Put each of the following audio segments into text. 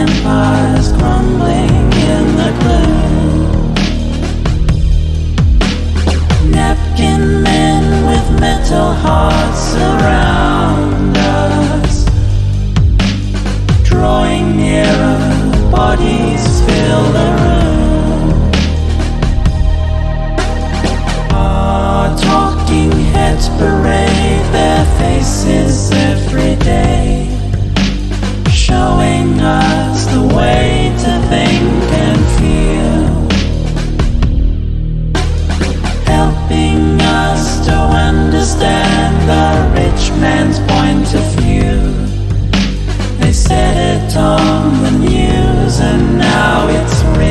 empires crumbling in the gloom. Napkin men with metal hearts surround us, drawing nearer, bodies fill the room. Our talking heads parade their faces every day, showing us the way to think and feel, helping us to understand the rich man's point of view. They said it on the news and now it's real.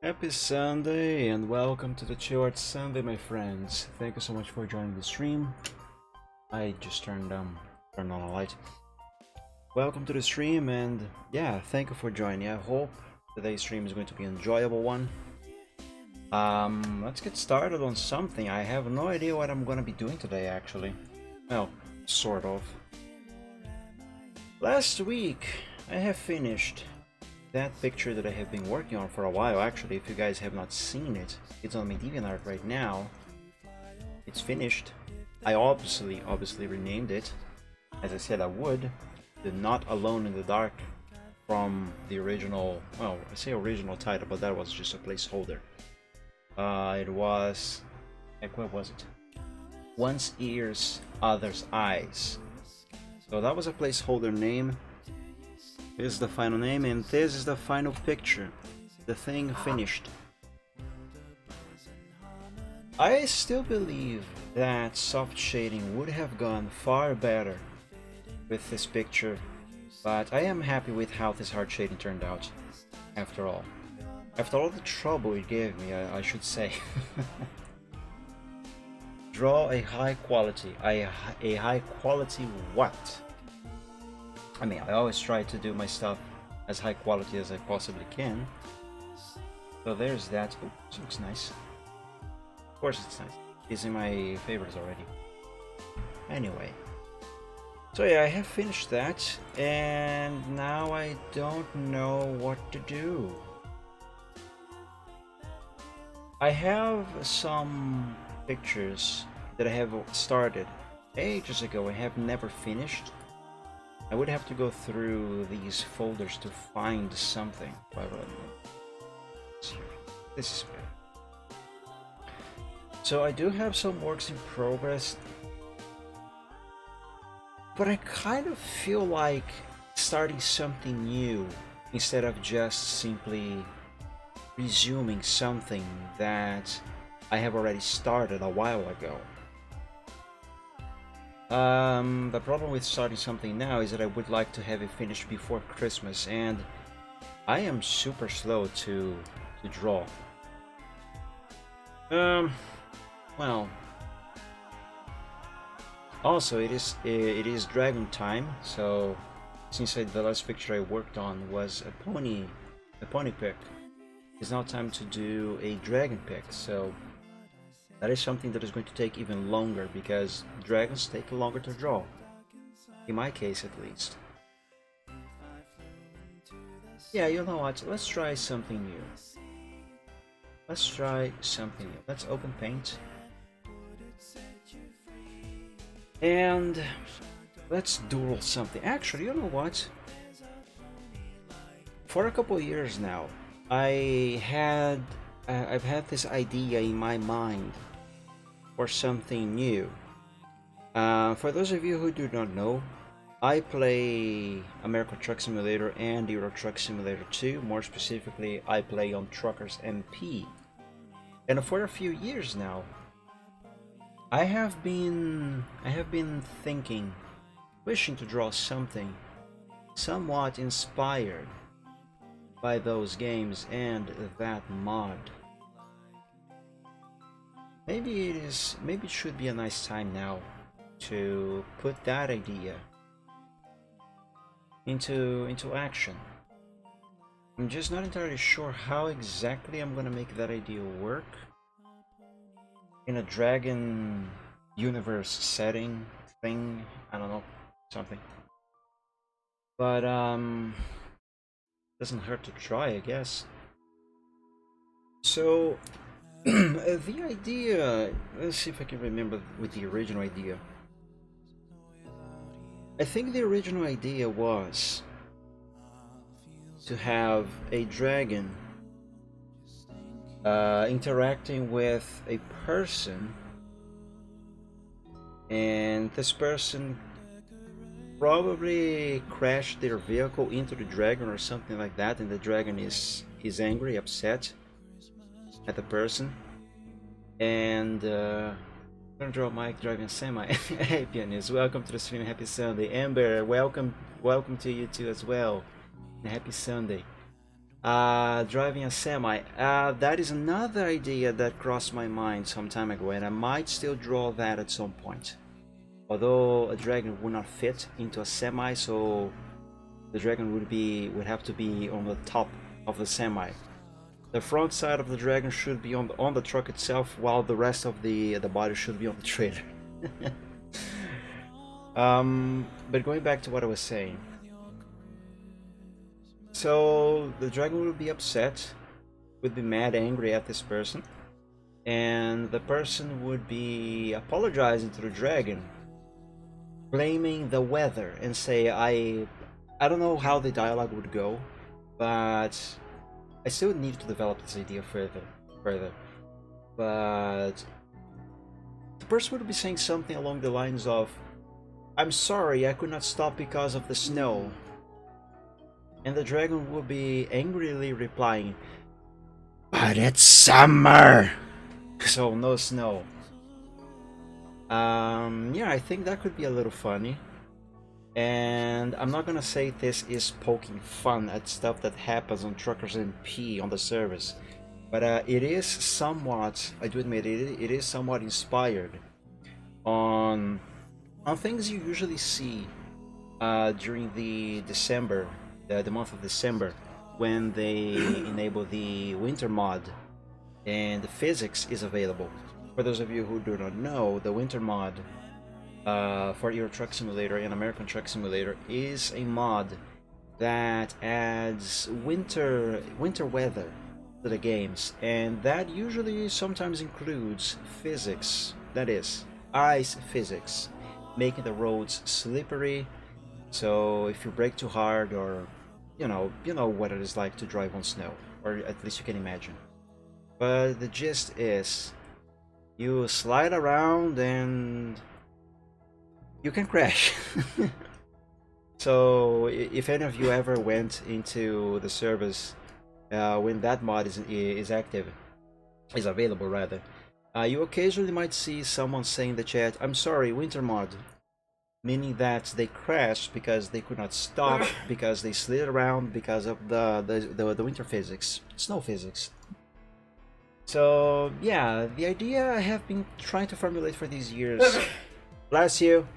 Happy Sunday and welcome to the Chill Art Sunday, my friends. Thank you so much for joining the stream. I just turned on a light. Welcome to the stream, and yeah, thank you for joining. I hope today's stream is going to be an enjoyable one. Let's get started on something. I have no idea what I'm going to be doing today, actually. Well, sort of. Last week, I have finished that picture that I have been working on for a while. Actually, if you guys have not seen it, it's on my DeviantArt right now. It's finished. I obviously renamed it, as I said I would, the Not Alone in the Dark, from the original, well, I say original title, but that was just a placeholder. It was, like, what was it? One's Ears, Other's Eyes. So that was a placeholder name. This is the final name, and this is the final picture. The thing finished. I still believe that soft shading would have gone far better with this picture, but I am happy with how this hard shading turned out, after all. After all the trouble it gave me, I should say. Draw a high quality. A high quality what? I mean, I always try to do my stuff as high quality as I possibly can. So there's that. Oh, this looks nice. Of course it's nice. It's in my favorites already. Anyway. So yeah, I have finished that. And now I don't know what to do. I have some pictures that I have started ages ago. I have never finished. I would have to go through these folders to find something. This is better. So I do have some works in progress, but I kind of feel like starting something new instead of just simply resuming something that I have already started a while ago. The problem with starting something now is that I would like to have it finished before Christmas, and I am super slow to draw. Well, also it is dragon time, so since the last picture I worked on was a pony pick, it's now time to do a dragon pick. So that is something that is going to take even longer, because dragons take longer to draw. In my case, at least. Yeah, you know what? Let's try something new. Let's open Paint. And let's doodle something. Actually, you know what? For a couple years now, I've had this idea in my mind for something new. For those of you who do not know, I play American Truck Simulator and Euro Truck Simulator 2. More specifically, I play on Truckers MP. And for a few years now, I have been thinking, wishing to draw something somewhat inspired by those games and that mod. Maybe it should be a nice time now to put that idea into action. I'm just not entirely sure how exactly I'm gonna make that idea work in a dragon universe setting thing. I don't know, something. But doesn't hurt to try, I guess. So the idea, let's see if I can remember with the original idea. I think the original idea was to have a dragon interacting with a person, and this person probably crashed their vehicle into the dragon or something like that, and the dragon is angry, upset at the person. And I'm gonna draw Mike driving a semi. Hey Pianist, welcome to the stream. Happy Sunday. Amber, welcome to you too as well. And happy Sunday. Driving a semi. That is another idea that crossed my mind some time ago, and I might still draw that at some point. Although a dragon would not fit into a semi, so the dragon would have to be on the top of the semi. The front side of the dragon should be on the truck itself, while the rest of the body should be on the trailer. But going back to what I was saying. So the dragon would be upset, would be mad, angry at this person, and the person would be apologizing to the dragon, blaming the weather, and say, I don't know how the dialogue would go, but I still need to develop this idea further. But the person would be saying something along the lines of, I'm sorry, I could not stop because of the snow. And the dragon would be angrily replying, but it's summer! So no snow. Yeah, I think that could be a little funny. And I'm not gonna say this is poking fun at stuff that happens on Truckers MP on the service, but it is somewhat, I do admit it is somewhat inspired on things you usually see during the month of December, when they enable the winter mod and the physics is available. For those of you who do not know, the winter mod for Euro Truck Simulator and American Truck Simulator is a mod that adds winter weather to the games, and that usually sometimes includes physics, that is, ice physics, making the roads slippery. So if you brake too hard, or you know what it is like to drive on snow, or at least you can imagine. But the gist is, you slide around and you can crash. So if any of you ever went into the service when that mod is available rather, you occasionally might see someone saying in the chat, I'm sorry, winter mod, meaning that they crashed because they could not stop, because they slid around because of the winter physics, snow physics. So yeah, the idea I have been trying to formulate for these years, bless you,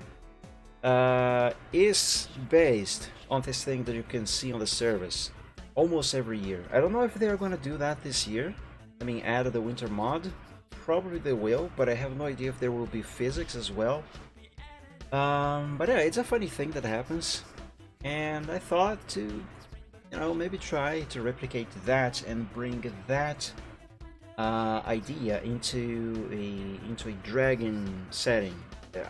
is based on this thing that you can see on the service almost every year. I don't know if they're going to do that this year. I mean, add the winter mod. Probably they will, but I have no idea if there will be physics as well. But yeah, it's a funny thing that happens, and I thought to, maybe try to replicate that and bring that idea into a dragon setting.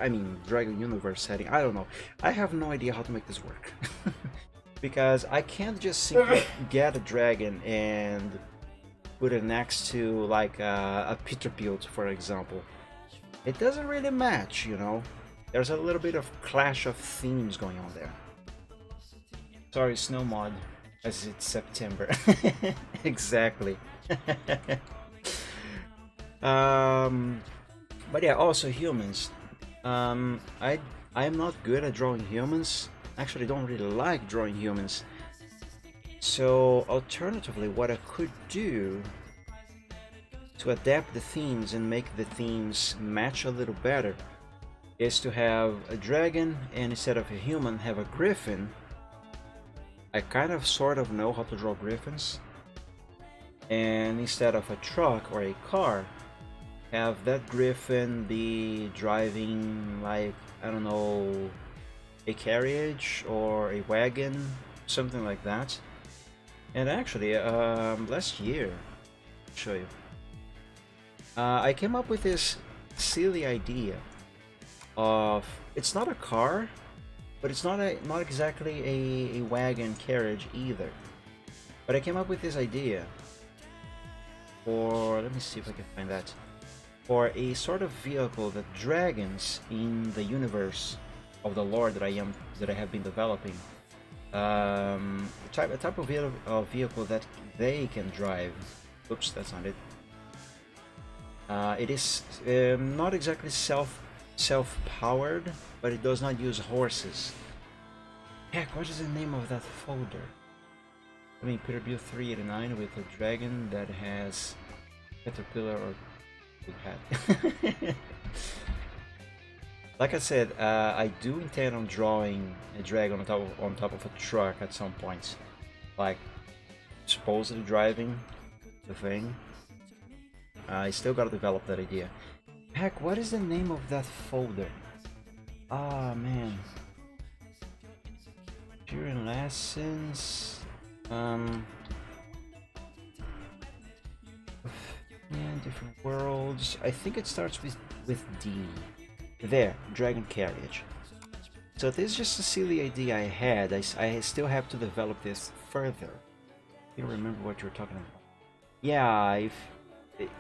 I mean, Dragon Universe setting. I don't know. I have no idea how to make this work. Because I can't just simply get a dragon and put it next to like a Peterbilt, for example. It doesn't really match, There's a little bit of clash of themes going on there. Sorry, snow mod, as it's September. Exactly. But yeah, also humans. I am not good at drawing humans. Actually, don't really like drawing humans. So alternatively, what I could do to adapt the themes and make the themes match a little better is to have a dragon, and instead of a human, have a griffin. I kind of sort of know how to draw griffins. And instead of a truck or a car, have that griffin be driving, like, I don't know, a carriage or a wagon, something like that. And actually, last year, I'll show you, I came up with this silly idea of, it's not a car, but it's not exactly a wagon carriage either. But I came up with this idea for, let me see if I can find that, for a sort of vehicle that dragons in the universe of the lore that I have been developing, a type of vehicle that they can drive. Oops, that's not it. It is not exactly self-powered, but it does not use horses. Heck, what is the name of that folder? I mean, Peterbilt 389 with a dragon that has caterpillar or big hat. Like I said, I do intend on drawing a dragon on top of a truck at some point, like supposedly driving the thing. I still gotta develop that idea. Heck, what is the name of that folder? Ah, man. During lessons, yeah, different worlds. I think it starts with D. There, Dragon Carriage. So this is just a silly idea I had. I still have to develop this further. I don't remember what you were talking about. Yeah, it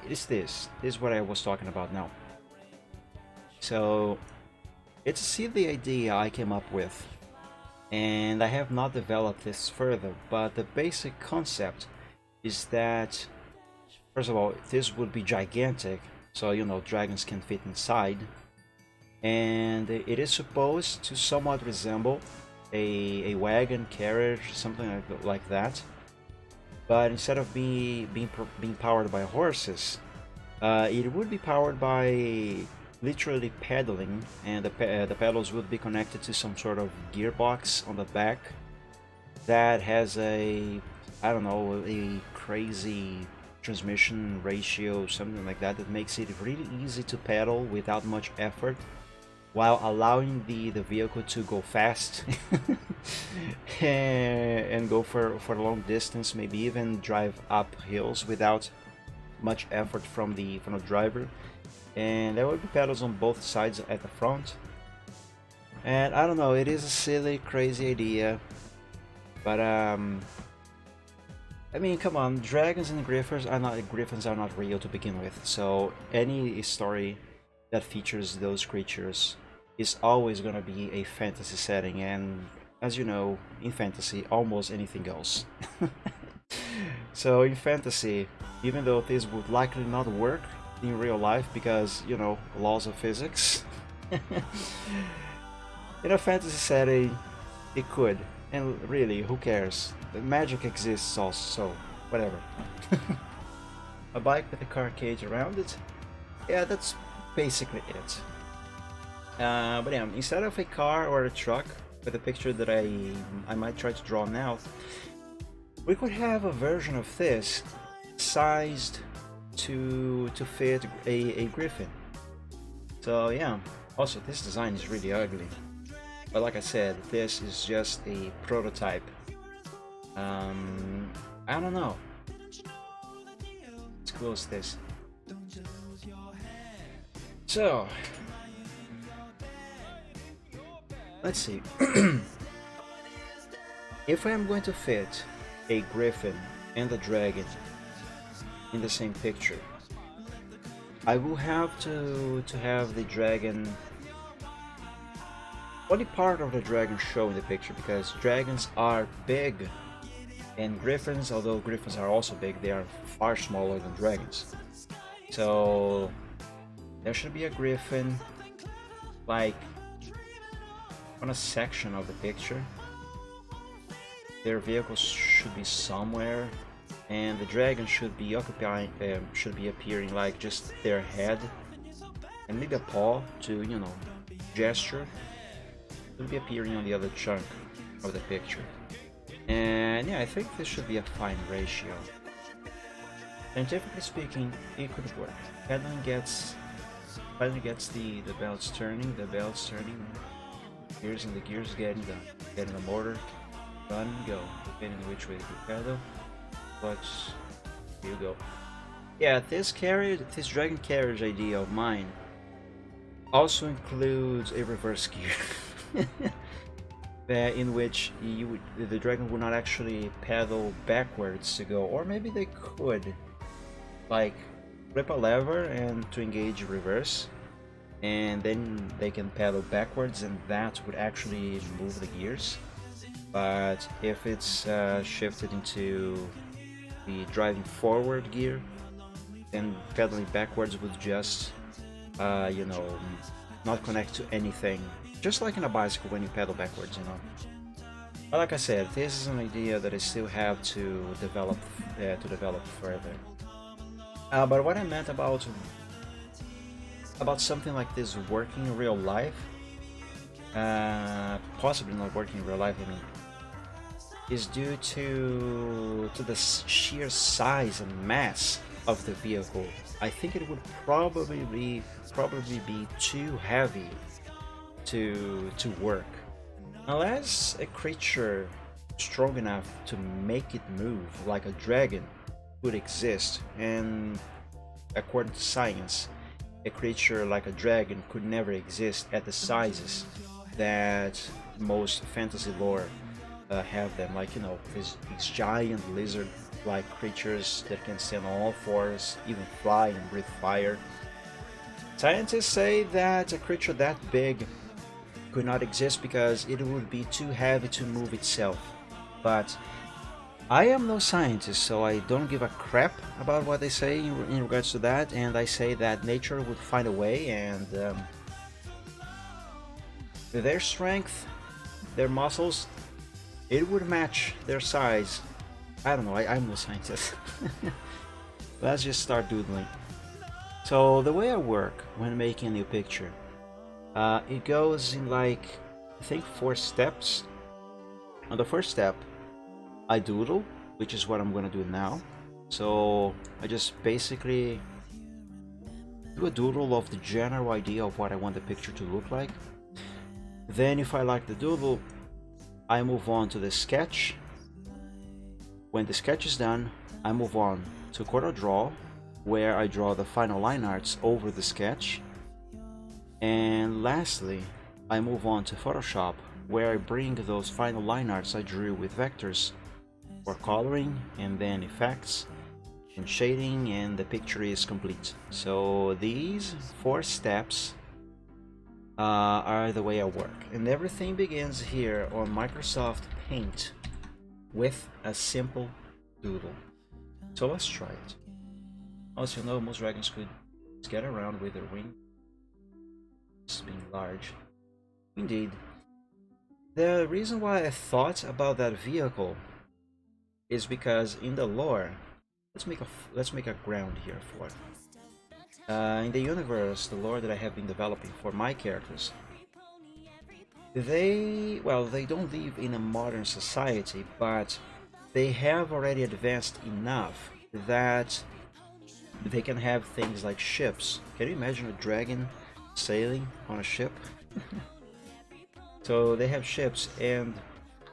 is this. This is what I was talking about now. So it's a silly idea I came up with, and I have not developed this further, but the basic concept is that, first of all, this would be gigantic, so you know, dragons can fit inside, and it is supposed to somewhat resemble a wagon carriage, something like that, but instead of being powered by horses, it would be powered by literally pedaling, and the pedals would be connected to some sort of gearbox on the back that has a, I don't know, a crazy transmission ratio, something like that, that makes it really easy to pedal without much effort, while allowing the vehicle to go fast and go for a long distance, maybe even drive up hills without much effort from the driver. And there will be pedals on both sides at the front. And I don't know, it is a silly, crazy idea, but I mean, come on, dragons and griffins are not real to begin with. So any story that features those creatures is always gonna be a fantasy setting, and as you know, in fantasy, almost anything goes. So in fantasy, even though this would likely not work in real life because, you know, laws of physics, in a fantasy setting it could, and really, who cares? The magic exists also, so whatever. A bike with a car cage around it, yeah, that's basically it. But yeah, instead of a car or a truck with a picture that I might try to draw now, we could have a version of this sized to fit a griffin. So yeah, also this design is really ugly, but like I said, this is just a prototype. I don't know. Let's close this. So let's see. If I am going to fit a griffin and a dragon in the same picture, I will have to have the dragon, only part of the dragon show in the picture, because dragons are big, and griffins, although griffins are also big, they are far smaller than dragons. So there should be a griffin like on a section of the picture. Their vehicles should be somewhere, and the dragon should be appearing like just their head, and maybe a paw to, you know, gesture. Should be appearing on the other chunk of the picture. And yeah, I think this should be a fine ratio. Scientifically speaking, it could work. Pedaling gets the belts turning, gears, and the gears getting the motor run and go, depending on which way you pedal. But here you go. Yeah, this dragon carriage idea of mine also includes a reverse gear, in which the dragon would not actually pedal backwards to go, or maybe they could, like, flip a lever and to engage reverse, and then they can pedal backwards, and that would actually move the gears. But if it's shifted into the driving forward gear, then pedaling backwards would just you know, not connect to anything, just like in a bicycle when you pedal backwards, you know. But like I said, this is an idea that I still have to develop further. But what I meant about something like this working in real life, possibly not working in real life, I mean, is due to the sheer size and mass of the vehicle. I think it would probably be too heavy to work unless a creature strong enough to make it move like a dragon would exist. And according to science, a creature like a dragon could never exist at the sizes that most fantasy lore have them, like, you know, these giant lizard-like creatures that can stand on all fours, even fly and breathe fire. Scientists say that a creature that big could not exist because it would be too heavy to move itself. But I am no scientist, so I don't give a crap about what they say in regards to that, and I say that nature would find a way, and their strength, their muscles, it would match their size. I don't know, I'm no scientist. Let's just start doodling. So the way I work when making a new picture, it goes in like, I think 4 steps. On the first step, I doodle, which is what I'm gonna do now. So I just basically do a doodle of the general idea of what I want the picture to look like. Then if I like the doodle, I move on to the sketch. When the sketch is done, I move on to CorelDRAW, where I draw the final line arts over the sketch. And lastly, I move on to Photoshop, where I bring those final line arts I drew with vectors for coloring, and then effects and shading, and the picture is complete. So these 4 steps are the way I work, and everything begins here on Microsoft Paint with a simple doodle. So let's try it. As you know, most dragons could get around with their wings being large. Indeed, the reason why I thought about that vehicle is because in the lore, let's make a ground here for it. In the universe, the lore that I have been developing for my characters, they don't live in a modern society, but they have already advanced enough that they can have things like ships. Can you imagine a dragon sailing on a ship? So they have ships, and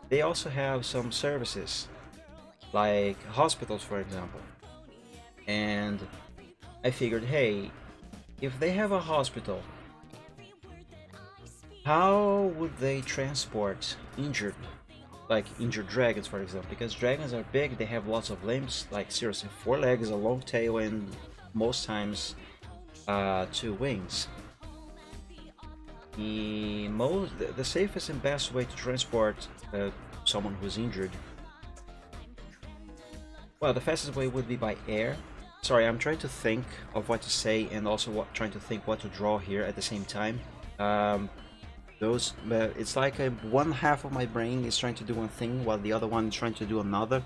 they also have some services like hospitals, for example. And I figured, hey, if they have a hospital, how would they transport injured dragons, for example? Because dragons are big, they have lots of limbs, like seriously, 4 legs, a long tail, and most times 2 wings. The safest and best way to transport someone who's injured, well, the fastest way would be by air. Sorry, I'm trying to think of what to say, and also trying to think what to draw here at the same time. It's like one half of my brain is trying to do one thing while the other one is trying to do another,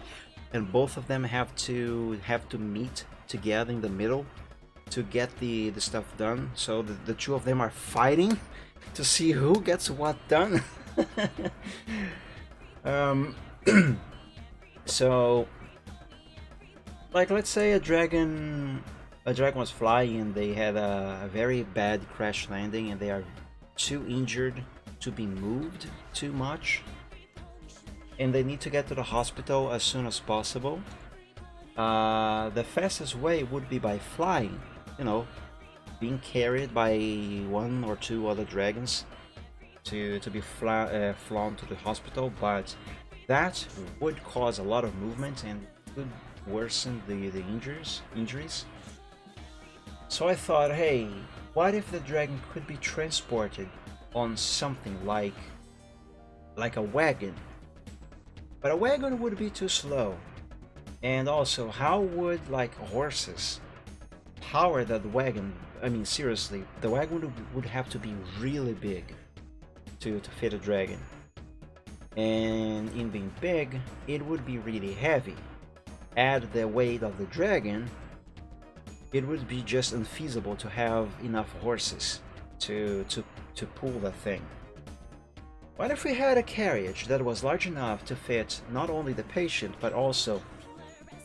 and both of them have to meet together in the middle to get the stuff done. So the 2 of them are fighting to see who gets what done. So, like, let's say a dragon was flying and they had a very bad crash landing, and they are too injured to be moved too much, and they need to get to the hospital as soon as possible. The fastest way would be by flying, you know, being carried by 1 or 2 other dragons to be flown to the hospital, but that would cause a lot of movement and could worsen the injuries. So I thought, hey, what if the dragon could be transported on something like a wagon? But a wagon would be too slow. And also, how would like horses power that wagon? I mean, seriously, the wagon would have to be really big to fit a dragon. And in being big, it would be really heavy. Add the weight of the dragon, it would be just unfeasible to have enough horses to pull the thing. What if we had a carriage that was large enough to fit not only the patient but also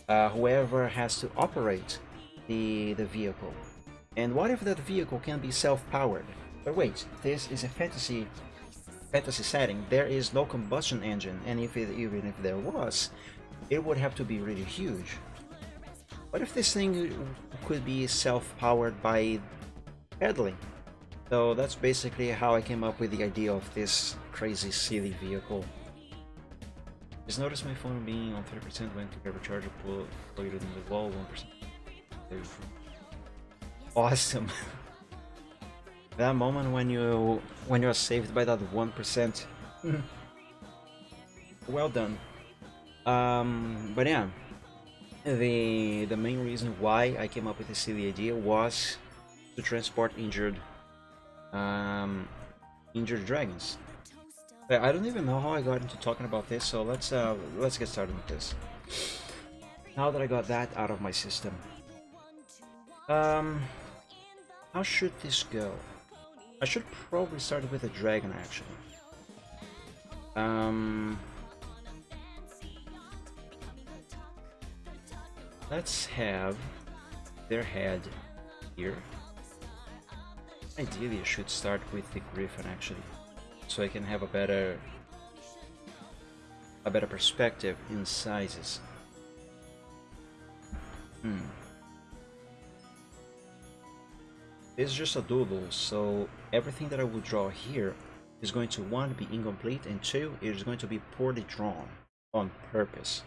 whoever has to operate the vehicle? And what if that vehicle can be self-powered? But wait, this is a fantasy setting. There is no combustion engine, and even if there was, it would have to be really huge. What if this thing could be self-powered by pedaling? So that's basically how I came up with the idea of this crazy silly vehicle. Just notice my phone being on 30% when together charger pull it in the wall 1%. Awesome. That moment when you're saved by that 1%. Well done. But yeah, the main reason why I came up with this silly idea was to transport injured dragons. I don't even know how I got into talking about this, so let's get started with this. Now that I got that out of my system, how should this go? I should probably start with a dragon, actually. Let's have their head here. Ideally, I should start with the griffin, actually, so I can have a better perspective in sizes. This is just a doodle, so everything that I will draw here is going to, one, be incomplete, and two, it is going to be poorly drawn on purpose.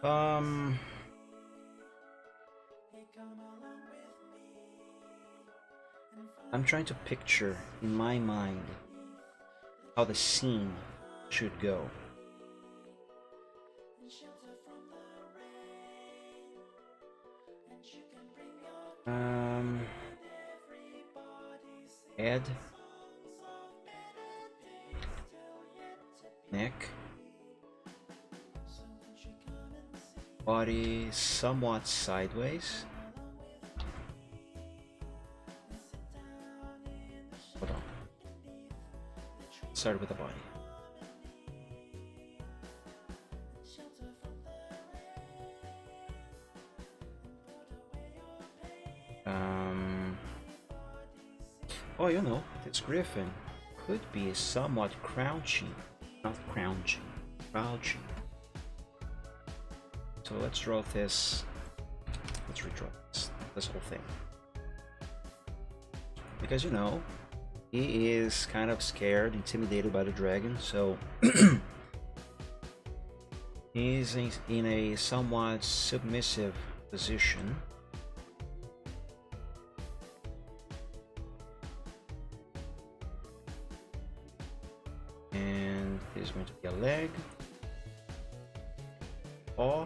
I'm trying to picture in my mind how the scene should go. Head, neck, body somewhat sideways. Hold on. Start with the body. Oh, you know, this griffin could be somewhat crouchy. Not crouchy. Crouchy. So let's draw this. Let's redraw this whole thing. Because, you know, he is kind of scared, intimidated by the dragon, so he's in a somewhat submissive position. And there's going to be a leg, paw,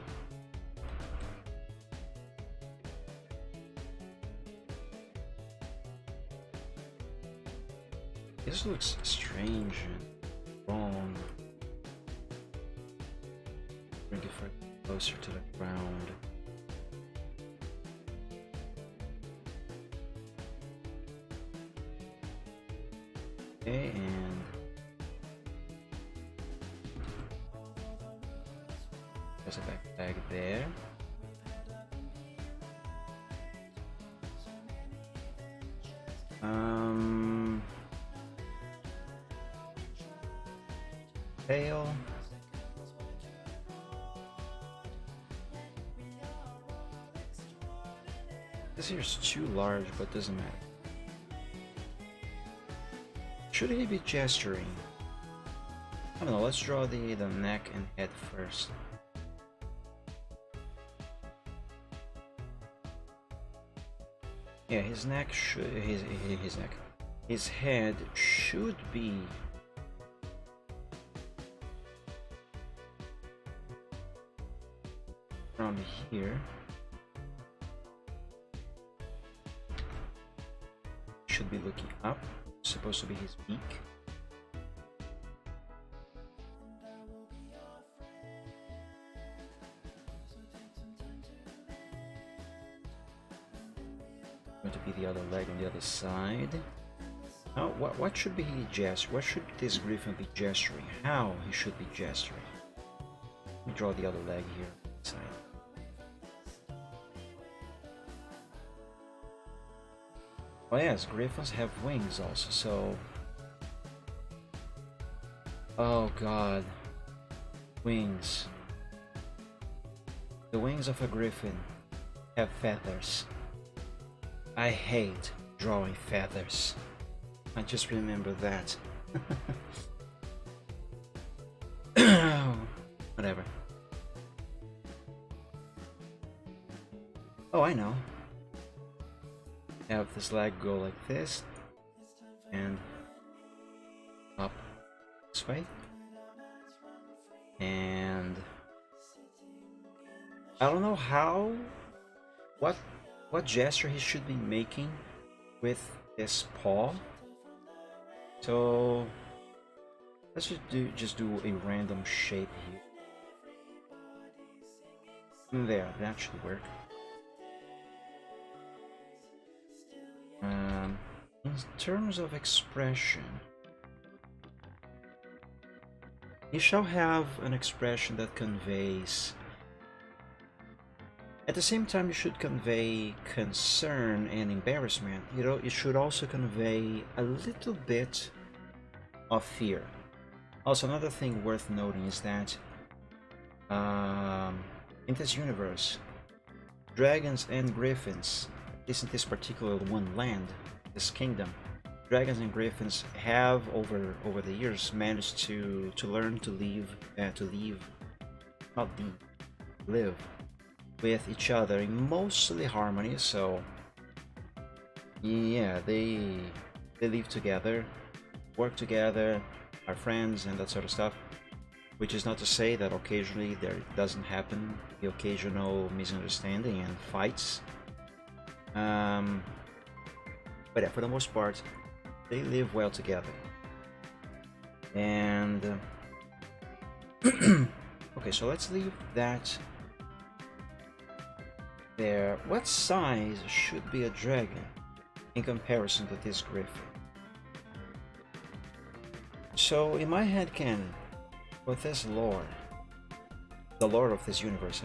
this looks strange and wrong. Bring it closer to the ground. Okay, and there's a backpack there. Tail. This here's too large, but doesn't matter. Should he be gesturing? I don't know, let's draw the neck and head first. Yeah, his neck should his head should be around here. Should be looking up. Supposed to be his beak. Going to be the other leg on the other side. Now, what should be he gesturing? What should this griffin be gesturing? How he should be gesturing? Let me draw the other leg here. Side. Oh yes, griffins have wings also, so... Oh god. Wings. The wings of a griffin have feathers. I hate drawing feathers. I just remember that. Whatever. Oh, I know. Have this leg go like this and up this way, and I don't know what gesture he should be making with this paw. So let's just do a random shape here. There, that should work. In terms of expression, you shall have an expression that conveys. At the same time, you should convey concern and embarrassment. You know, it should also convey a little bit of fear. Also, another thing worth noting is that in this universe, dragons and griffins, at least in this particular one land, this kingdom, dragons and griffins have over the years managed to learn to live with each other in mostly harmony. So yeah, they live together, work together, are friends, and that sort of stuff. Which is not to say that occasionally there doesn't happen the occasional misunderstanding and fights. But yeah, for the most part, they live well together. And okay, so let's leave that there. What size should be a dragon in comparison to this griffin? So in my head canon, with this lore, the lore of this universe,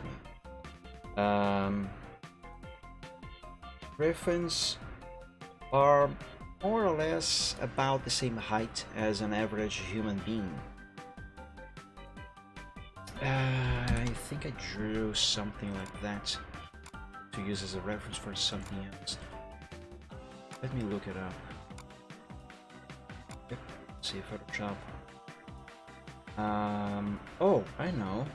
I mean, griffins are more or less about the same height as an average human being. I think I drew something like that to use as a reference for something else. Let me look it up. Yep, let's see Photoshop. Oh, I know.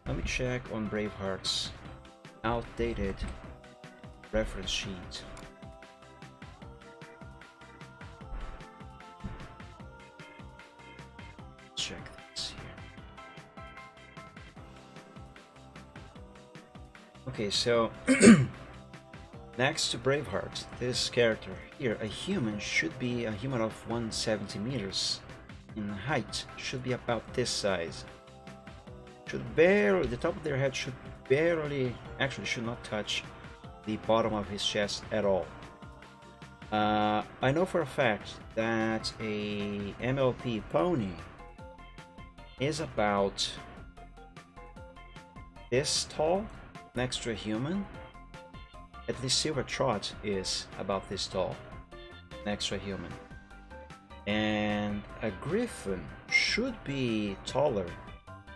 Let me check on Braveheart's outdated reference sheet. Check this here. Okay, so next to Braveheart, this character here, a human, should be a human of 170 meters in height, should be about this size. Should barely, the top of their head should barely, actually should not touch the bottom of his chest at all. I know for a fact that a MLP pony is about this tall next to a human. At least Silver Trot is about this tall next to a human. And a griffin should be taller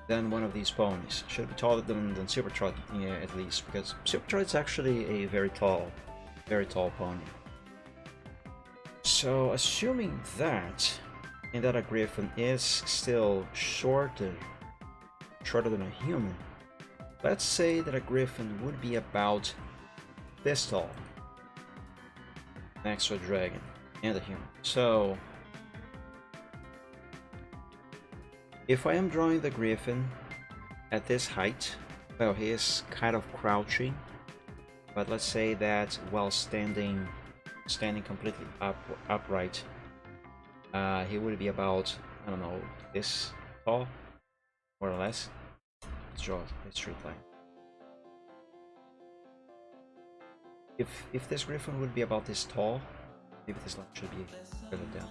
than one of these ponies. Should be taller than Silver Trot, yeah, at least, because Silver Trot is actually a very tall pony. So assuming that, and that a griffin is still shorter than a human, let's say that a griffin would be about this tall next to a dragon and a human. So if I am drawing the griffin at this height, well, he is kind of crouching, but let's say that while standing completely upright, he would be about, I don't know, this tall, more or less. Let's draw a straight line. If this griffin would be about this tall, maybe this line should be further down.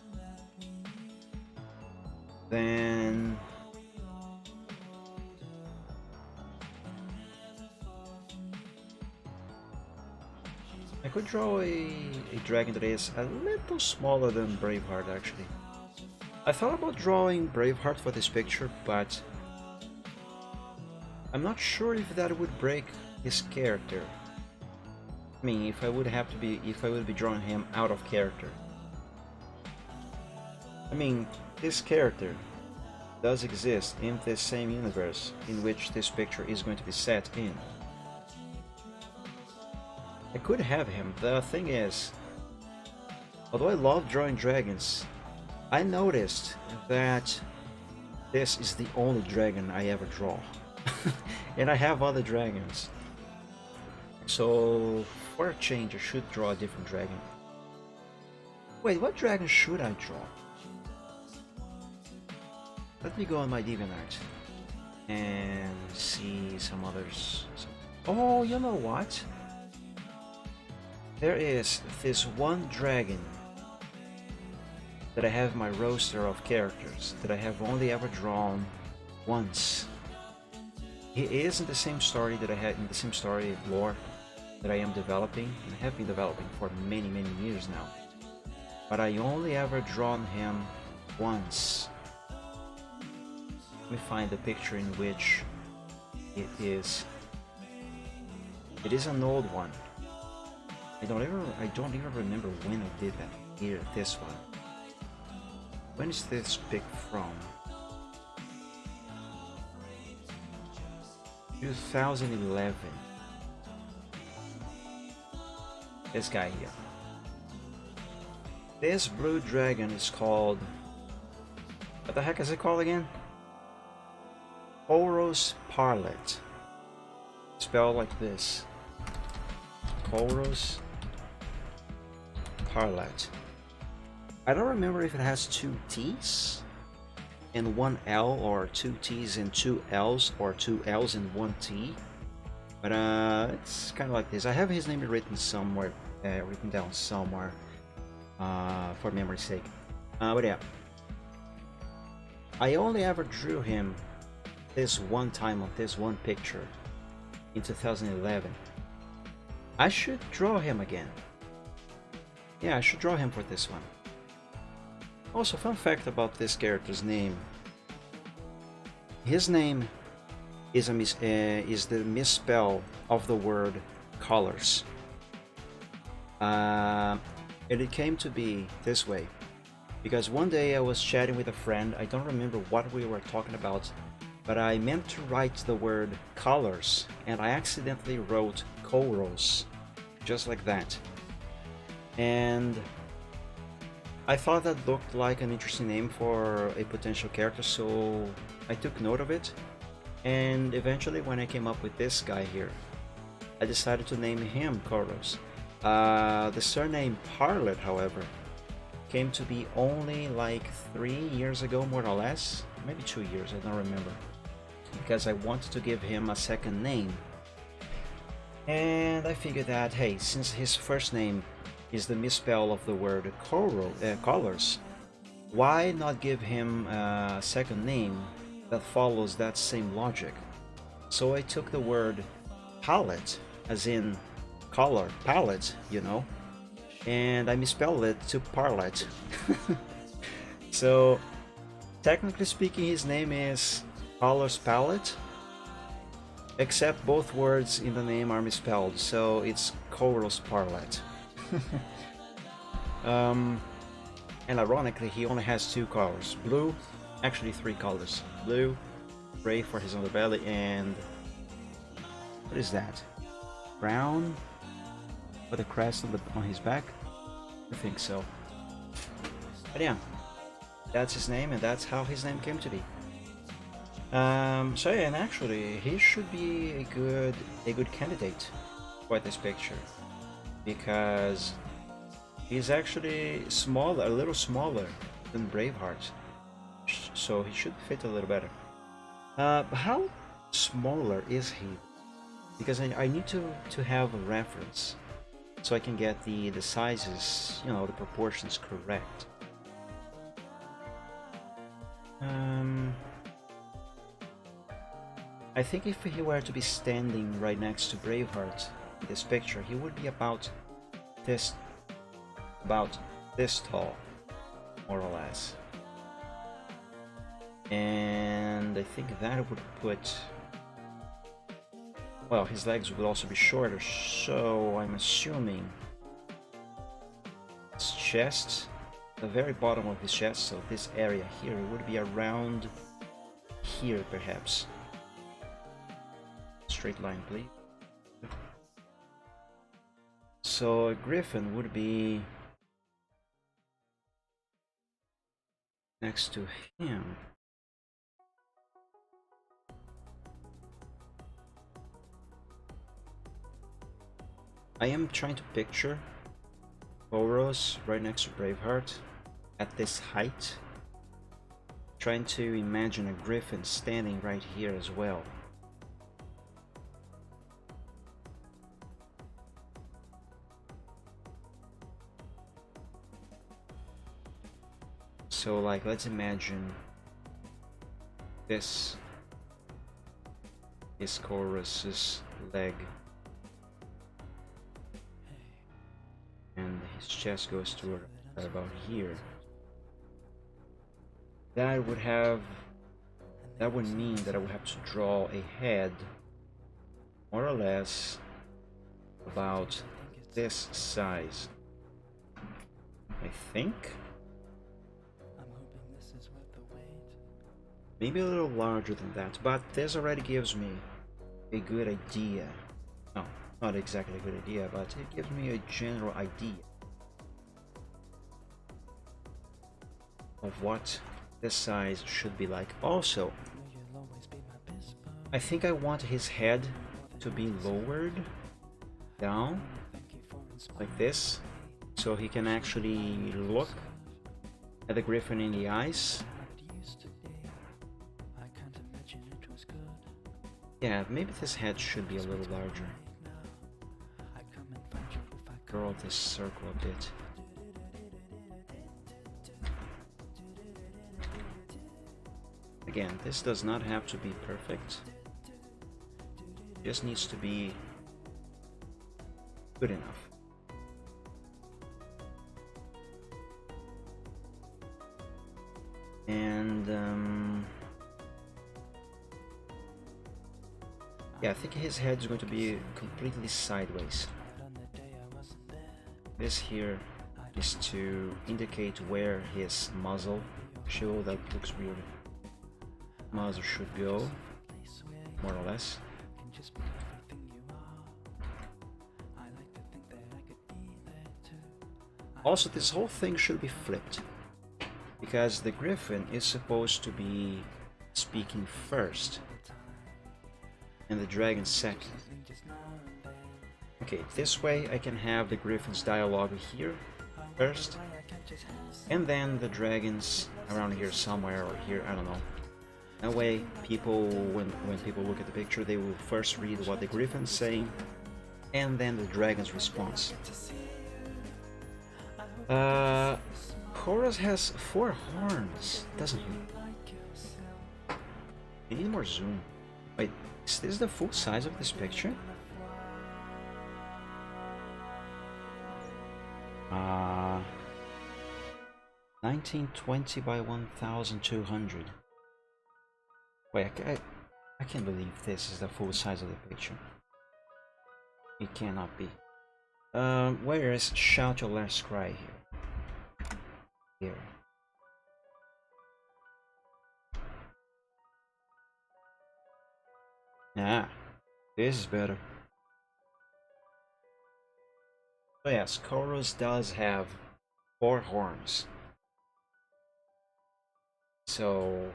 Then I could draw a dragon that is a little smaller than Braveheart actually. I thought about drawing Braveheart for this picture, but I'm not sure if that would break his character. I mean, if I would be drawing him out of character. I mean, this character does exist in this same universe in which this picture is going to be set in. I could have him. The thing is, although I love drawing dragons, I noticed that this is the only dragon I ever draw. And I have other dragons. So, for a change, I should draw a different dragon. Wait, what dragon should I draw? Let me go on my DeviantArt and see some others. Oh, you know what? There is this one dragon that I have in my roster of characters that I have only ever drawn once. He is in the same story that I had in the same story lore that I am developing and have been developing for many years now. But I only ever drawn him once. Let me find the picture in which it is. It is an old one. I don't even remember when I did that. Here, this one. When is this pic from? 2011. This guy here. This blue dragon is called... What the heck is it called again? Kouros Parlet. Spelled like this. Kouros Parlet. I don't remember if it has two T's and one L, or two T's and two L's, or two L's and one T. But it's kind of like this. I have his name written somewhere, written down somewhere, for memory's sake. But yeah, I only ever drew him this one time on this one picture in 2011. I should draw him again. Yeah, I should draw him for this one. Also, fun fact about this character's name. His name is the misspell of the word colors. And it came to be this way because one day I was chatting with a friend. I don't remember what we were talking about, but I meant to write the word colors and I accidentally wrote Kouros, just like that. And I thought that looked like an interesting name for a potential character, so I took note of it. And eventually, when I came up with this guy here, I decided to name him Kouros. The surname Parlet, however, came to be only like 3 years ago, more or less. Maybe 2 years, I don't remember. Because I wanted to give him a second name. And I figured that, hey, since his first name is the misspell of the word colors, why not give him a second name that follows that same logic? So I took the word palette, as in color, palette, you know, and I misspelled it to Parlet. So technically speaking, his name is Colors Palette, except both words in the name are misspelled, so it's Kouros Parlet. And ironically, he only has two colors: blue, actually 3 colors: blue, gray for his underbelly, and what is that? Brown for the crest on his back. I think so. But yeah, that's his name, and that's how his name came to be. So yeah, and actually, he should be a good candidate for this picture, because he's actually smaller, a little smaller than Braveheart, so he should fit a little better. How smaller is he? Because I need to have a reference. so I can get the sizes, you know, the proportions correct. I think if he were to be standing right next to Braveheart in this picture, he would be about this tall, more or less. And I think that would put, well, his legs would also be shorter, so I'm assuming his chest, the very bottom of his chest, so this area here, it would be around here perhaps. Straight line, please. So a griffin would be next to him. I am trying to picture Boros right next to Braveheart at this height. Trying to imagine a griffin standing right here as well. So like, let's imagine this is Chorus's leg. And his chest goes to about here. That would mean that I would have to draw a head more or less about this size. I think. Maybe a little larger than that, but this already gives me a good idea. No, not exactly a good idea, but it gives me a general idea of what this size should be like. Also, I think I want his head to be lowered down like this, so he can actually look at the griffin in the eyes. Yeah, maybe this head should be a little larger. Draw this circle a bit. Again, this does not have to be perfect. It just needs to be good enough. And yeah, I think his head is going to be completely sideways. This here is to indicate where his muzzle, that looks weird, muzzle should go, more or less. Also, this whole thing should be flipped, because the griffin is supposed to be speaking first and the dragon second. Okay, this way I can have the griffin's dialogue here first, and then the dragons around here somewhere, or here, I don't know. That way, people, when people look at the picture, they will first read what the griffin's saying, and then the dragon's response. Chorus has 4 horns, doesn't he? We need more zoom. Wait, is this the full size of this picture? 1920 by 1200. Wait, I can't believe this is the full size of the picture. It cannot be. Where is Shout Your Last Cry here? Here. Ah, this is better. So yes, Chorus does have 4 horns. So,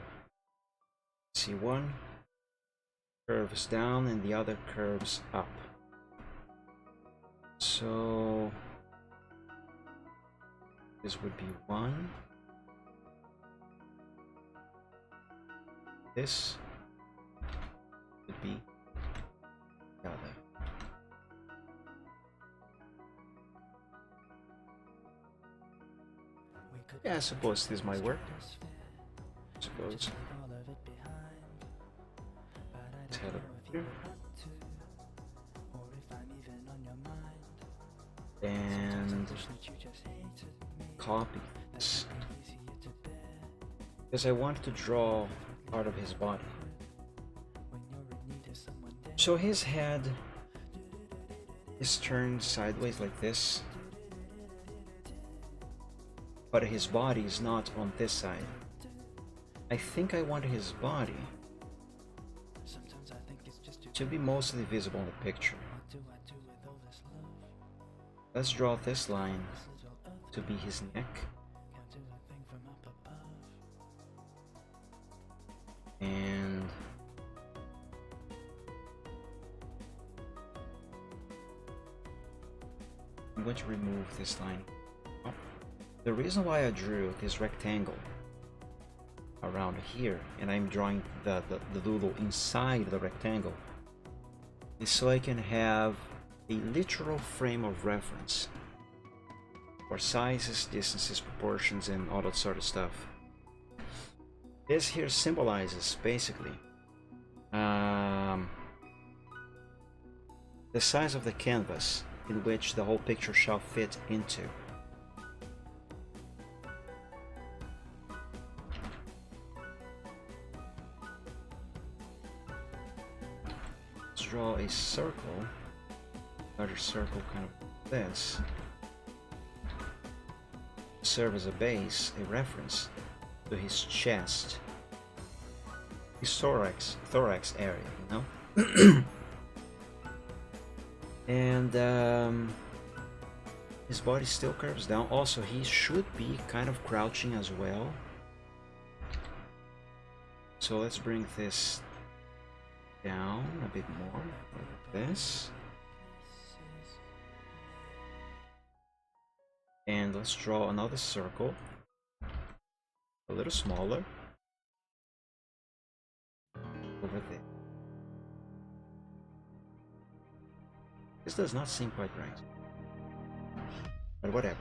see, one curves down and the other curves up. So this would be 1. This would be the other. Yeah, I suppose this might work. I suppose. Let's head over here. And copy this. Because I want to draw part of his body. So his head is turned sideways like this, but his body is not on this side. I think I want his body to be mostly visible in the picture. Let's draw this line to be his neck. And I'm going to remove this line. Oh. The reason why I drew this rectangle around here, and I'm drawing the doodle inside the rectangle, is so I can have a literal frame of reference for sizes, distances, proportions, and all that sort of stuff. This here symbolizes basically the size of the canvas in which the whole picture shall fit into. Let's draw a circle, another circle kind of this, serve as a base, a reference to his chest, his thorax area, you know. And his body still curves down. Also, he should be kind of crouching as well. So let's bring this down a bit more, like this. And let's draw another circle, a little smaller, over there. This does not seem quite right, but whatever.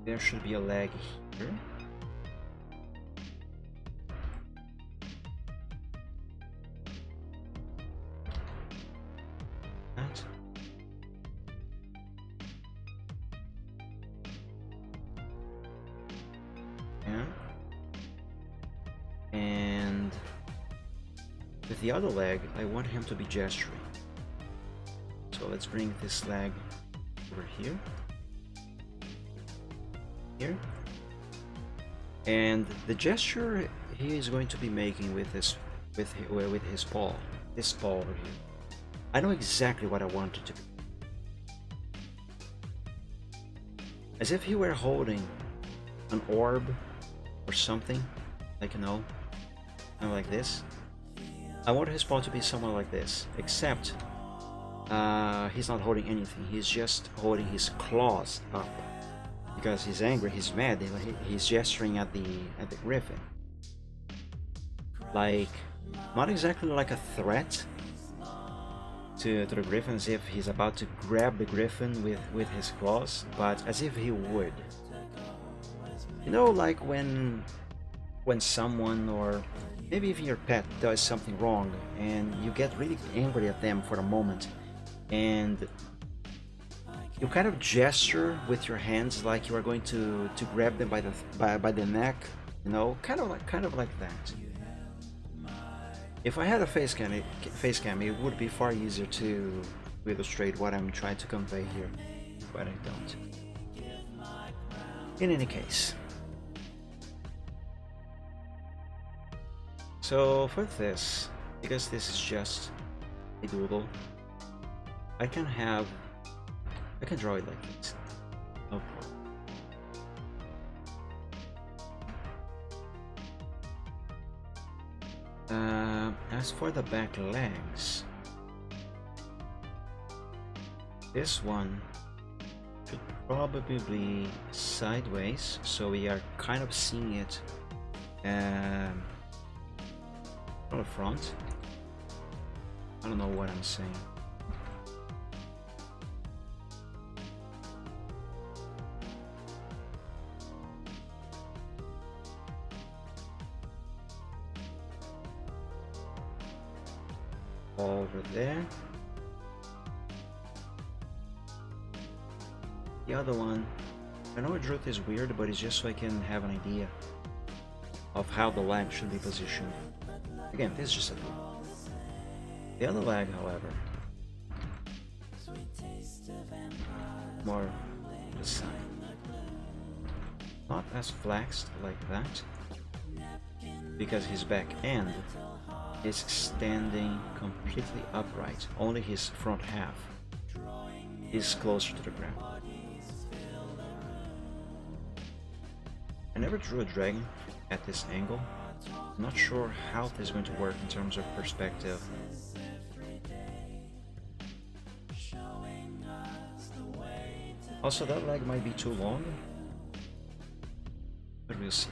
There should be a leg here. That. Yeah. And with the other leg, I want him to be gesturing. So let's bring this leg over here. Here. And the gesture he is going to be making with his paw, this paw over here. I know exactly what I want it to be. As if he were holding an orb or something, like, you know, kind of like this. I want his paw to be somewhere like this, except he's not holding anything. He's just holding his claws up because he's angry, he's mad. He's gesturing at the griffin, like not exactly like a threat to the griffin, as if he's about to grab the griffin with his claws, but as if he would. You know, like when someone, or maybe even your pet, does something wrong and you get really angry at them for a moment, and you kind of gesture with your hands like you are going to grab them by the neck, you know, kind of like that. If I had a face cam, it would be far easier to illustrate what I'm trying to convey here, but I don't. In any case, so for this, because this is just a doodle, I can draw it like this. No problem. As for the back legs, this one should probably be sideways, so we are kind of seeing it from the front. I don't know what I'm saying. over there. The other one, I know I drew this weird, but it's just so I can have an idea of how the leg should be positioned. Again, this is just a clue. The other leg, however, more to the side. Not as flexed like that, because his back end is standing completely upright. Only his front half is closer to the ground. I never drew a dragon at this angle. I'm not sure how this is going to work in terms of perspective. Also, that leg might be too long, but we'll see.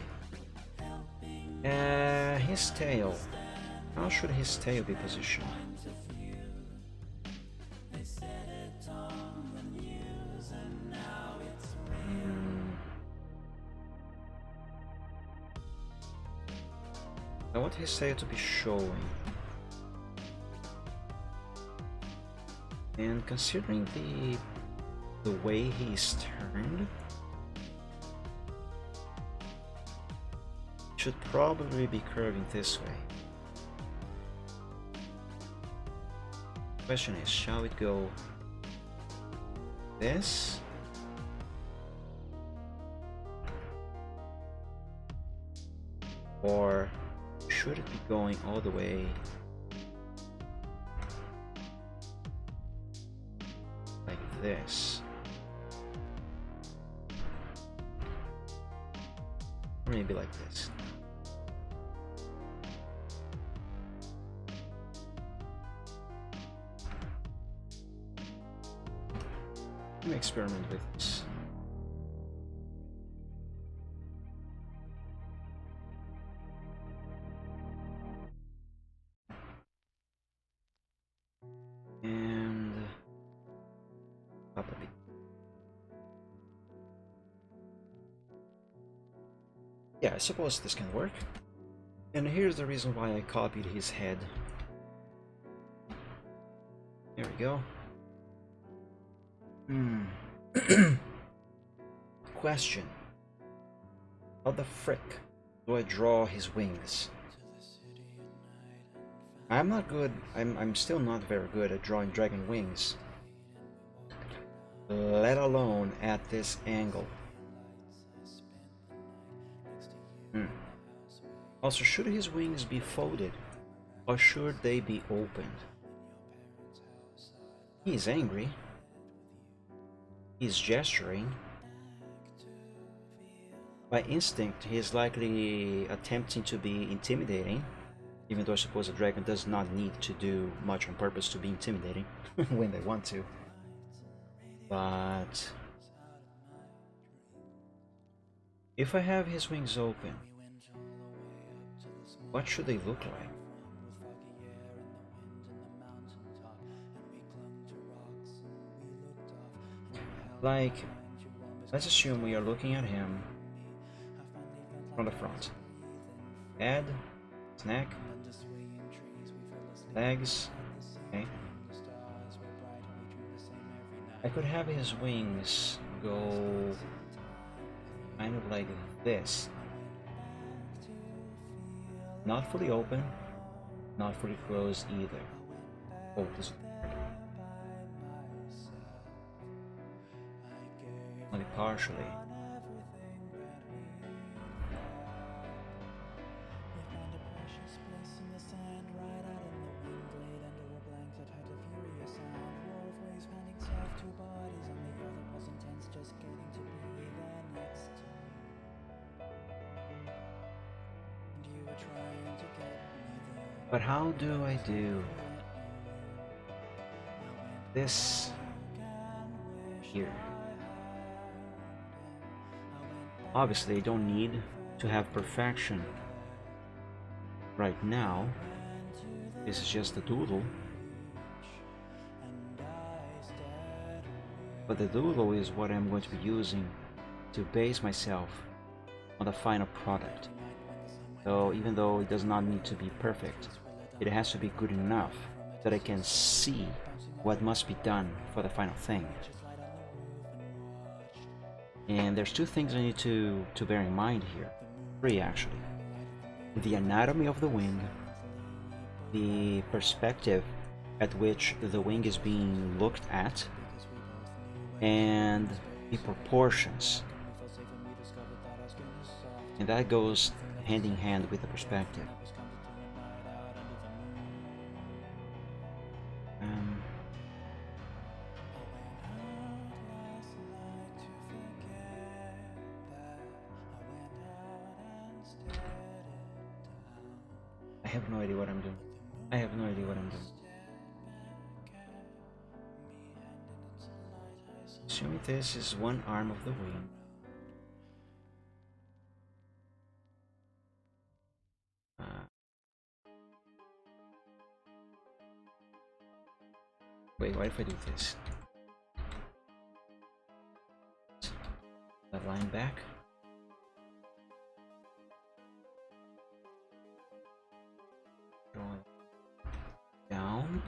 His tail. How should his tail be positioned? I want his tail to be showing. And considering the way he's turned, should probably be curving this way. Question is, shall it go this? Or should it be going all the way like this? Or maybe like this. Let me experiment with this. And up a bit. Yeah, I suppose this can work. And here's the reason why I copied his head. There we go. Question. How the frick do I draw his wings? I'm not good. I'm still not very good at drawing dragon wings, let alone at this angle. Also, should his wings be folded or should they be opened? He's angry. He's gesturing. By instinct, he is likely attempting to be intimidating, even though I suppose a dragon does not need to do much on purpose to be intimidating when they want to. But if I have his wings open, what should they look like? Like, let's assume we are looking at him from the front. Head, neck, legs, okay. I could have his wings go kind of like this. Not fully open, not fully closed either. Oh, this only partially. But how do I do this here? Obviously, I don't need to have perfection right now. This is just a doodle. But the doodle is what I'm going to be using to base myself on the final product. So even though it does not need to be perfect, it has to be good enough that I can see what must be done for the final thing. And there's two things I need to bear in mind here. Three, actually. The anatomy of the wing, the perspective at which the wing is being looked at, and the proportions. And that goes hand in hand with the perspective. I have no idea what I'm doing. I have no idea what I'm doing. Assuming this is one arm of the wing. Wait, what if I do this? That line back. Draw it down.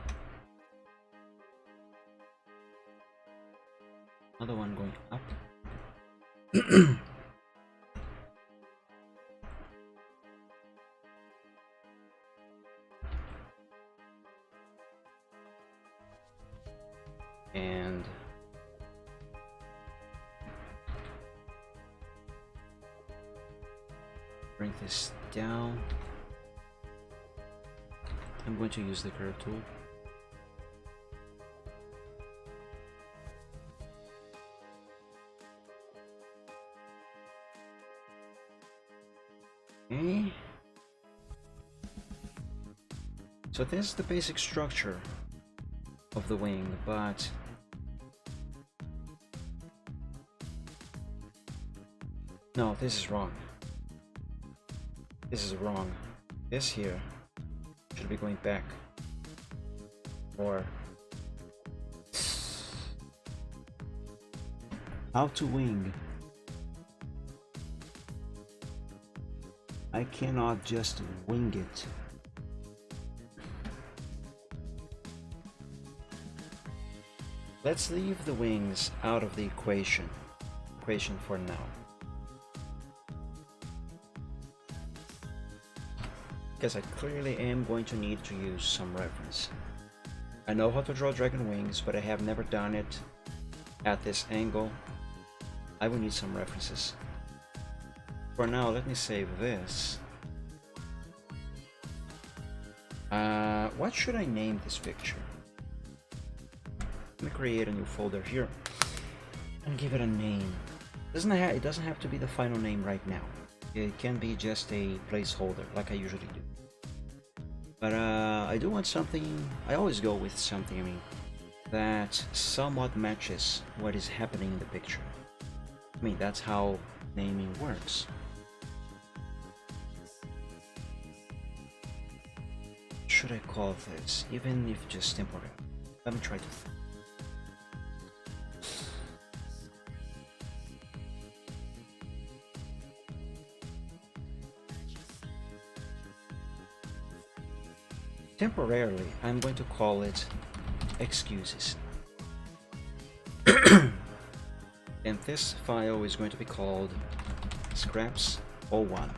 Another one going up. And bring this down. I'm going to use the curve tool. Okay. So this is the basic structure of the wing, but no, this is wrong. This is wrong. This here should be going back. Or how to wing. I cannot just wing it. Let's leave the wings out of the equation for now. Because I clearly am going to need to use some reference. I know how to draw dragon wings, but I have never done it at this angle. I will need some references. For now, let me save this. What should I name this picture? Let me create a new folder here and give it a name. It doesn't have to be the final name right now. It can be just a placeholder, like I usually do. But I do want something. I always go with something, that somewhat matches what is happening in the picture. That's how naming works. Should I call this, even if just temporary? Let me try to think. Temporarily, I'm going to call it excuses. And this file is going to be called scraps01.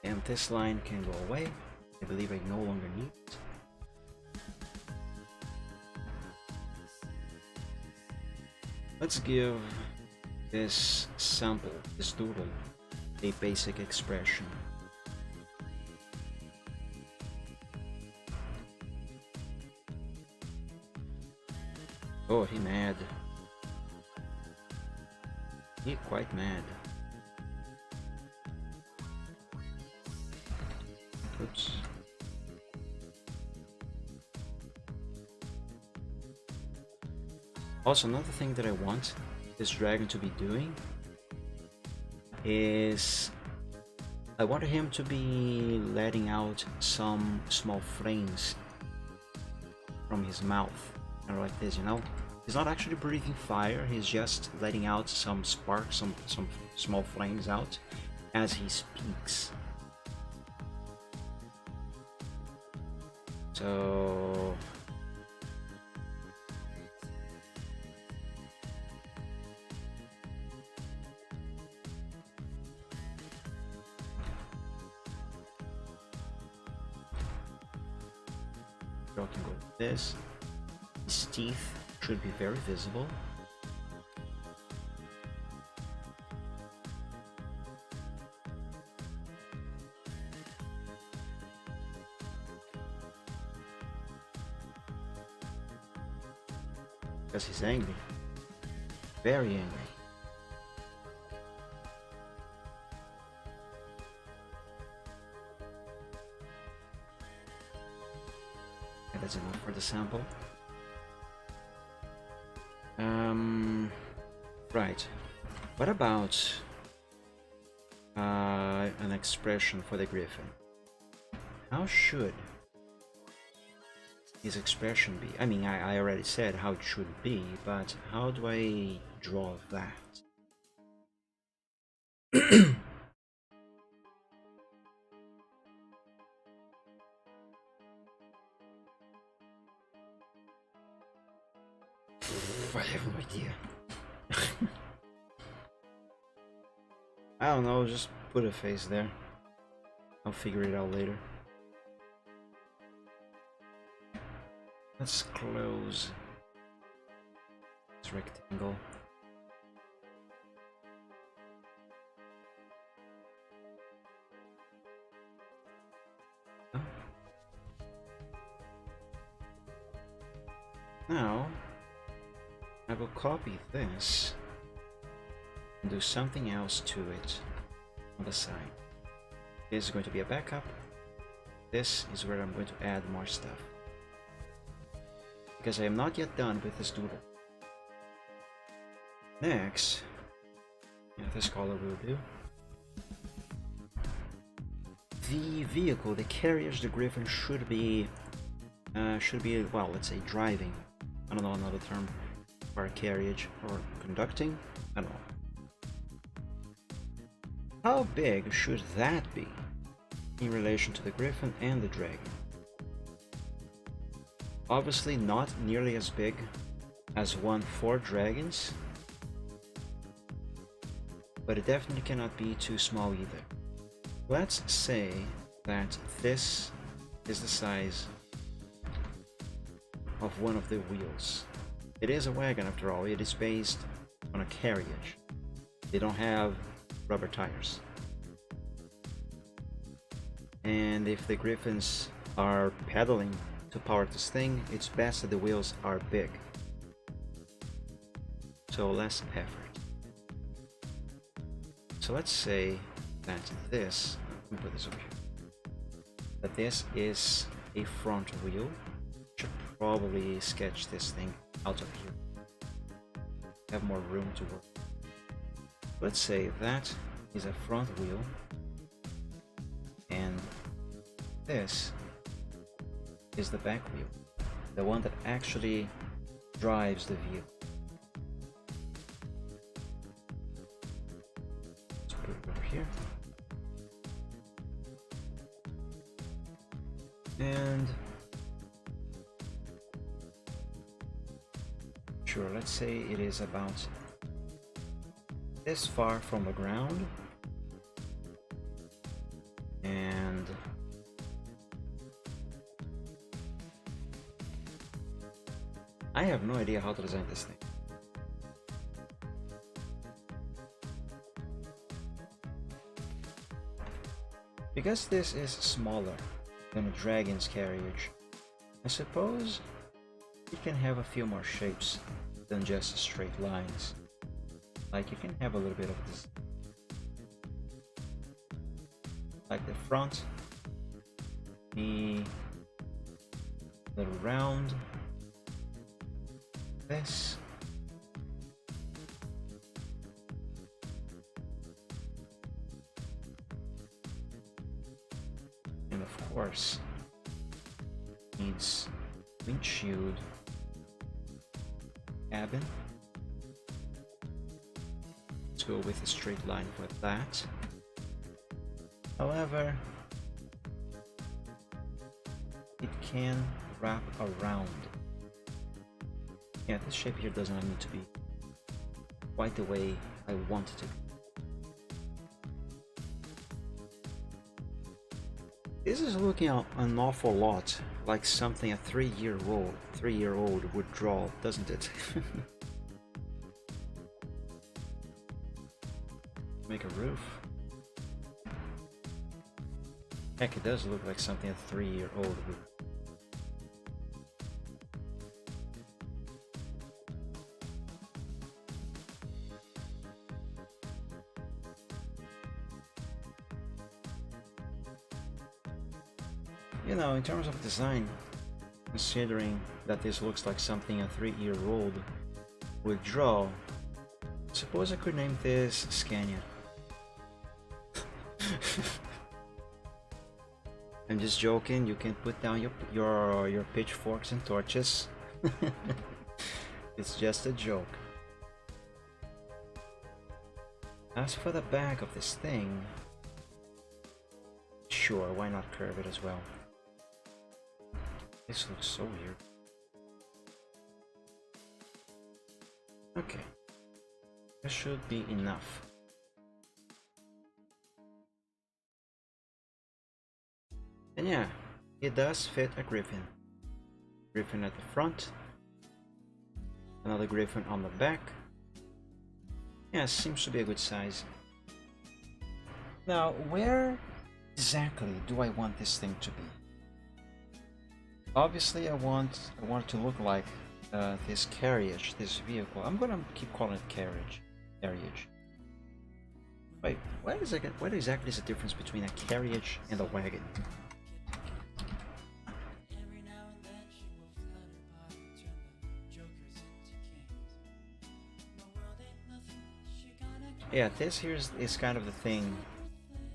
And this line can go away. I believe I no longer need it. Let's give this sample, this doodle, a basic expression. Oh, he mad. He quite mad. Oops. Also, another thing that I want this dragon to be doing is I want him to be letting out some small flames from his mouth, kind of like this, He's not actually breathing fire, he's just letting out some sparks, some small flames out, as he speaks. So I can go with this. His teeth should be very visible. Because he's angry. Very angry. Okay, that's enough for the sample. Right. What about an expression for the griffin? How should his expression be? I mean, I already said how it should be, but how do I draw that? I have no idea. I don't know, just put a face there. I'll figure it out later. Let's close this rectangle. Now, I will copy this and do something else to it on the side. This is going to be a backup. This is where I'm going to add more stuff. Because I am not yet done with this doodle. Next, this color will do. The vehicle, the carriage, the griffin should be, well, let's say driving. I don't know another term for a carriage or conducting. I don't know. How big should that be in relation to the griffin and the dragon? Obviously not nearly as big as one for dragons, but it definitely cannot be too small either. Let's say that this is the size of one of the wheels. It is a wagon after all, it is based on a carriage. They don't have rubber tires. And if the griffins are pedaling to power this thing, it's best that the wheels are big. So less effort. So let's say that this, let me put this over here, that this is a front wheel. Should probably sketch this thing out of here. Have more room to work. Let's say that is a front wheel, and this is the back wheel, the one that actually drives the vehicle. Let's put it over here. And sure, let's say it is about this far from the ground, and I have no idea how to design this thing. Because this is smaller than a dragon's carriage, I suppose it can have a few more shapes than just straight lines. Like you can have a little bit of this, like the front, be a little round, this, and of course needs windshield cabin. Let's go with a straight line for that. However, it can wrap around. Yeah, this shape here does not need to be quite the way I want it to be. This is looking an awful lot like something a three-year-old would draw, doesn't it? Make a roof. Heck, it does look like something a 3-year-old would. You know, in terms of design, considering that this looks like something a 3-year-old would draw, suppose I could name this Scania. I'm just joking. You can put down your pitchforks and torches. It's just a joke. As for the back of this thing, sure, why not curve it as well? This looks so weird. Okay, this should be enough. And yeah, it does fit a griffin. Griffin at the front, another griffin on the back. Yeah, seems to be a good size. Now, where exactly do I want this thing to be? Obviously, I want it to look like this carriage, this vehicle. I'm gonna keep calling it carriage. Wait, what exactly is the difference between a carriage and a wagon? Yeah, this here is kind of the thing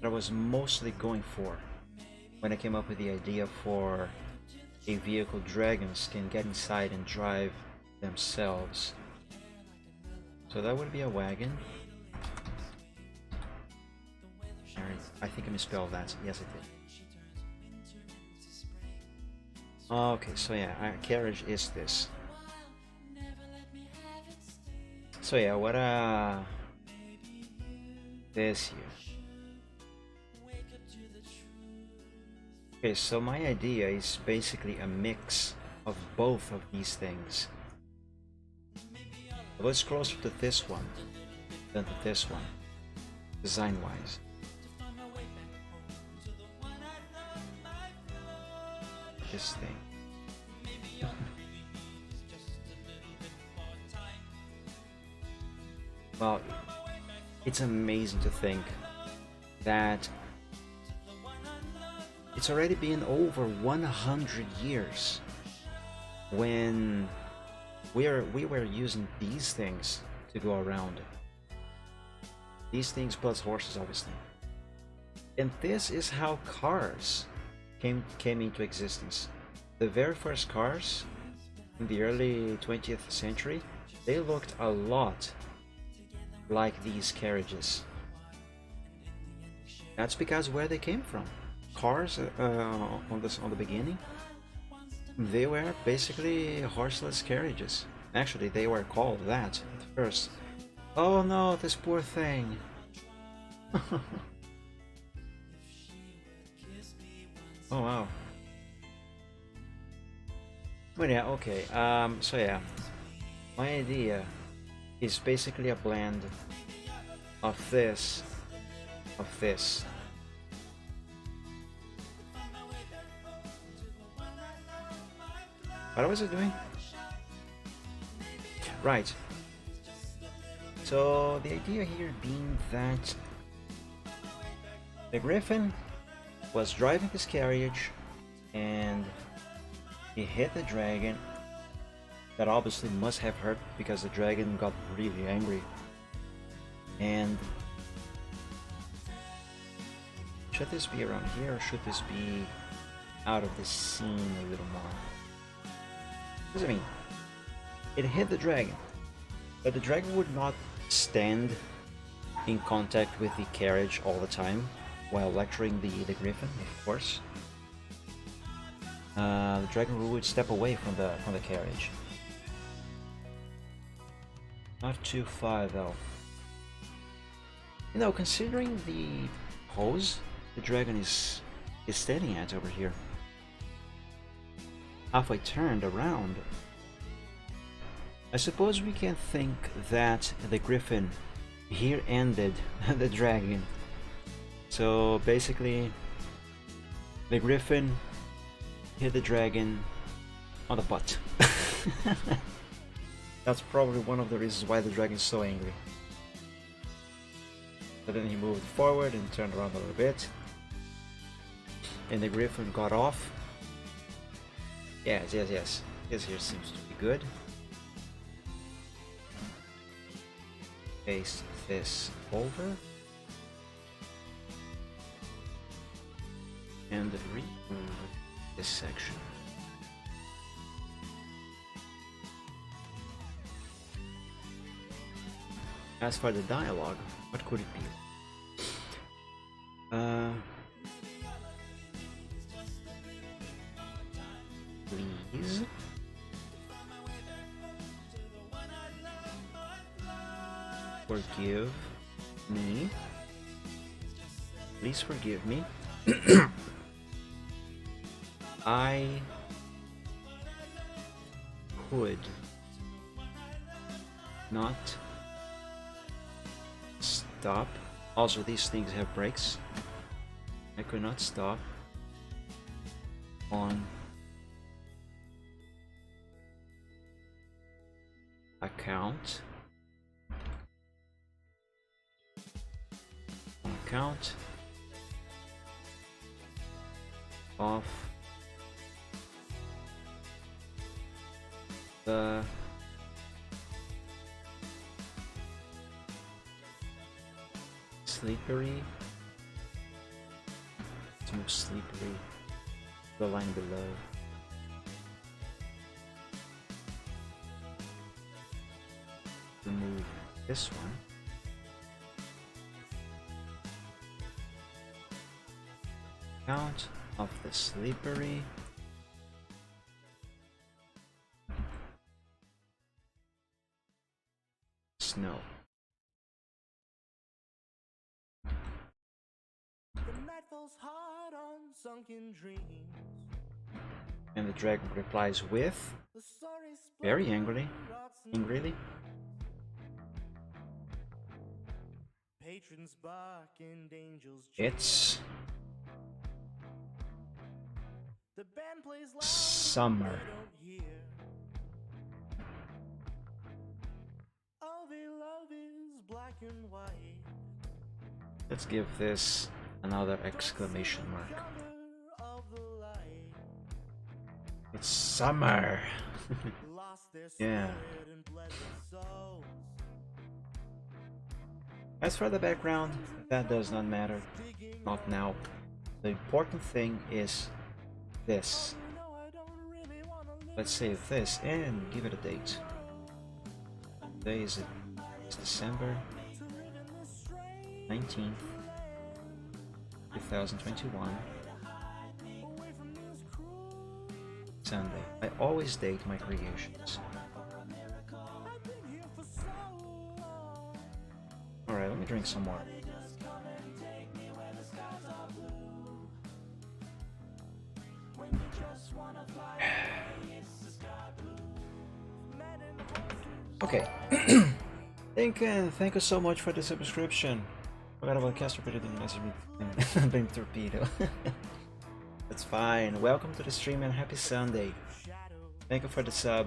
that I was mostly going for when I came up with the idea for a vehicle dragons can get inside and drive themselves. So that would be a wagon. I think I misspelled that. Yes, I did. Okay, so yeah, our carriage is this. So yeah, what this here. Okay, so my idea is basically a mix of both of these things. It was closer to this one than to this one, design-wise. This thing. Well, it's amazing to think that it's already been over 100 years when we were using these things to go around. These things plus horses, obviously. And this is how cars came into existence. The very first cars in the early 20th century, they looked a lot like these carriages. That's because where they came from. Cars on the beginning, they were basically horseless carriages. Actually, they were called that at first. Oh no, this poor thing. Oh wow. But yeah, okay. So yeah, my idea is basically a blend of this, What was I doing? Right. So the idea here being that the Griffin was driving his carriage and he hit the dragon. That obviously must have hurt because the dragon got really angry. And should this be around here or should this be out of the scene a little more? What does it mean? It hit the dragon, but the dragon would not stand in contact with the carriage all the time. while lecturing the griffin, of course. The dragon would step away from the carriage. Not too far though. You know, considering the pose the dragon is standing at over here, halfway turned around, I suppose we can think that the griffin here ended the dragon. So basically, the griffin hit the dragon on the butt. That's probably one of the reasons why the dragon is so angry. But then he moved forward and turned around a little bit, and the griffin got off. Yes. This here seems to be good. Paste this over and remove this section. As for the dialogue, what could it be? Please. Forgive me. Please forgive me. I could not stop. Also, these things have brakes. I could not stop on account of the slippery, to move slippery, the line below. Remove this one. Count of the slippery snow. And the dragon replies with, very angrily, it's summer. Let's give this another exclamation mark. It's summer. Yeah. As for the background, that does not matter. Not now. The important thing is this. Let's save this and give it a date. Today is December 19th, 2021. Sunday. I always date my creations. Alright, let me drink some more. Okay. Thank you so much for the subscription. Forgot about Castro, but it didn't message me. Blame Torpedo. That's fine. Welcome to the stream and happy Sunday. Thank you for the sub.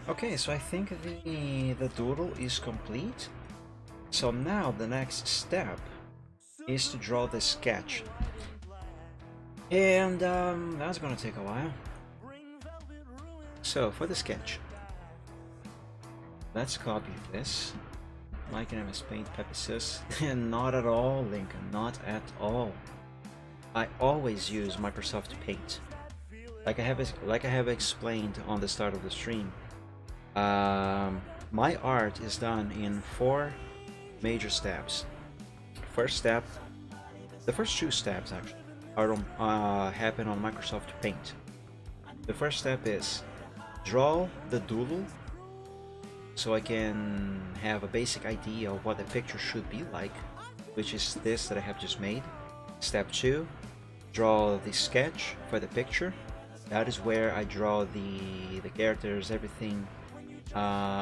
Okay, so I think the doodle is complete. So now the next step is to draw the sketch. And that's gonna take a while. So for the sketch, let's copy this. My name is Paint Pepesus, and not at all, Lincoln, not at all. I always use Microsoft Paint. Like I have explained on the start of the stream, my art is done in 4 major steps. First step, the first two steps actually happen on Microsoft Paint. The first step is draw the doodle so I can have a basic idea of what the picture should be like, which is this that I have just made. Step 2, draw the sketch for the picture. That is where I draw the characters, everything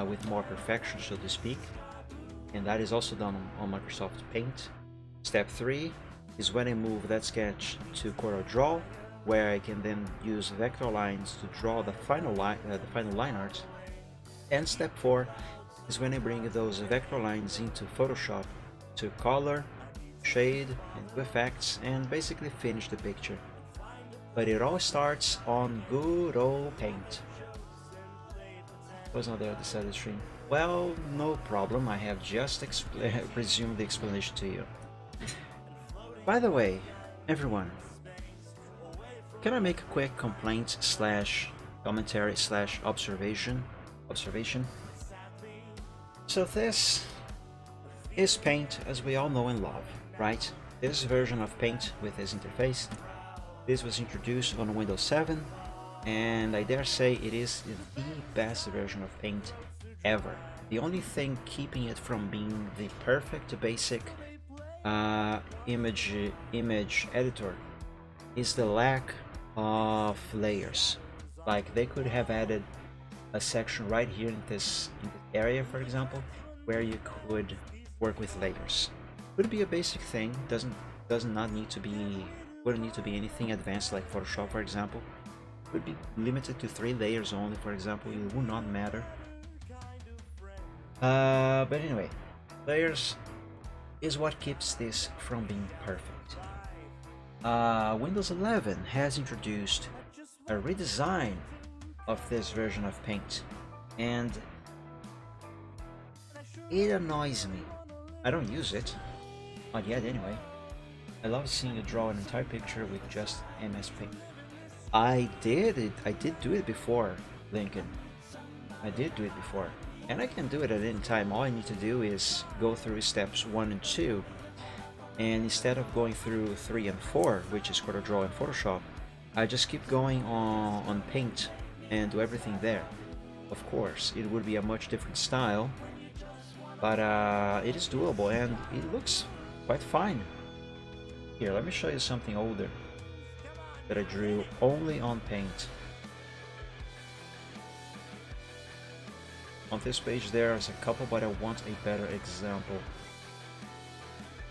with more perfection, so to speak. And that is also done on Microsoft Paint. Step 3 is when I move that sketch to CorelDRAW, where I can then use vector lines to draw the final line art. And step 4 is when I bring those vector lines into Photoshop to color, shade, and do effects, and basically finish the picture. But it all starts on good old Paint. I was not there at the start of the stream. Well, no problem, I have just resumed the explanation to you. By the way, everyone, can I make a quick complaint slash commentary slash observation? So this is Paint as we all know and love, right? This version of Paint with this interface, this was introduced on Windows 7, and I dare say it is the best version of Paint ever. The only thing keeping it from being the perfect basic image editor is the lack of layers. Like, they could have added a section right here in this area, for example, where you could work with layers. Would be a basic thing, wouldn't need to be anything advanced like Photoshop, for example. Would be limited to 3 layers only, for example. It would not matter. But anyway, layers is what keeps this from being perfect. Windows 11 has introduced a redesign of this version of Paint, and it annoys me. I don't use it, not yet anyway. I love seeing you draw an entire picture with just MS Paint. I did do it before, Lincoln. I did do it before, and I can do it at any time. All I need to do is go through steps 1 and 2, and instead of going through 3 and 4, which is CorelDRAW and Photoshop, I just keep going on Paint and do everything there. Of course, it would be a much different style, but it is doable and it looks quite fine. Here, let me show you something older that I drew only on Paint. On this page there's a couple, but I want a better example.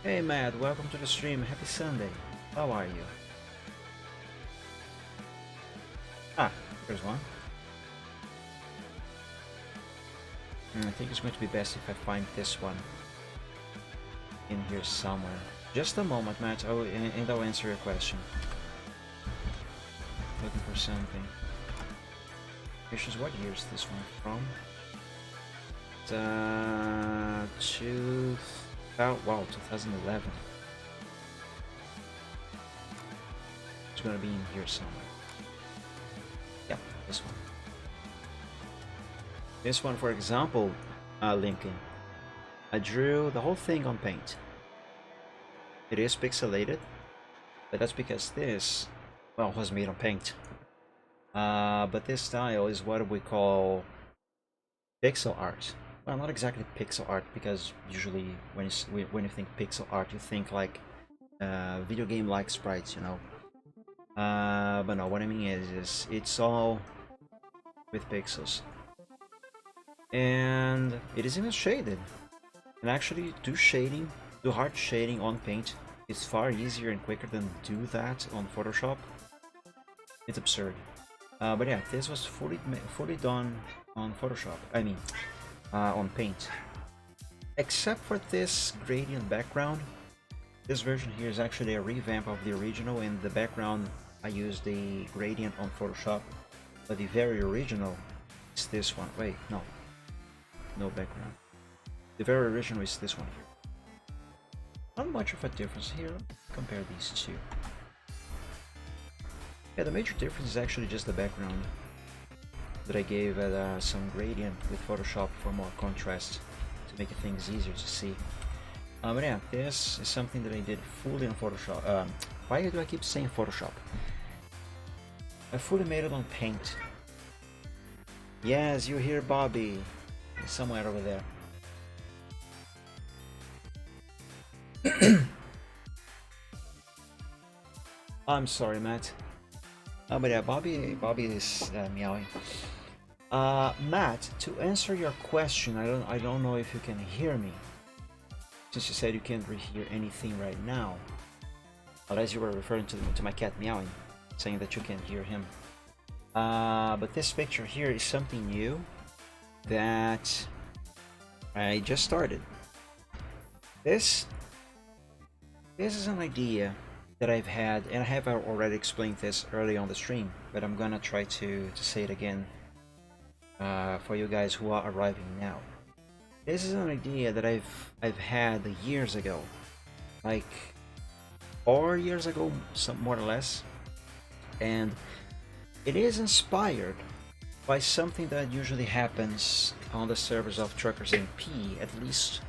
Hey Matt, welcome to the stream. Happy Sunday. How are you? Ah, there's one. I think it's going to be best if I find this one in here somewhere. Just a moment, Matt, and I'll answer your question. Looking for something. What year is this one from? Wow, 2011. It's gonna be in here somewhere. Yep, this one. This one, for example, Lincoln. I drew the whole thing on Paint. It is pixelated, but that's because this, well, was made on Paint. But this style is what we call pixel art. Well, not exactly pixel art, because usually when you think pixel art, you think like video game-like sprites, you know. But no, what I mean is it's all with pixels, and it is even shaded. And actually, do hard shading on Paint is far easier and quicker than do that on Photoshop. It's absurd. But yeah, this was fully done on Photoshop. I mean, on Paint. Except for this gradient background. This version here is actually a revamp of the original. In the background, I used the gradient on Photoshop, but the very original is this one. Wait, no background. The very original is this one here. Not much of a difference here. Compare these two. Yeah, the major difference is actually just the background that I gave some gradient with Photoshop for more contrast to make things easier to see. But yeah, this is something that I did fully on Photoshop. Why do I keep saying Photoshop? I fully made it on Paint. Yes, you hear Bobby somewhere over there. I'm sorry, Matt. But yeah, Bobby is meowing. Matt, to answer your question, I don't know if you can hear me, since you said you can't hear anything right now, unless you were referring to my cat meowing, saying that you can't hear him. But this picture here is something new that I just started. This is an idea that I've had, and I have already explained this early on the stream, but I'm gonna try to say it again for you guys who are arriving now. This is an idea that I've had years ago, like 4 years ago, some more or less, and it is inspired by something that usually happens on the servers of Truckers MP at least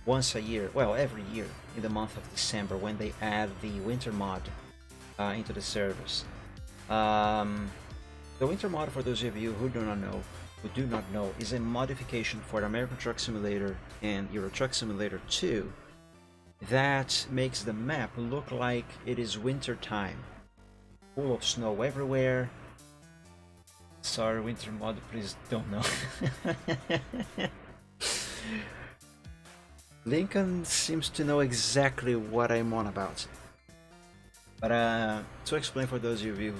once a year, well, every year in the month of December, when they add the winter mod into the servers. The winter mod, for those of you who do not know, is a modification for American Truck Simulator and Euro Truck Simulator 2 that makes the map look like it is winter time, full of snow everywhere. Sorry, winter mod, please don't know. Lincoln seems to know exactly what I'm on about. But to explain for those of you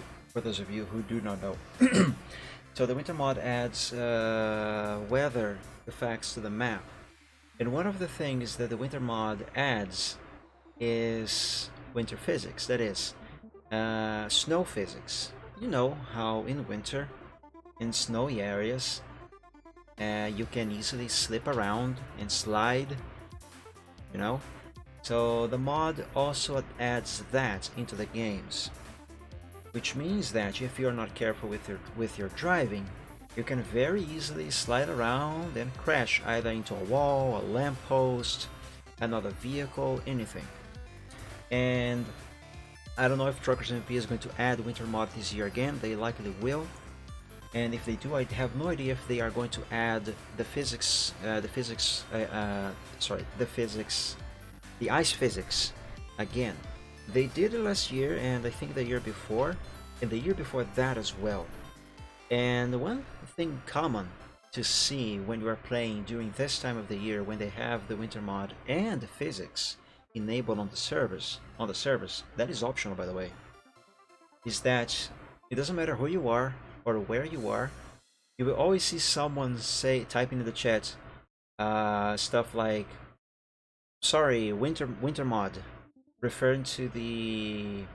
who do not know, so the winter mod adds weather effects to the map, and one of the things that the winter mod adds is winter physics. That is, snow physics. You know how in winter, in snowy areas, you can easily slip around and slide. You know, so the mod also adds that into the games, which means that if you're not careful with your driving, you can very easily slide around and crash either into a wall, a lamppost, another vehicle, anything. And I don't know if Truckers MP is going to add winter mod this year again. They likely will. And if they do, I have no idea if they are going to add the ice physics again. They did it last year, and I think the year before, and the year before that as well. And one thing common to see when you are playing during this time of the year, when they have the winter mod and the physics enabled on the servers, that is optional by the way, is that it doesn't matter who you are or where you are, you will always see someone typing in the chat stuff like, sorry, winter mod, referring to the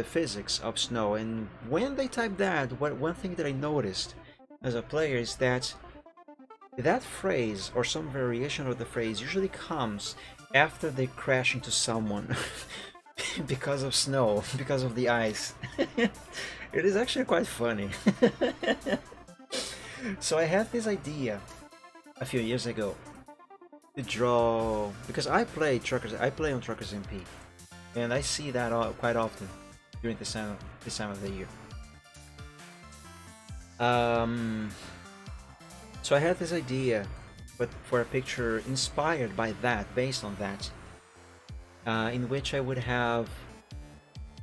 physics of snow. And when they type that, one thing that I noticed as a player is that that phrase or some variation of the phrase usually comes after they crash into someone because of snow, because of the ice. It is actually quite funny. So I had this idea a few years ago to draw, because I play on Truckers MP, and I see that quite often during this time of the year. So I had this idea, but for a picture inspired by that, based on that, in which I would have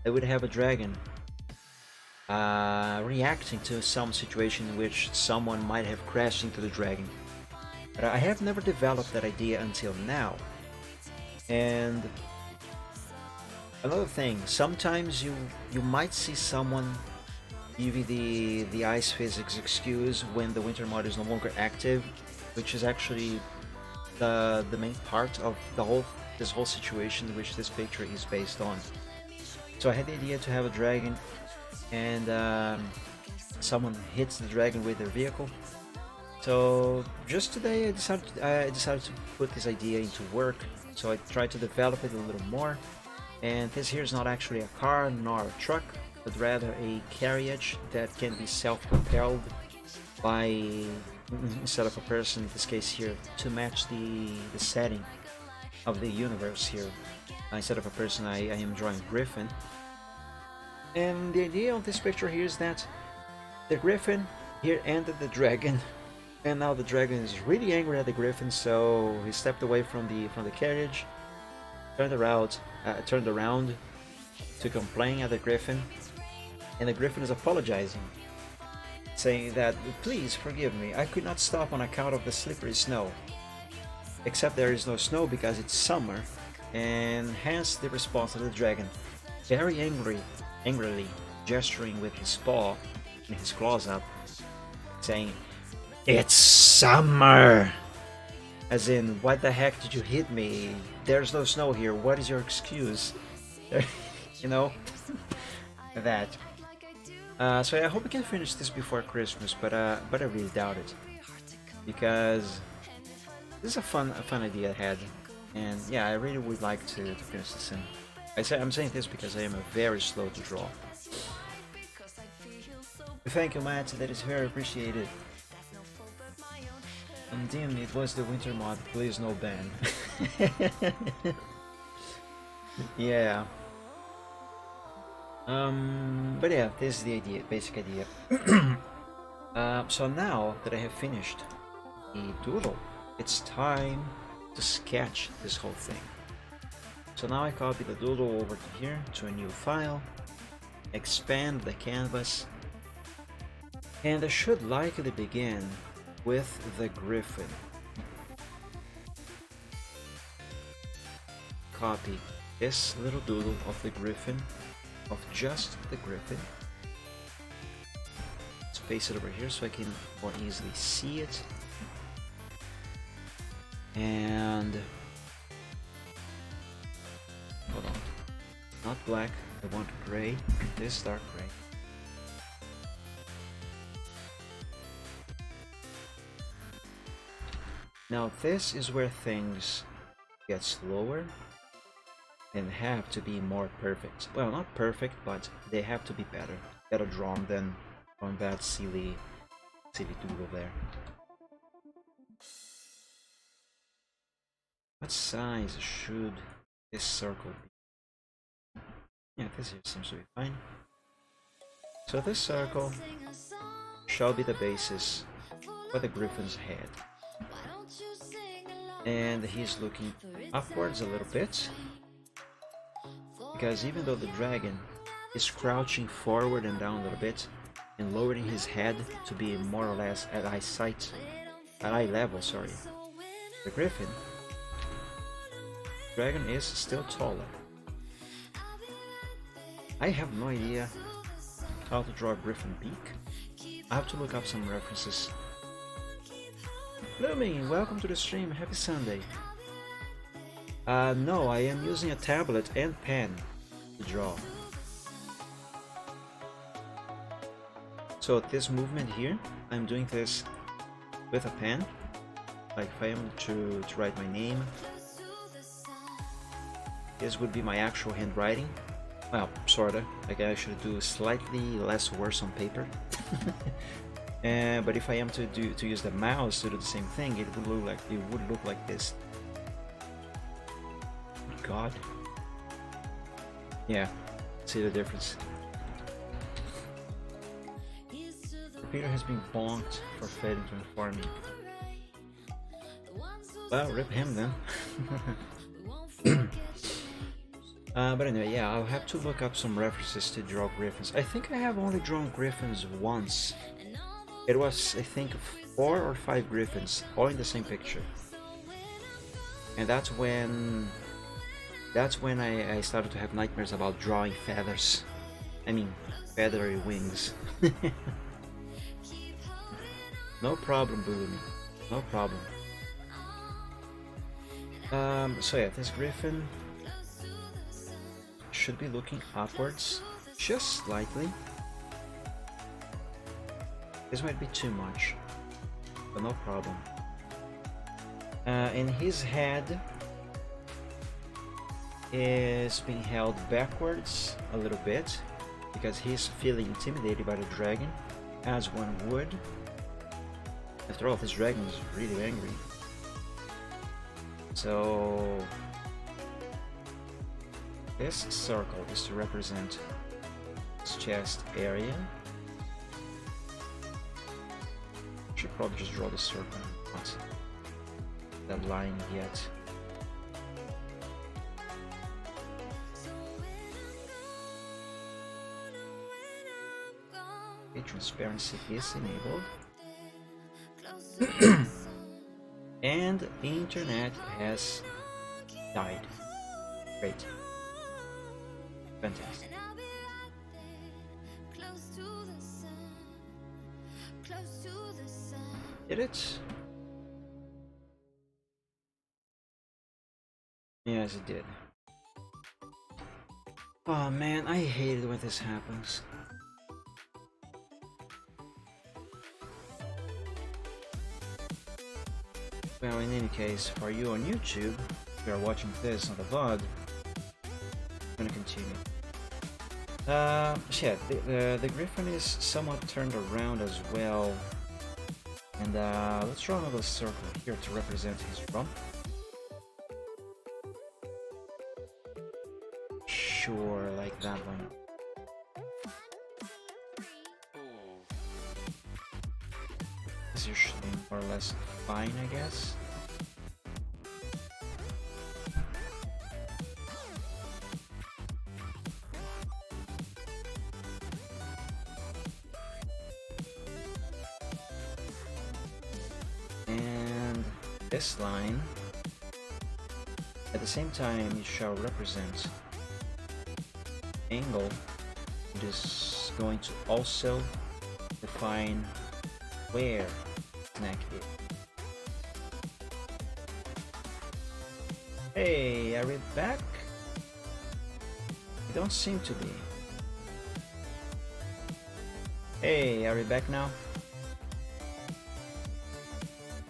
a dragon reacting to some situation in which someone might have crashed into the dragon. But I have never developed that idea until now. And another thing, sometimes you might see someone give you the ice physics excuse when the winter mod is no longer active, which is actually the main part of this whole situation which this picture is based on. So I had the idea to have a dragon, and someone hits the dragon with their vehicle. So just today I decided to put this idea into work. So I tried to develop it a little more, and this here is not actually a car nor a truck, but rather a carriage that can be self-propelled by, instead of a person in this case here, to match the setting. of the universe here. Instead of a person, I am drawing Griffin. And the idea of this picture here is that the Griffin here ended the dragon, and now the dragon is really angry at the Griffin, so he stepped away from the carriage, turned around to complain at the Griffin, and the Griffin is apologizing, saying that, please forgive me, I could not stop on account of the slippery snow. Except there is no snow because it's summer, and hence the response of the dragon, very angrily gesturing with his paw and his claws up, saying, "It's summer!" As in, what the heck did you hit me? There's no snow here, what is your excuse? You know? That. So I hope we can finish this before Christmas, but I really doubt it. Because this is a fun idea I had. And yeah, I really would like to finish this in. I'm saying this because I am very slow to draw. Thank you, Matt, that is very appreciated. And damn, it was the winter mod, please no ban. Yeah. But yeah, this is the idea, basic idea. So now that I have finished the doodle, it's time to sketch this whole thing. So now I copy the doodle over to here, to a new file, expand the canvas, and I should likely begin with the Griffin. Copy this little doodle of the Griffin, of just the Griffin. Let's paste it over here so I can more easily see it. And hold on, not black, I want gray, this dark gray. Now this is where things get slower and have to be more perfect. Well, not perfect, but they have to be better drawn than on that silly doodle there. What size should this circle be? Yeah, this here seems to be fine. So this circle shall be the basis for the Griffin's head. And he's looking upwards a little bit, because even though the dragon is crouching forward and down a little bit and lowering his head to be more or less at eye level, sorry, the dragon is still taller. I have no idea how to draw a Griffin beak. I have to look up some references. Blooming, welcome to the stream, happy Sunday. No, I am using a tablet and pen to draw. So this movement here, I'm doing this with a pen. Like if I am to write my name, this would be my actual handwriting. Well, sorta. Like I should do slightly less worse on paper. But if I am to use the mouse to do the same thing, it would look like this. God. Yeah, see the difference. Peter has been bonked for failing to inform me. Well, rip him then. But anyway, yeah, I'll have to look up some references to draw Griffins. I think I have only drawn Griffins once. It was, I think, 4 or 5 Griffins, all in the same picture. And that's when I started to have nightmares about drawing feathers. I mean, feathery wings. No problem, Bulumi. No problem. So yeah, this Griffin should be looking upwards, just slightly. This might be too much, but no problem. And his head is being held backwards a little bit, because he's feeling intimidated by the dragon, as one would. After all, this dragon is really angry. So This circle is to represent his chest area. Should probably just draw the circle, not that line yet. Okay, transparency is enabled. And the internet has died. Great. Fantastic. Did it? Yes, it did. Oh man, I hate it when this happens. Well, in any case, for you on YouTube, if you are watching this on the VOD, I'm gonna continue. Yeah, the Griffin is somewhat turned around as well. And let's draw another circle here to represent his rump. Sure, like that one. This is usually more or less fine, I guess. And this line, at the same time, it shall represent angle. It is going to also define where his neck is. Hey, are we back? We don't seem to be. Hey, are we back now?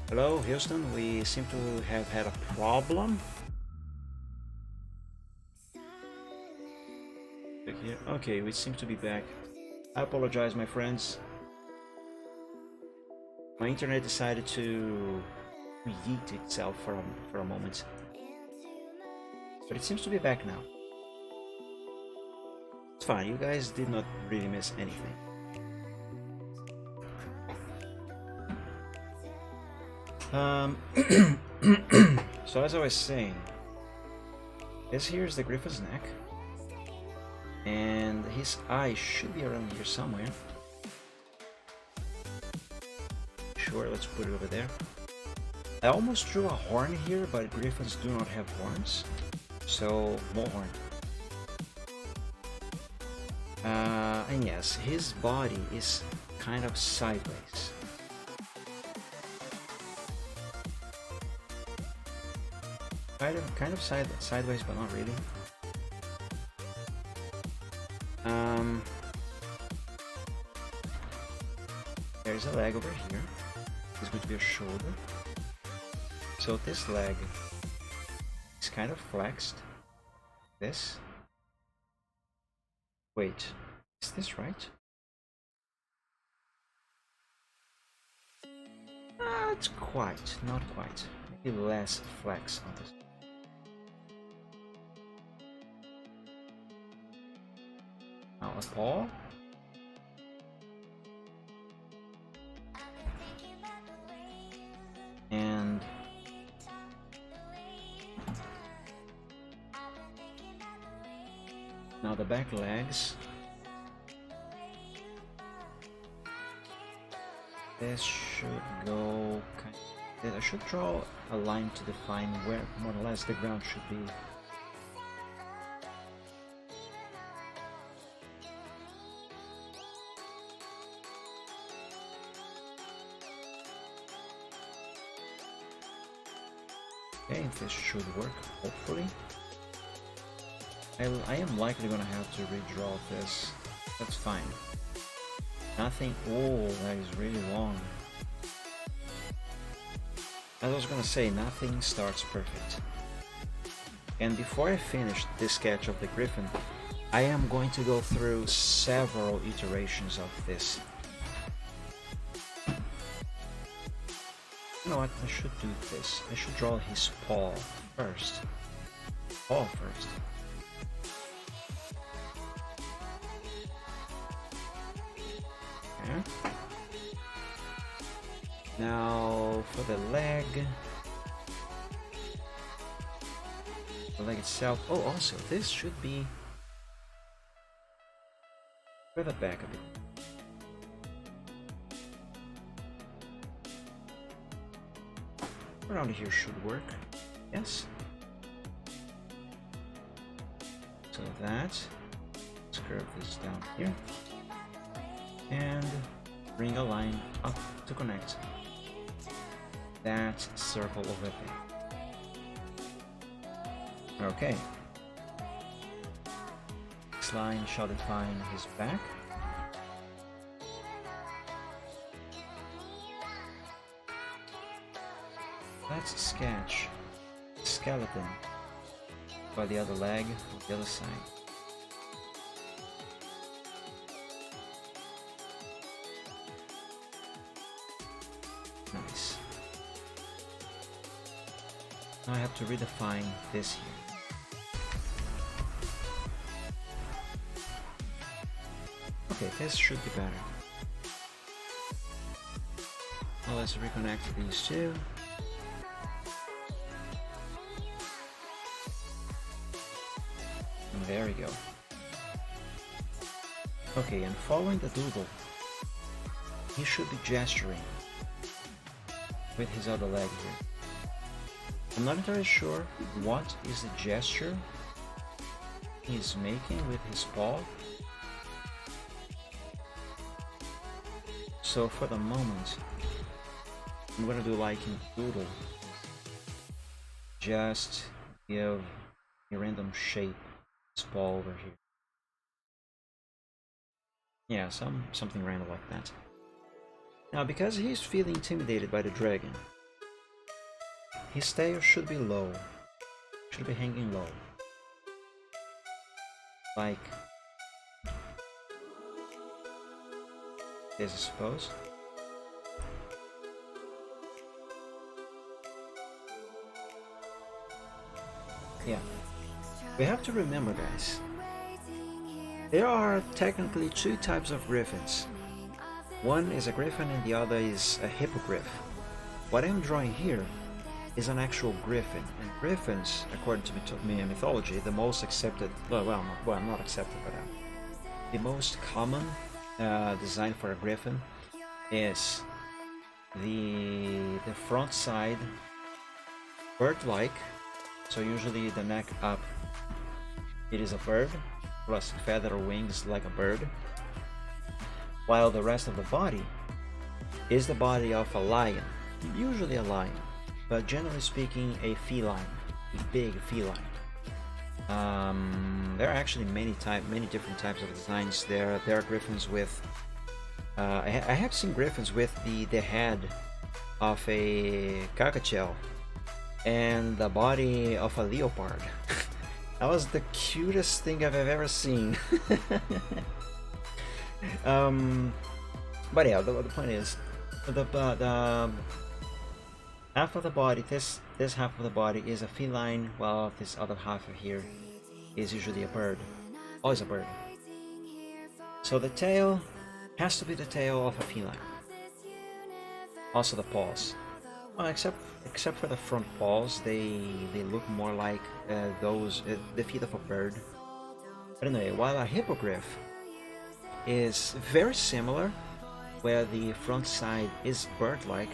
Hello, Houston. We seem to have had a problem. Here. Okay, we seem to be back. I apologize, my friends. My internet decided to yeet itself for a moment. But it seems to be back now. It's fine, you guys did not really miss anything. So as I was saying, this here is the Griffin's neck. And his eye should be around here somewhere. Sure, let's put it over there. I almost drew a horn here, but griffins do not have horns. So, more horn. And yes, his body is kind of sideways. Kind of sideways, but not really. There's a leg over here. It's going to be a shoulder. So this leg is kind of flexed. This. Wait, is this right? Not quite, not quite. Maybe less flex on this. Now a paw. And now the back legs. This should go kind of, I should draw a line to define where more or less the ground should be. Okay, this should work, hopefully. I am likely gonna have to redraw this. That's fine. Nothing. Oh, that is really long. As I was gonna say, nothing starts perfect. And before I finish this sketch of the griffin, I am going to go through several iterations of this. You know what? I should do this. I should draw his paw first. Paw first. Now for the leg itself. Oh, also this should be further back a bit. Around here should work. Yes. So let's curve this down here and bring a line up to connect that circle over there. Okay. This line shall define his back. Let's sketch the skeleton by the other leg on the other side. Nice. Now I have to redefine this here. Okay, this should be better. Now let's reconnect these two. And there we go. Okay, and following the doodle, he should be gesturing with his other leg here. I'm not entirely sure what is the gesture he's making with his paw. So for the moment, I'm gonna do like in doodle. Just give a random shape to his paw over here. Yeah, something random like that. Now, because he's feeling intimidated by the dragon, his tail should be low, should be hanging low, like this, I suppose. Yeah, we have to remember, guys, there are technically two types of griffins. One is a griffin and the other is a hippogriff. What I'm drawing here is an actual griffin, and griffins, according to mythology, the most accepted, well, not accepted, but the most common design for a griffin is the front side bird-like, so usually the neck up, it is a bird, plus feather or wings like a bird, while the rest of the body is the body of a lion, usually a lion, but generally speaking a feline, a big feline. There are actually many different types of designs. There are griffins with I have seen griffins with the head of a cacatuel and the body of a leopard. That was the cutest thing I've ever seen. But yeah, the point is, the half of the body, this half of the body is a feline, while this other half of here is usually a bird. Always a bird. So the tail has to be the tail of a feline. Also the paws. Well, except for the front paws, they look more like the feet of a bird. But anyway, while a hippogriff is very similar, where the front side is bird-like,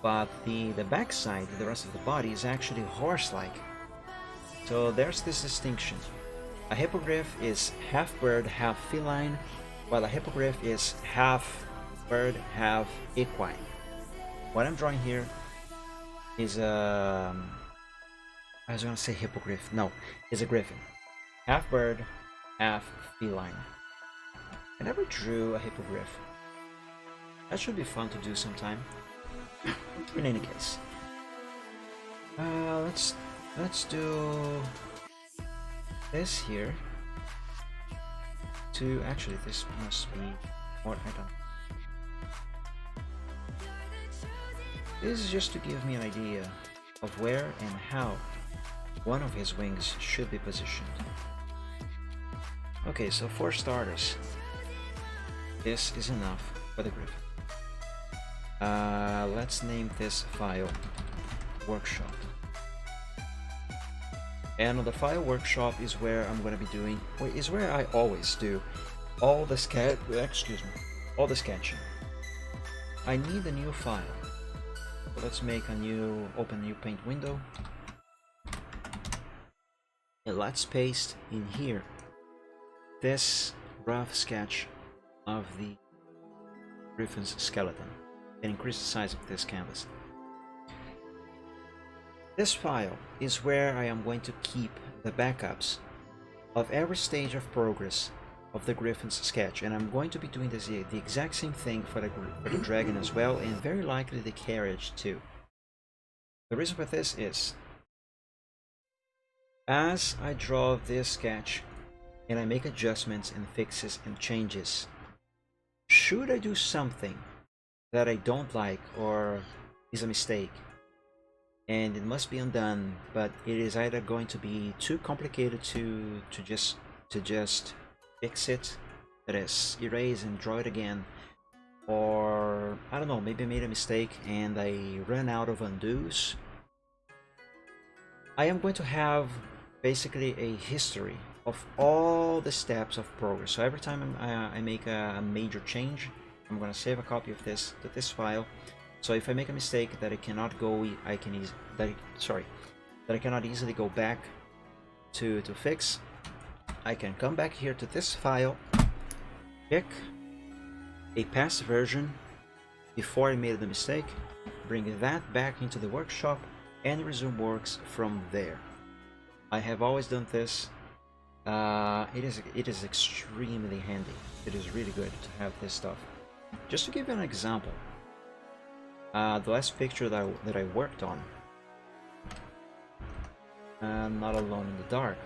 but the back side, the rest of the body, is actually horse-like. So there's this distinction. A hippogriff is half bird, half feline, while a hippogriff is half bird, half equine. What I'm drawing here is I was gonna say hippogriff. No, it's a griffin. Half bird, half feline. I never drew a hippogriff. That should be fun to do sometime. In any case, let's do this here. Actually, this must be what I don't. This is just to give me an idea of where and how one of his wings should be positioned. Okay, so for starters, this is enough for the griffin. Let's name this file workshop. And on the file workshop is where I'm going to be doing, is where I always do all the all the sketching. I need a new file. So let's open a new paint window. And let's paste in here this rough sketch of the Griffin's skeleton and increase the size of this canvas. This file is where I am going to keep the backups of every stage of progress of the Griffin's sketch, and I'm going to be doing the exact same thing for the dragon as well, and very likely the carriage too. The reason for this is, as I draw this sketch and I make adjustments and fixes and changes, should I do something that I don't like or is a mistake and it must be undone, but it is either going to be too complicated to just fix it, that is, erase and draw it again, or I don't know, maybe I made a mistake and I ran out of undos, I am going to have basically a history of all the steps of progress. So every time I make a major change, I'm going to save a copy of this to this file. So if I make a mistake that I cannot easily go back to fix, I can come back here to this file, pick a past version before I made the mistake, bring that back into the workshop, and resume works from there. I have always done this. It is extremely handy. It is really good to have this stuff. Just to give you an example, the last picture that I worked on, Not Alone in the Dark.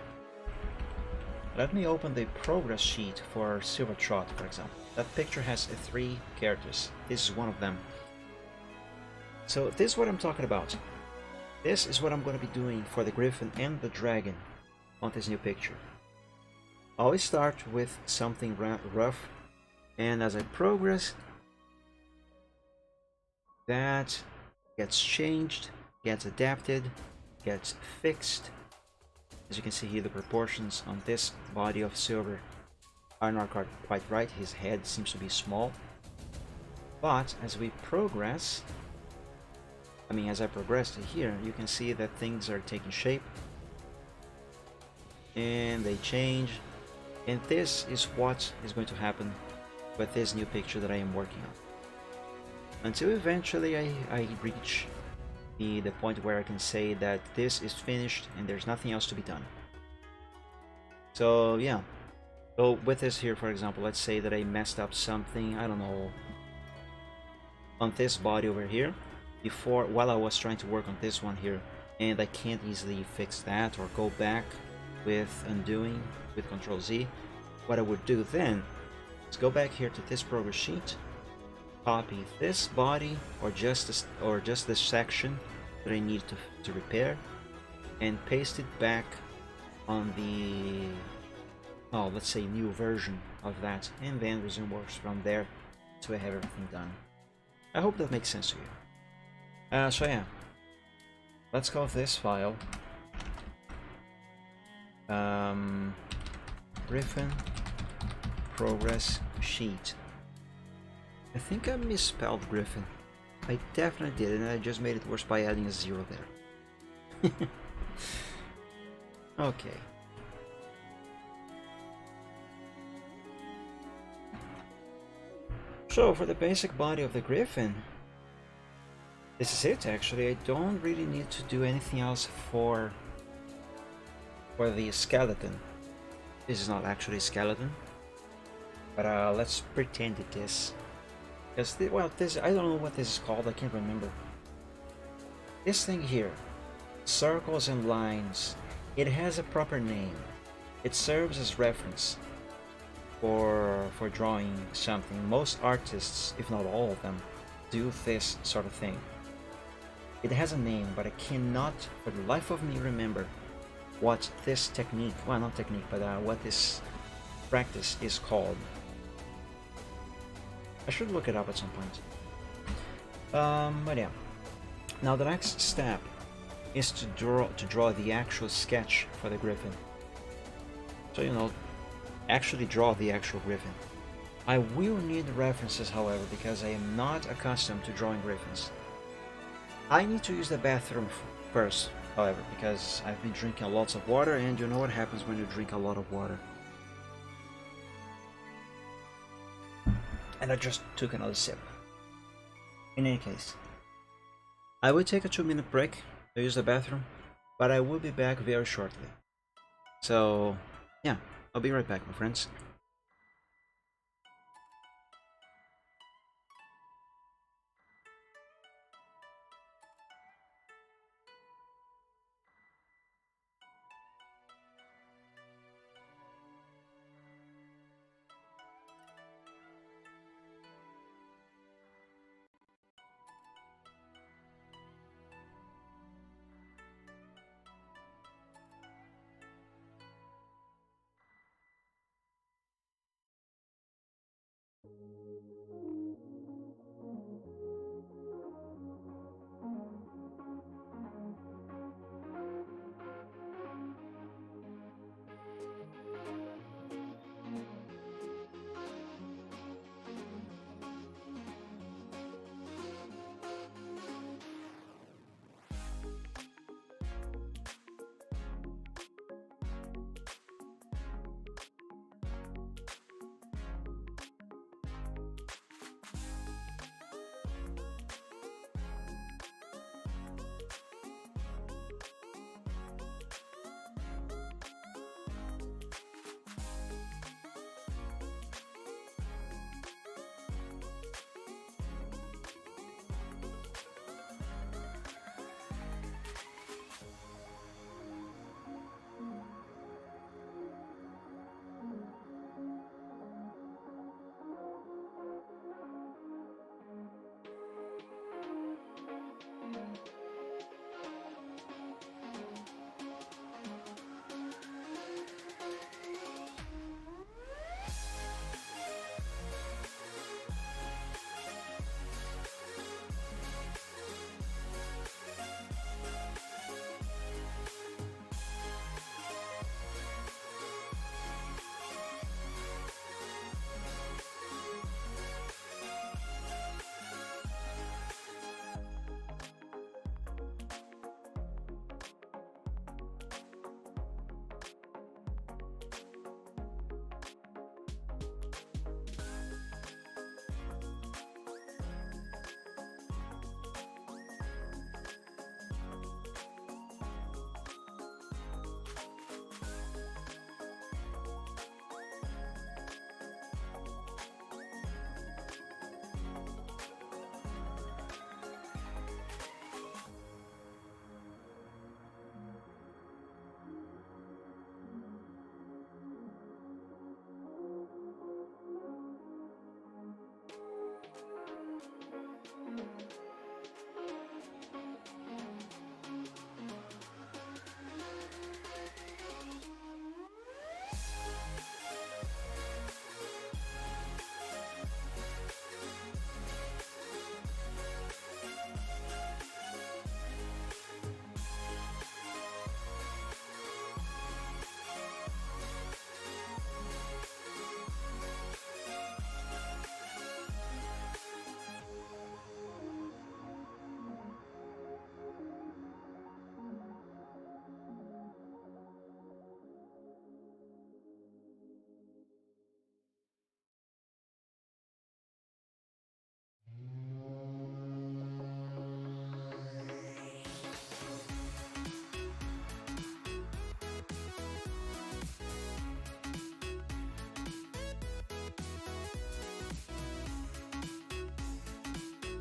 Let me open the progress sheet for Silvertrot, for example. That picture has 3 characters. This is one of them. So this is what I'm talking about. This is what I'm going to be doing for the Griffin and the Dragon on this new picture. I always start with something rough, and as I progress, that gets changed, gets adapted, gets fixed. As you can see here, the proportions on this body of Silver are not quite right. His head seems to be small. But as we progress, as I progress to here, you can see that things are taking shape and they change. And this is what is going to happen with this new picture that I am working on. Until eventually I reach the point where I can say that this is finished and there's nothing else to be done. So yeah. So with this here, for example, let's say that I messed up something, I don't know, on this body over here while I was trying to work on this one here, and I can't easily fix that or go back with undoing with Control Z. What I would do then is go back here to this progress sheet, copy this body or just this section that I need to repair, and paste it back on the let's say new version of that, and then resume works from there so I have everything done. I hope that makes sense to you. So yeah, let's call this file Griffin progress sheet. I think I misspelled Griffin. I definitely did, and I just made it worse by adding a 0 there. Okay. So for the basic body of the Griffin, this is it actually. I don't really need to do anything else for the skeleton. This is not actually a skeleton, but let's pretend it is. Because this, I don't know what this is called, I can't remember. This thing here, circles and lines, it has a proper name. It serves as reference for drawing something. Most artists, if not all of them, do this sort of thing. It has a name, but I cannot for the life of me remember what this technique, well, not technique, but what this practice is called. I should look it up at some point. But yeah. Now the next step is to draw the actual sketch for the griffin. So actually draw the actual griffin. I will need references, however, because I am not accustomed to drawing griffins. I need to use the bathroom first, however, because I've been drinking lots of water, and you know what happens when you drink a lot of water. And I just took another sip. In any case, I will take a 2-minute break to use the bathroom, but I will be back very shortly. So, yeah, I'll be right back, my friends.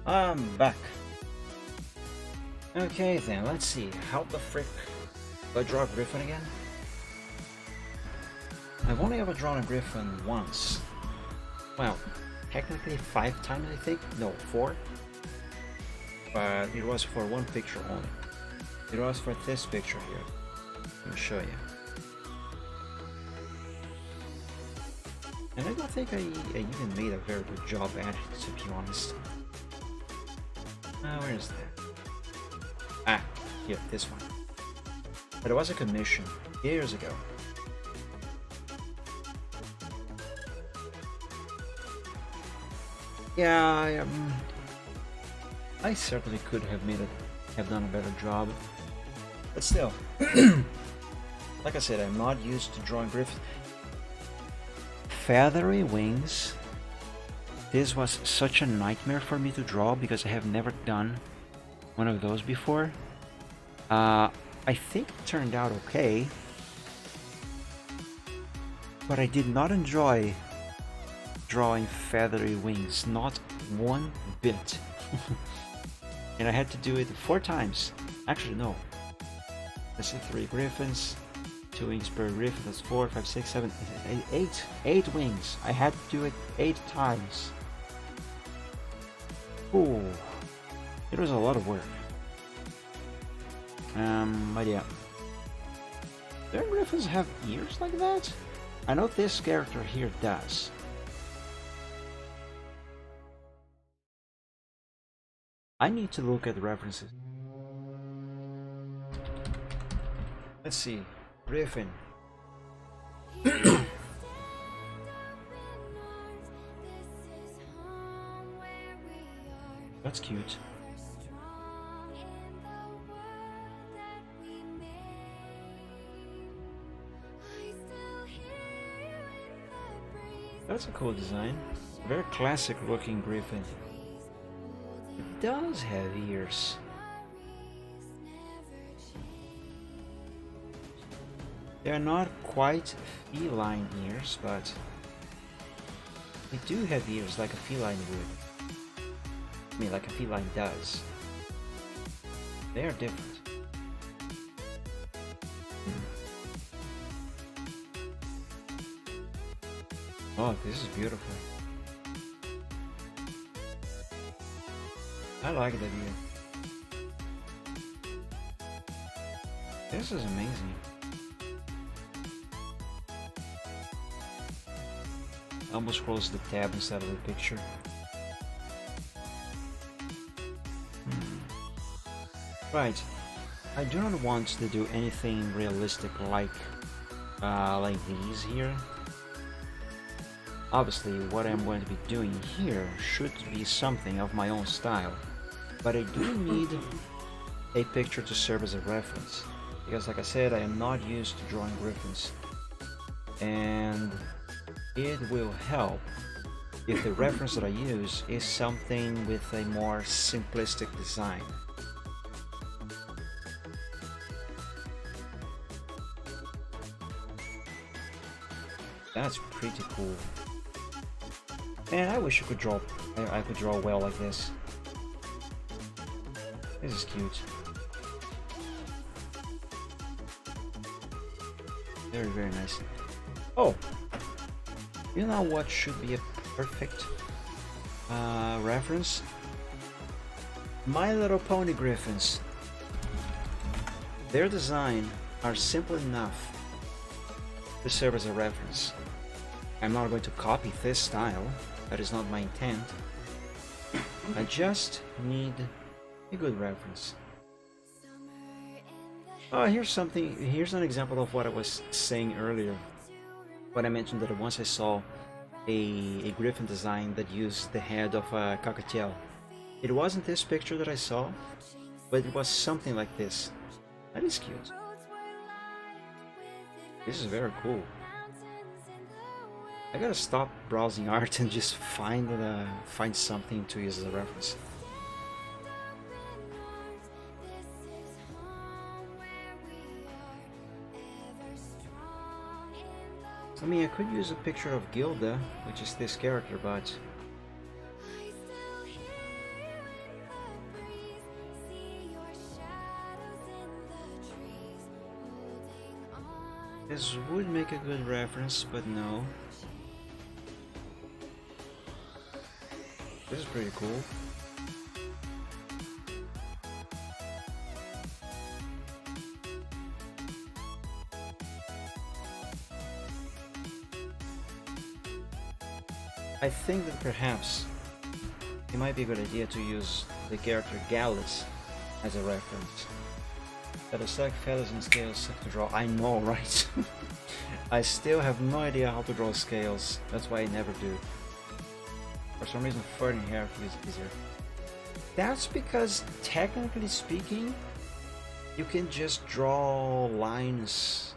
I'm back. Okay then, let's see. How the frick do I draw a griffin again? I've only ever drawn a griffin once. Well, technically 5 times I think? No, 4. But it was for one picture only. It was for this picture here. Let me show you. And I don't think I even made a very good job at it, to be honest. Where is that? Ah, here, this one. But it was a commission years ago. Yeah, I certainly could have done a better job, but still, like I said, I'm not used to drawing griffins. Feathery wings. This was such a nightmare for me to draw because I have never done one of those before. I think it turned out okay, but I did not enjoy drawing feathery wings, not one bit. And I had to do it 4 times. Actually, no. That's 3 griffins, 2 wings per griffin. That's 4, 5, 6, 7, 8. 8 wings. I had to do it 8 times. Ooh, it was a lot of work. But yeah. Do griffins have ears like that? I know this character here does. I need to look at the references. Let's see. Griffin. That's cute. That's a cool design. Very classic looking griffin. It does have ears. They are not quite feline ears, but they do have ears like a feline would. I mean, like a feline does. They are different. Oh, this is beautiful. I like that view. This is amazing. I almost closed the tab instead of the picture. Right. I do not want to do anything realistic like these here. Obviously, what I'm going to be doing here should be something of my own style, but I do need a picture to serve as a reference, because like I said, I am not used to drawing griffins, and it will help if the reference that I use is something with a more simplistic design. That's pretty cool. Man, I wish I could draw well like this. This is cute. Very, very nice. Oh! You know what should be a perfect reference? My Little Pony Griffins. Their design are simple enough to serve as a reference. I'm not going to copy this style. That is not my intent. I just need a good reference. Oh, here's an example of what I was saying earlier. When I mentioned that once I saw a griffin design that used the head of a cockatiel. It wasn't this picture that I saw, but it was something like this. That is cute. This is very cool. I gotta stop browsing art and just find something to use as a reference. I mean, I could use a picture of Gilda, which is this character, but this would make a good reference, but no. This is pretty cool. I think that perhaps it might be a good idea to use the character Gallus as a reference. But it's like feathers and scales suck to draw. I know, right? I still have no idea how to draw scales. That's why I never do. For some reason, furring hair feels easier. That's because, technically speaking, you can just draw lines,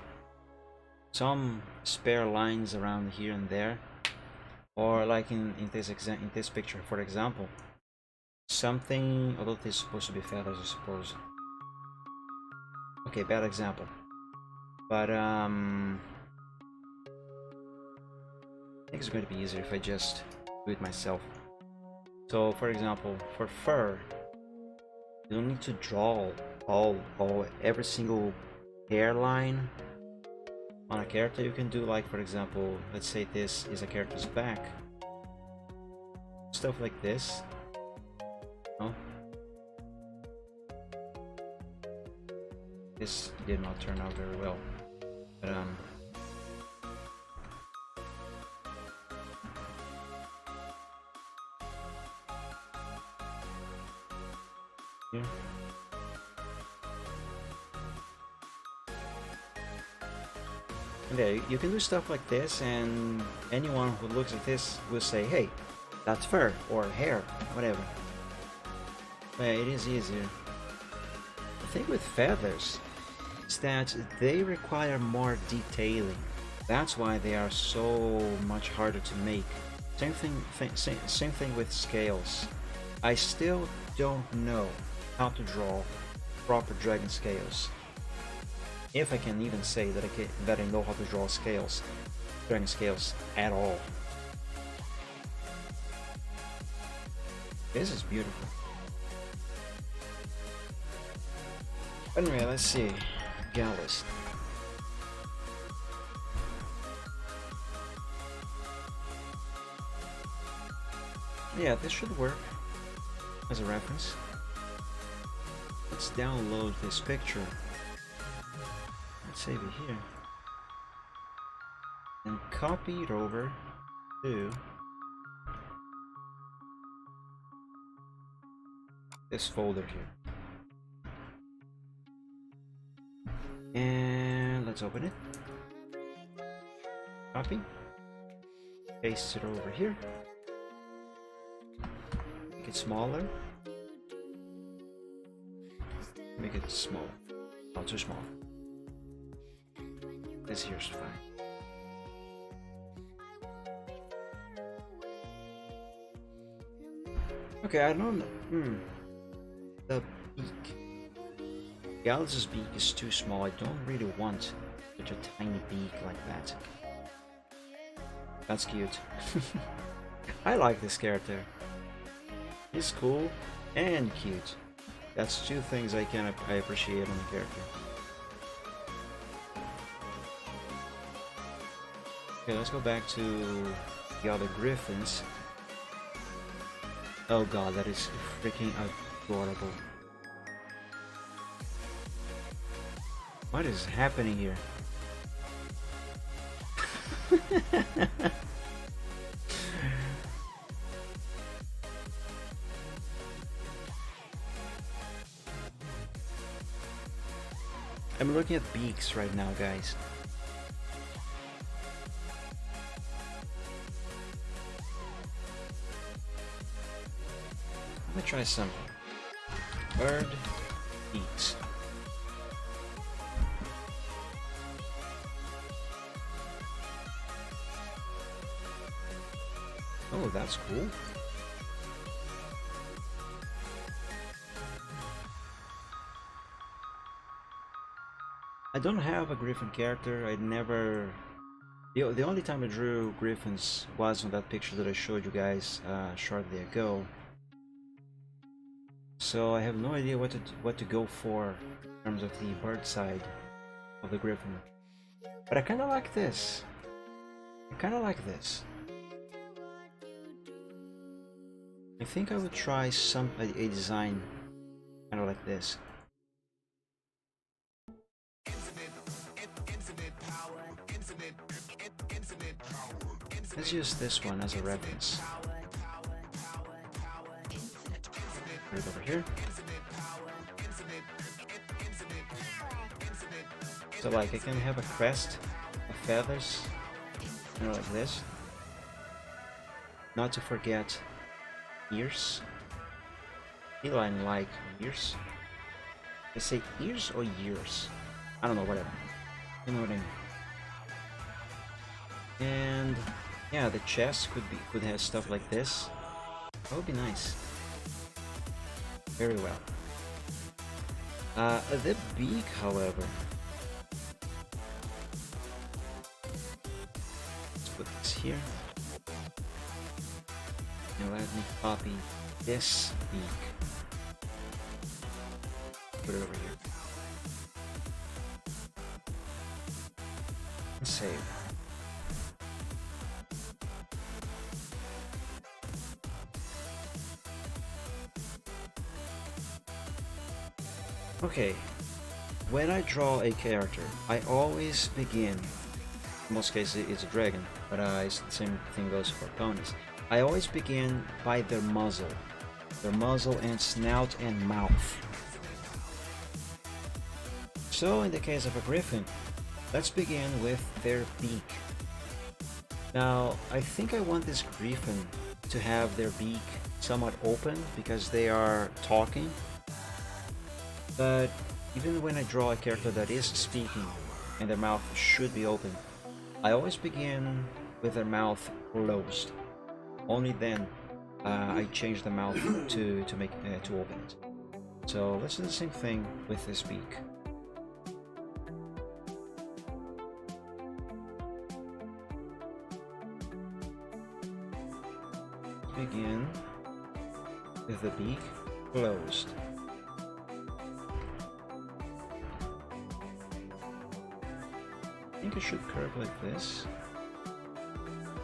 some spare lines around here and there, or like in this picture, for example, something. Although this is supposed to be feathers, I suppose. Okay, bad example, but I think it's going to be easier if I just do it myself. So, for example, for fur, you don't need to draw every single hairline on a character. You can do, like, for example, let's say this is a character's back, stuff like this. No, this did not turn out very well, but here. And there, you can do stuff like this, and anyone who looks at this will say, hey, that's fur, or hair, whatever. But it is easier. The thing with feathers is that they require more detailing. That's why they are so much harder to make. Same thing with scales. I still don't know how to draw proper dragon scales. If I can even say that I know how to draw scales, dragon scales at all. This is beautiful. Anyway, let's see. Gallus. Yeah, this should work as a reference. Let's download this picture. Let's save it here. And copy it over to this folder here. And let's open it. Copy. Paste it over here. Make it smaller. Make it small. Not too small. This here's fine. Okay, I don't know. The beak. Gallus's beak is too small. I don't really want such a tiny beak like that. That's cute. I like this character. He's cool and cute. That's two things I appreciate on the character. Okay, let's go back to the other griffins. Oh god, that is freaking adorable. What is happening here? I'm looking at beaks right now, guys. I'm gonna try something. Bird beaks. Oh, that's cool. I don't have a griffin character. I never... The only time I drew griffins was on that picture that I showed you guys shortly ago. So I have no idea what to go for in terms of the bird side of the griffin. But I kind of like this. I kind of like this. I think I would try a design kind of like this. Let's use this one as a reference. put it over here. So like I can have a crest of feathers, you know, like this. Not to forget ears. Feline like ears. They say ears or years? I don't know, whatever. You know what I mean. And yeah, the chest could have stuff like this. That would be nice. Very well. The beak, however. Let's put this here. And let me copy this beak. Put it over here. And save. Okay, when I draw a character, I always begin, in most cases it's a dragon, but the same thing goes for ponies. I always begin by their muzzle and snout and mouth. So in the case of a griffin, let's begin with their beak. Now, I think I want this griffin to have their beak somewhat open because they are talking. But even when I draw a character that is speaking and their mouth should be open, I always begin with their mouth closed. Only then I change the mouth to open it. So let's do the same thing with this beak. Begin with the beak closed. I think it should curve like this,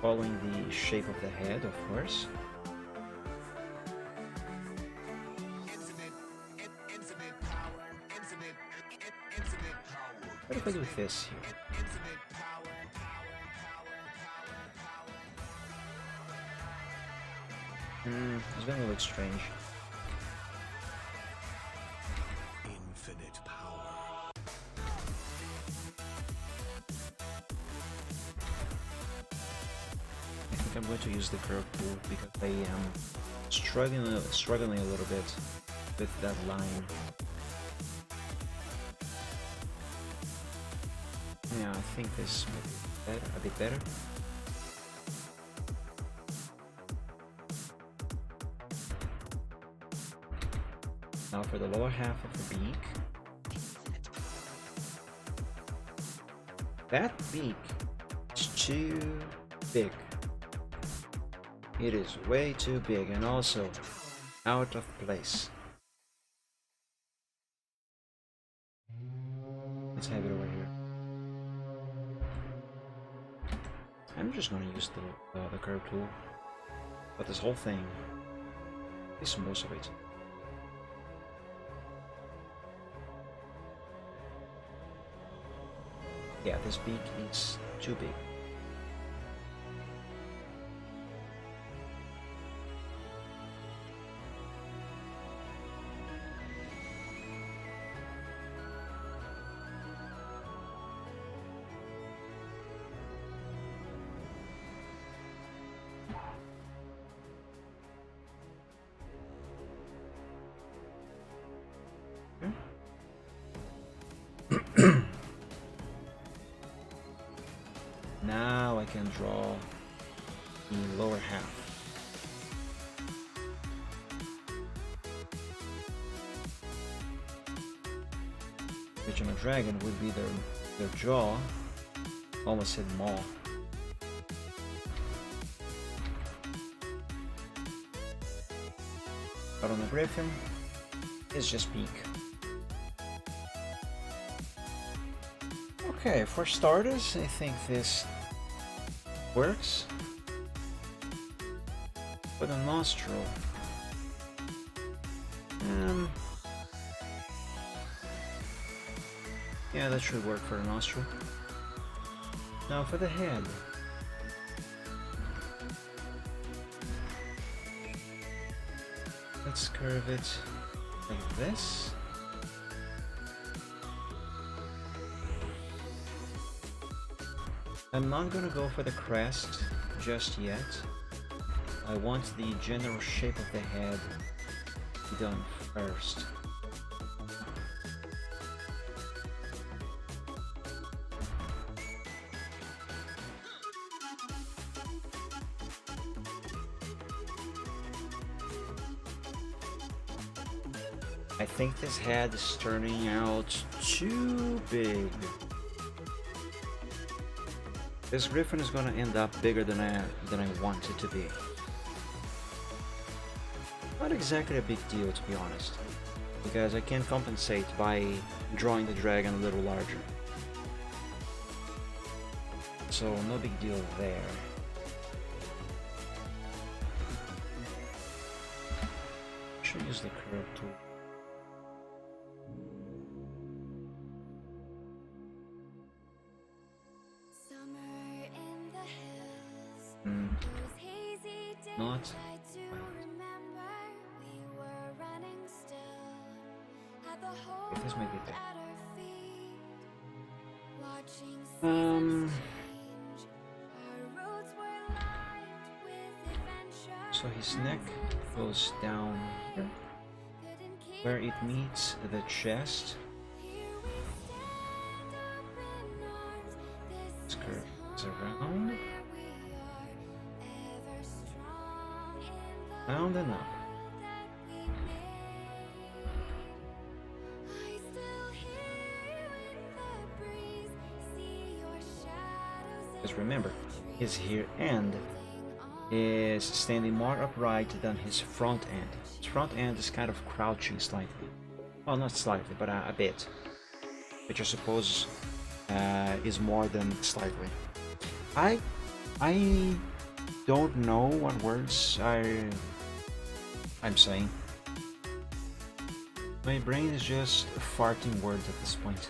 following the shape of the head, of course. What if I do this here? It's gonna look strange. Infinite power. I think I'm going to use the curve tool because I am struggling a little bit with that line. Yeah, I think this might be a bit better. Now for the lower half of the beak. That beak is too big. It is way too big and also out of place. Let's have it over here. I'm just gonna use the curve tool, but this whole thing, at least most of it. Yeah, this beak is too big. Now I can draw the lower half. Which on a dragon would be their jaw. Almost said maw. But on a griffin, it's just beak. Okay, for starters, I think this works. For the nostril, yeah, that should work for the nostril. Now for the head. Let's curve it like this. I'm not gonna go for the crest just yet. I want the general shape of the head done first. I think this head is turning out too big. This griffin is gonna end up bigger than I want it to be. Not exactly a big deal, to be honest, because I can compensate by drawing the dragon a little larger. So no big deal there. I should use the curve tool. Not. If this might be better. So his neck goes down here, where it meets the chest. This curves around. Round and up. Because remember, his rear end is standing more upright than his front end. His front end is kind of crouching slightly. Well, not slightly, but a bit. Which I suppose is more than slightly. I don't know what words I'm saying. My brain is just farting words at this point.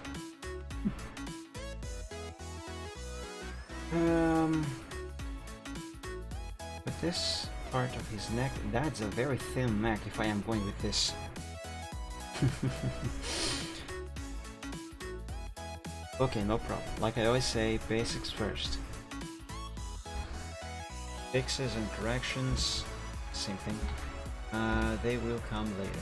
But this part of his neck, that's a very thin neck if I am going with this. Okay, no problem. Like I always say, basics first. Fixes and corrections, same thing. They will come later.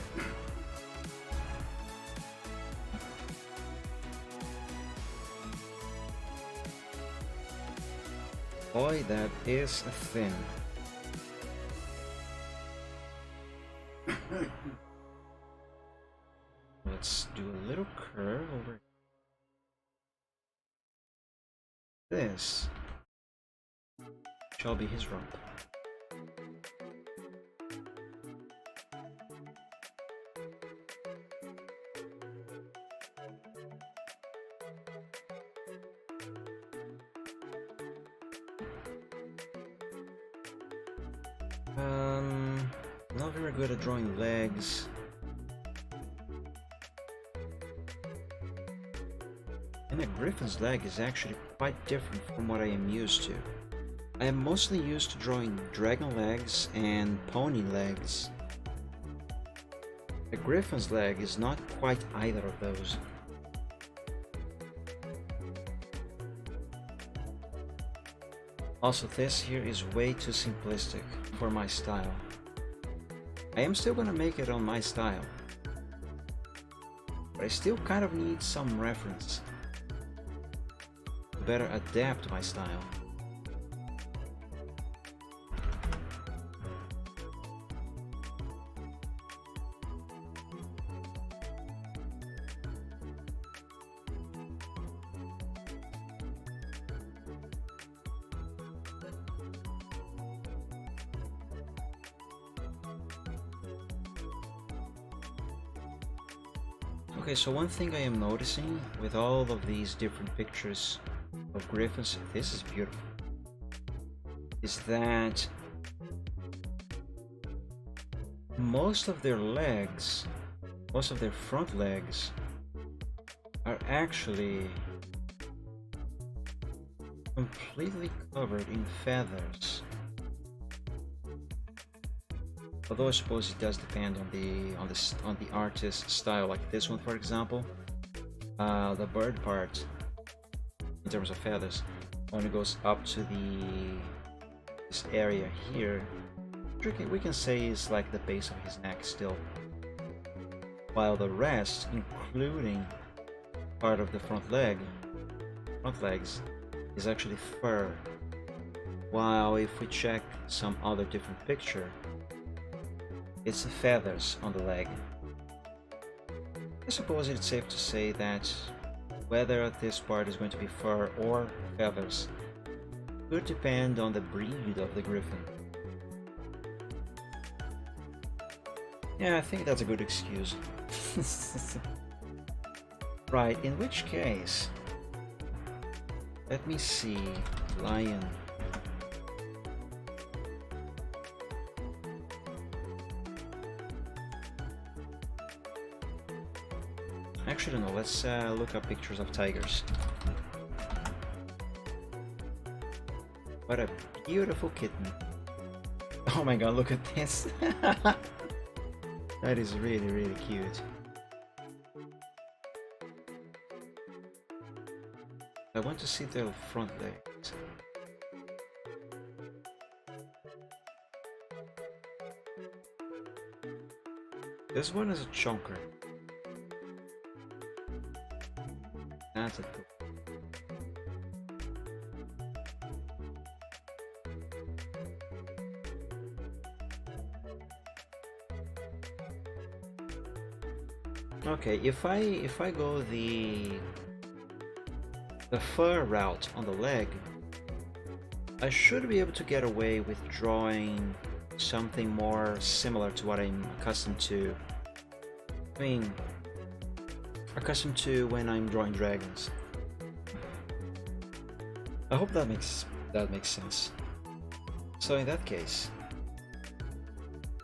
Boy, that is thin. Let's do a little curve over this. Shall be his rump. Not very good at drawing legs. And a griffin's leg is actually quite different from what I am used to. I am mostly used to drawing dragon legs and pony legs. A griffin's leg is not quite either of those. Also, this here is way too simplistic for my style. I am still gonna make it on my style, but I still kind of need some reference to better adapt my style. Okay, so one thing I am noticing with all of these different pictures of griffins, this is beautiful, is that most of their legs, most of their front legs are actually completely covered in feathers. Although I suppose it does depend on the artist's style, like this one, for example. The bird part, in terms of feathers, only goes up to this area here. We can say is like the base of his neck still, while the rest, including part of the front legs, is actually fur. While if we check some other different picture, it's the feathers on the leg. I suppose it's safe to say that whether this part is going to be fur or feathers could depend on the breed of the griffin. Yeah, I think that's a good excuse. Right, in which case, let me see, lion. Actually, no, let's look up pictures of tigers. What a beautiful kitten. Oh my god, look at this. That is really, really cute. I want to see their front legs. This one is a chonker. That's a cool. Okay, if I go the fur route on the leg, I should be able to get away with drawing something more similar to what I'm accustomed to. I mean, accustomed to when I'm drawing dragons. I hope that makes sense. So in that case,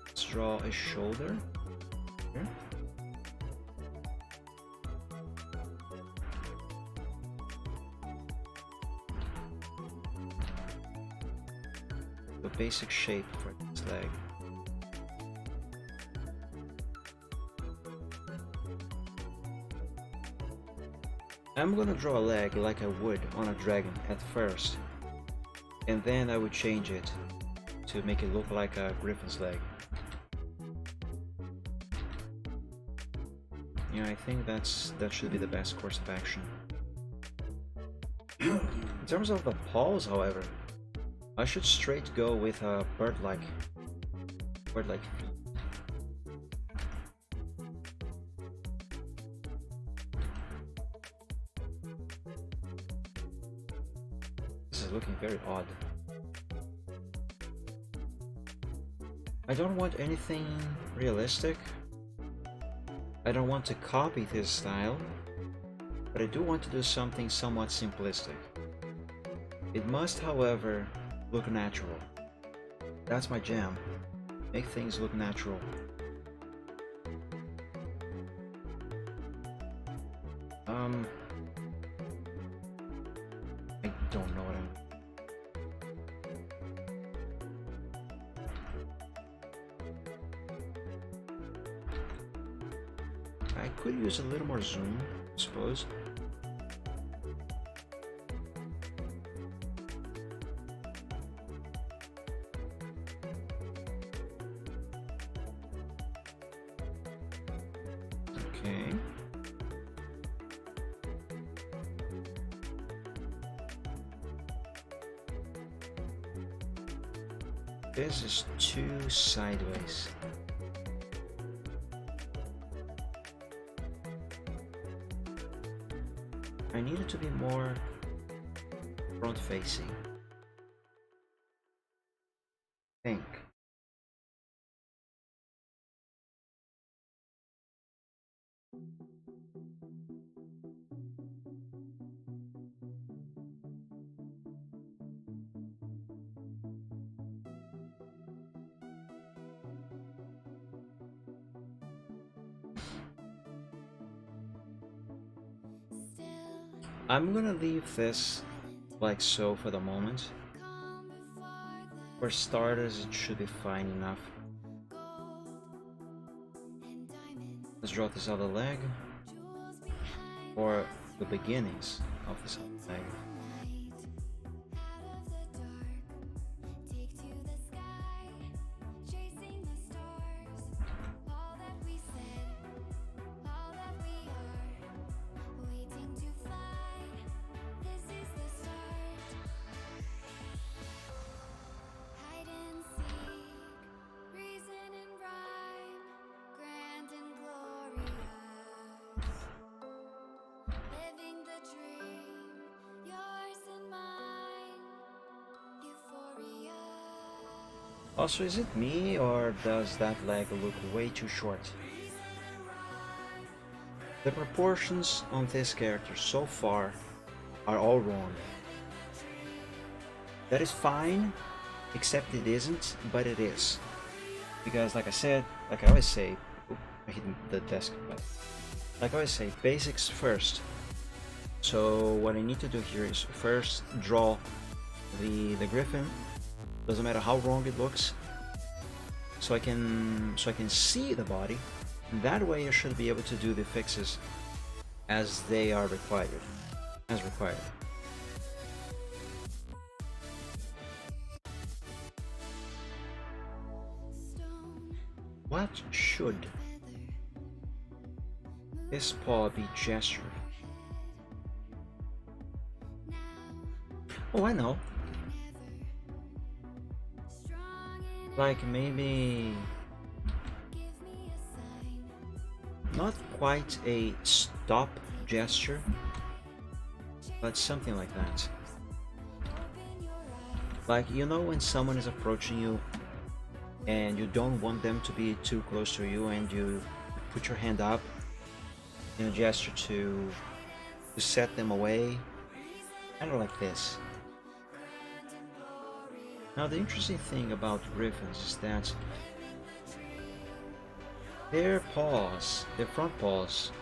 let's draw a shoulder here. The basic shape for this leg. I'm gonna draw a leg like I would on a dragon at first, and then I would change it to make it look like a griffin's leg. Yeah, I think that should be the best course of action. In terms of the paws, however, I should straight go with a bird-like feet. This is looking very odd. I don't want anything realistic. I don't want to copy this style, but I do want to do something somewhat simplistic. It must, however, look natural. That's my jam. Make things look natural. I don't know what I'm... I could use a little more zoom, I suppose. Okay. This is too sideways. I need it to be more front facing. I think. I'm gonna leave this like so for the moment. For starters, it should be fine enough. Let's draw this other leg, or the beginnings of this other leg. Also, is it me, or does that leg look way too short? The proportions on this character so far are all wrong. That is fine, except it isn't, but it is. Because like I said, like I always say, oop, I hit the desk, but like I always say, basics first. So what I need to do here is first draw the griffin. Doesn't matter how wrong it looks, so I can see the body. That way I should be able to do the fixes as they are required, as required. What should this paw be gestured? Oh, I know. Like maybe not quite a stop gesture, but something like that. Like, you know, when someone is approaching you and you don't want them to be too close to you, and you put your hand up in a gesture to set them away, kind of like this. Now, the interesting thing about griffins is that their paws, their front paws,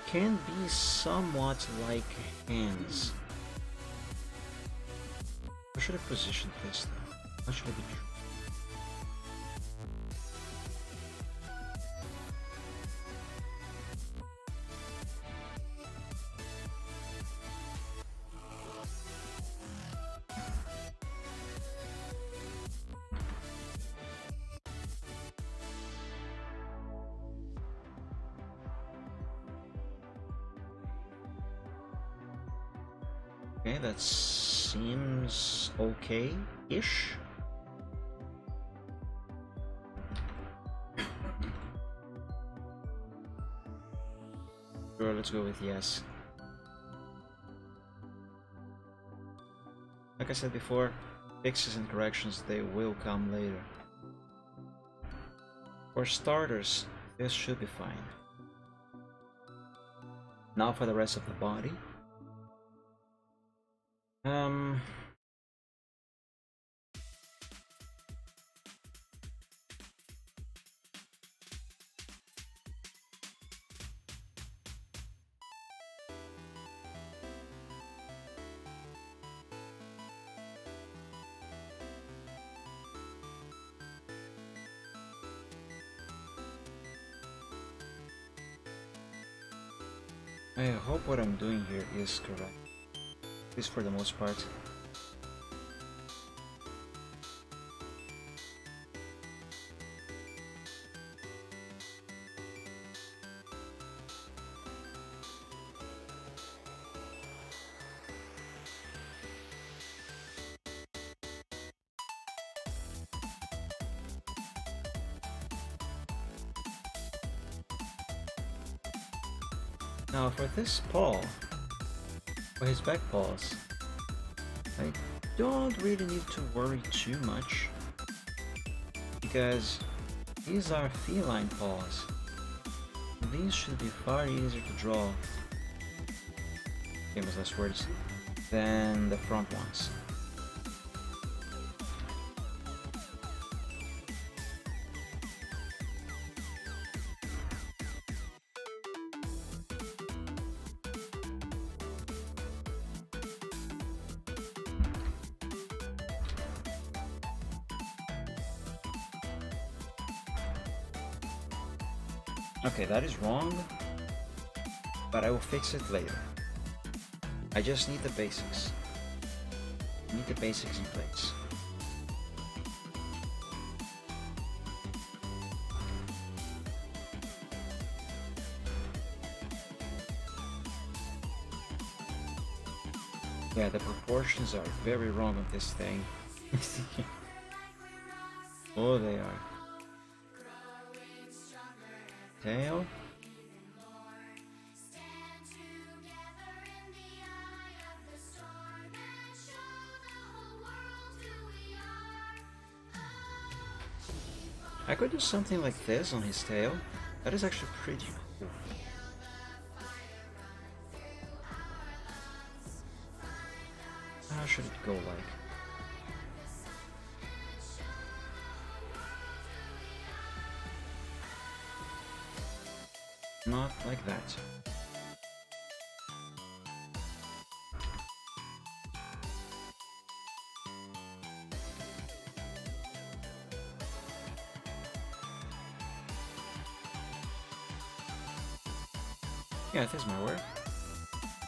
can be somewhat like hands. How should I position this though? How should I be? Okay, that seems okay-ish. Sure, let's go with yes. Like I said before, fixes and corrections, they will come later. For starters, this should be fine. Now for the rest of the body. I hope what I'm doing here is correct. At least for the most part. Now for this paw, for his back paws, I don't really need to worry too much, because these are feline paws. These should be far easier to draw, famous last words, than the front ones. Okay, that is wrong, but I will fix it later. I just need the basics. Need the basics in place. Yeah, the proportions are very wrong on this thing. Oh, they are. Tail. I could do something like this on his tail. That is actually pretty cool. How should it go like? Not like that. Yeah, this might work.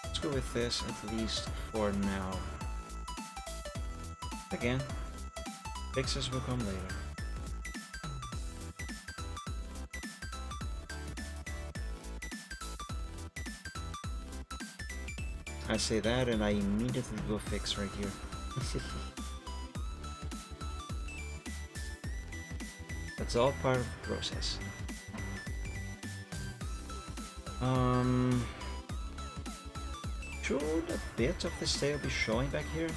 Let's go with this at least for now. Again, fixes will come later. I say that and I immediately do a fix right here. That's all part of the process. Should a bit of this tail be showing back here?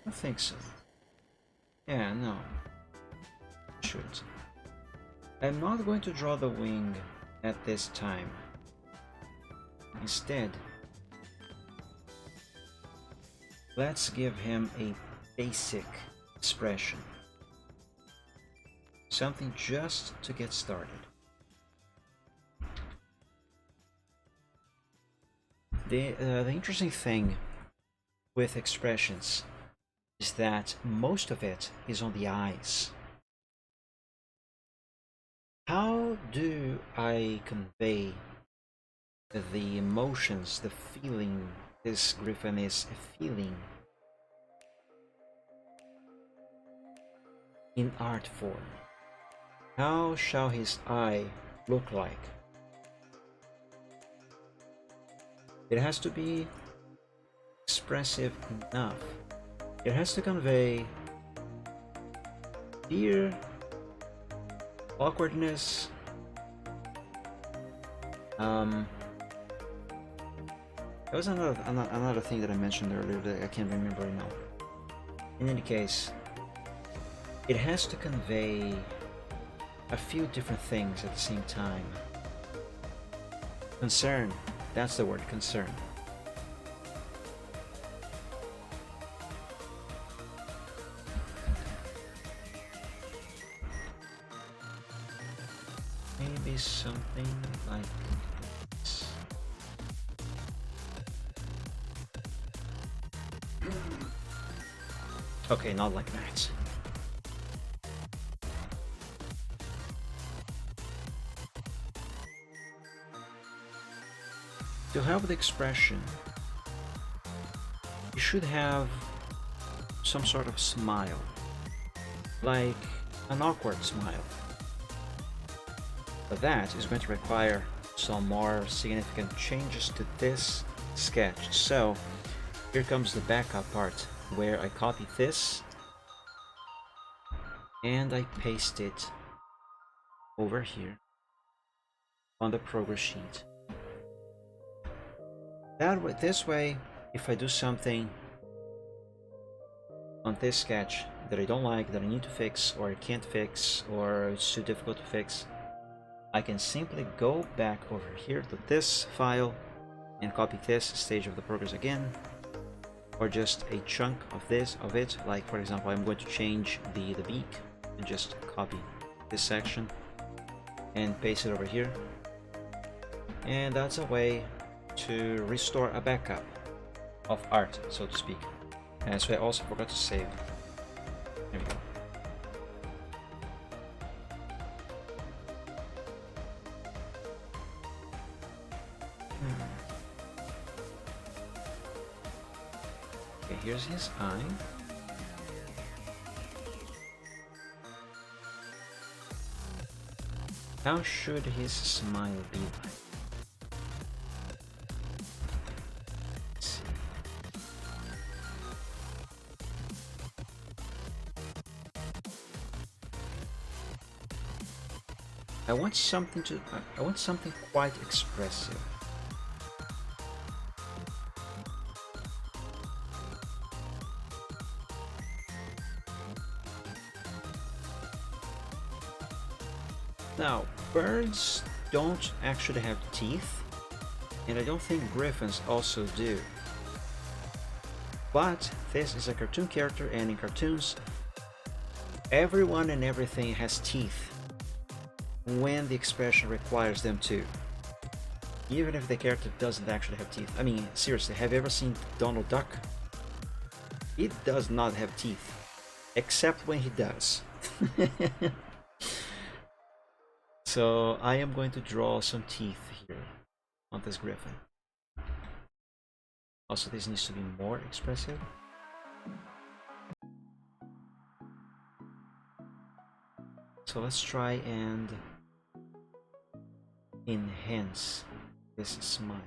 I think so. Yeah, no. Should. I'm not going to draw the wing at this time. Instead, let's give him a basic expression. Something just to get started. The interesting thing with expressions is that most of it is on the eyes. How do I convey the emotions, the feeling this Griffin is feeling in art form? How shall his eye look like? It has to be expressive enough. It has to convey fear, awkwardness, there was another thing that I mentioned earlier that I can't remember right now. In any case, it has to convey a few different things at the same time. Concern, that's the word, concern. Maybe something like this. Okay, not like that. To have the expression, you should have some sort of smile, like an awkward smile. But that is going to require some more significant changes to this sketch. So here comes the backup part, where I copy this and I paste it over here on the progress sheet. That way, this way, if I do something on this sketch that I don't like, that I need to fix, or I can't fix, or it's too difficult to fix, I can simply go back over here to this file and copy this stage of the progress again, or just a chunk of it. Like for example, I'm going to change the beak and just copy this section and paste it over here. And that's a way to restore a backup of art, so to speak. And so I also forgot to save. There we go. Okay, here's his eye. How should his smile be like? Let's see. I want something quite expressive. Now, birds don't actually have teeth, and I don't think griffins also do. But this is a cartoon character, and in cartoons, everyone and everything has teeth when the expression requires them to. Even if the character doesn't actually have teeth. I mean, seriously, have you ever seen Donald Duck? He does not have teeth, except when he does. So I am going to draw some teeth here on this griffin. Also, this needs to be more expressive. So let's try and enhance this smile.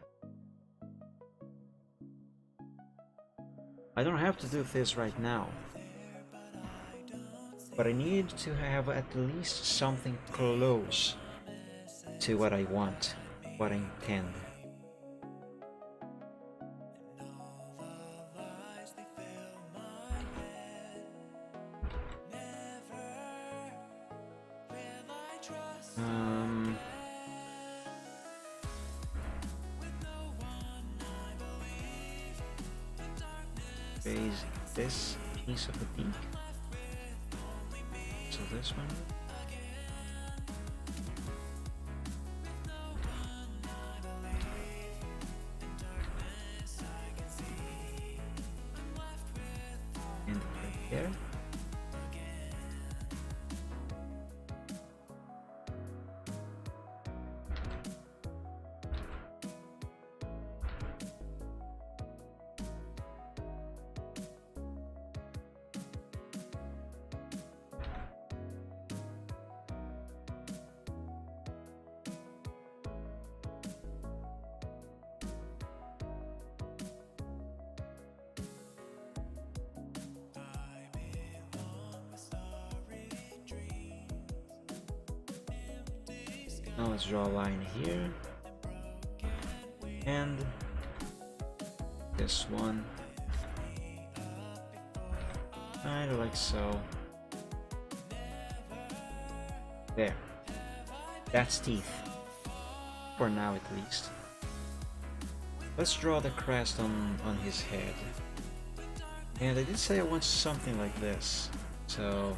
I don't have to do this right now, but I need to have at least something close to what I want, what I intend. Raise this piece of the beak. So this one. And right there. Now let's draw a line here, and this one, kind of like so. There, that's teeth, for now at least. Let's draw the crest on his head, and I did say I want something like this, so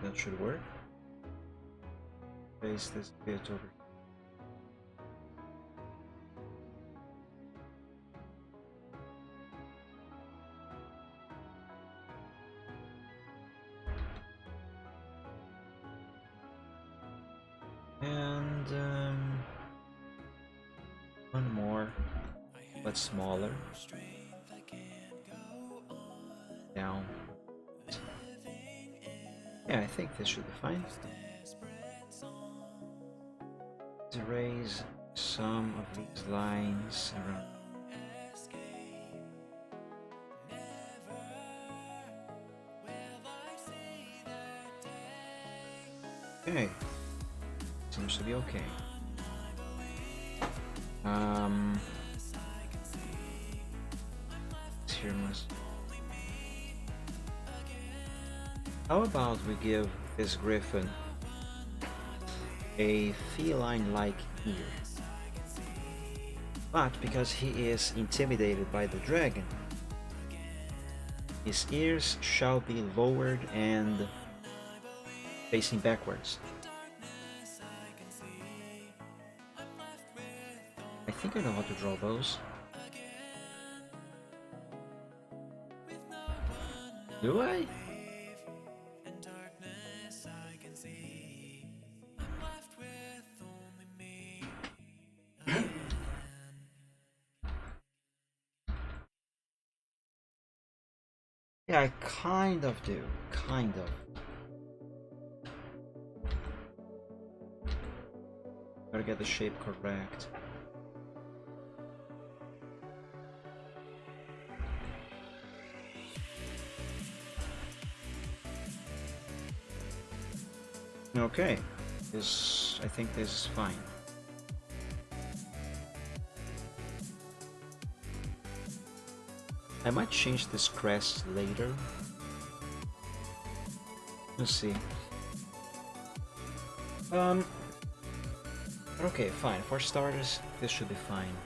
that should work. Place this bit over. And one more, but smaller. Down. Yeah, I think this should be fine. Let's erase some of these lines around. Okay, seems to be okay. Here must. How about we give this griffin a feline-like ear? But because he is intimidated by the dragon, his ears shall be lowered and facing backwards. I think I know how to draw those. Do I? Yeah, I kind of do. Kind of. Gotta get the shape correct. Okay, I think this is fine. I might change this crest later. Let's see. Okay, fine. For starters, this should be fine.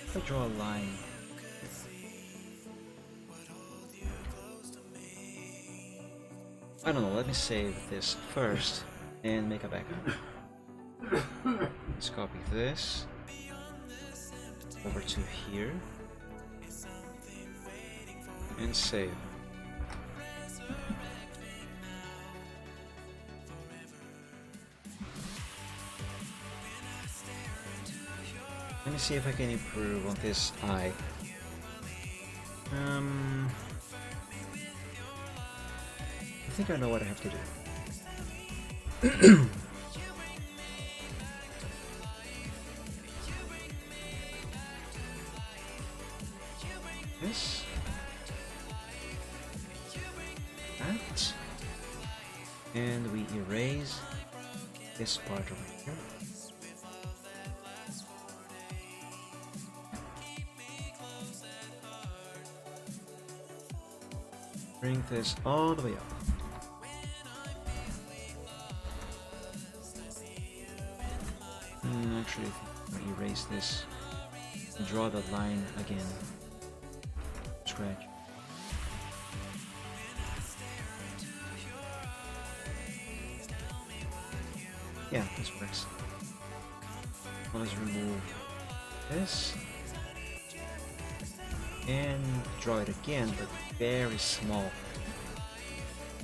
If I draw a line. I don't know, let me save this first and make a backup. Let's copy this over to here and save. Let me see if I can improve on this eye. I think I know what I have to do. This. That. And we erase this part over here. Bring this all the way up. Actually, I think I'll erase this and draw that line again. Scratch. Yeah, this works. Well, let's remove this and draw it again, but very small.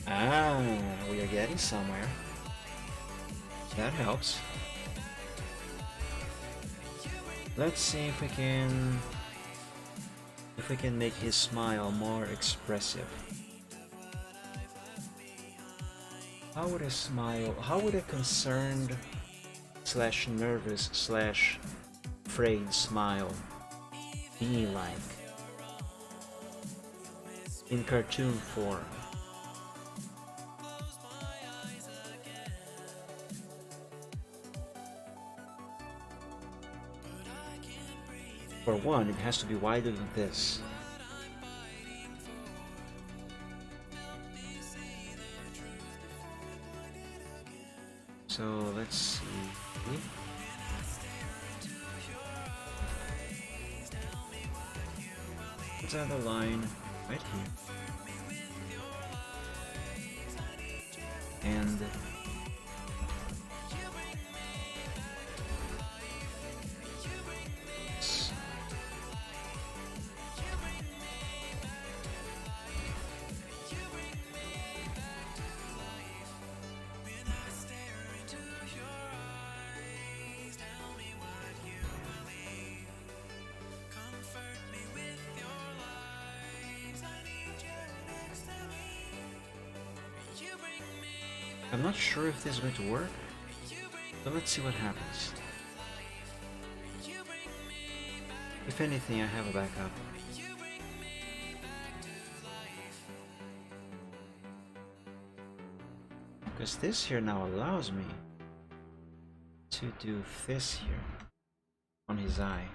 Ah, we are getting somewhere. That helps. Let's see if we can make his smile more expressive. How would a smile, how would a concerned slash nervous slash afraid smile be like in cartoon form? For one, it has to be wider than this. So let's see. Let's add a line right here. And I'm not sure if this is going to work, but let's see what happens. If anything, I have a backup. Because this here now allows me to do this here on his eye.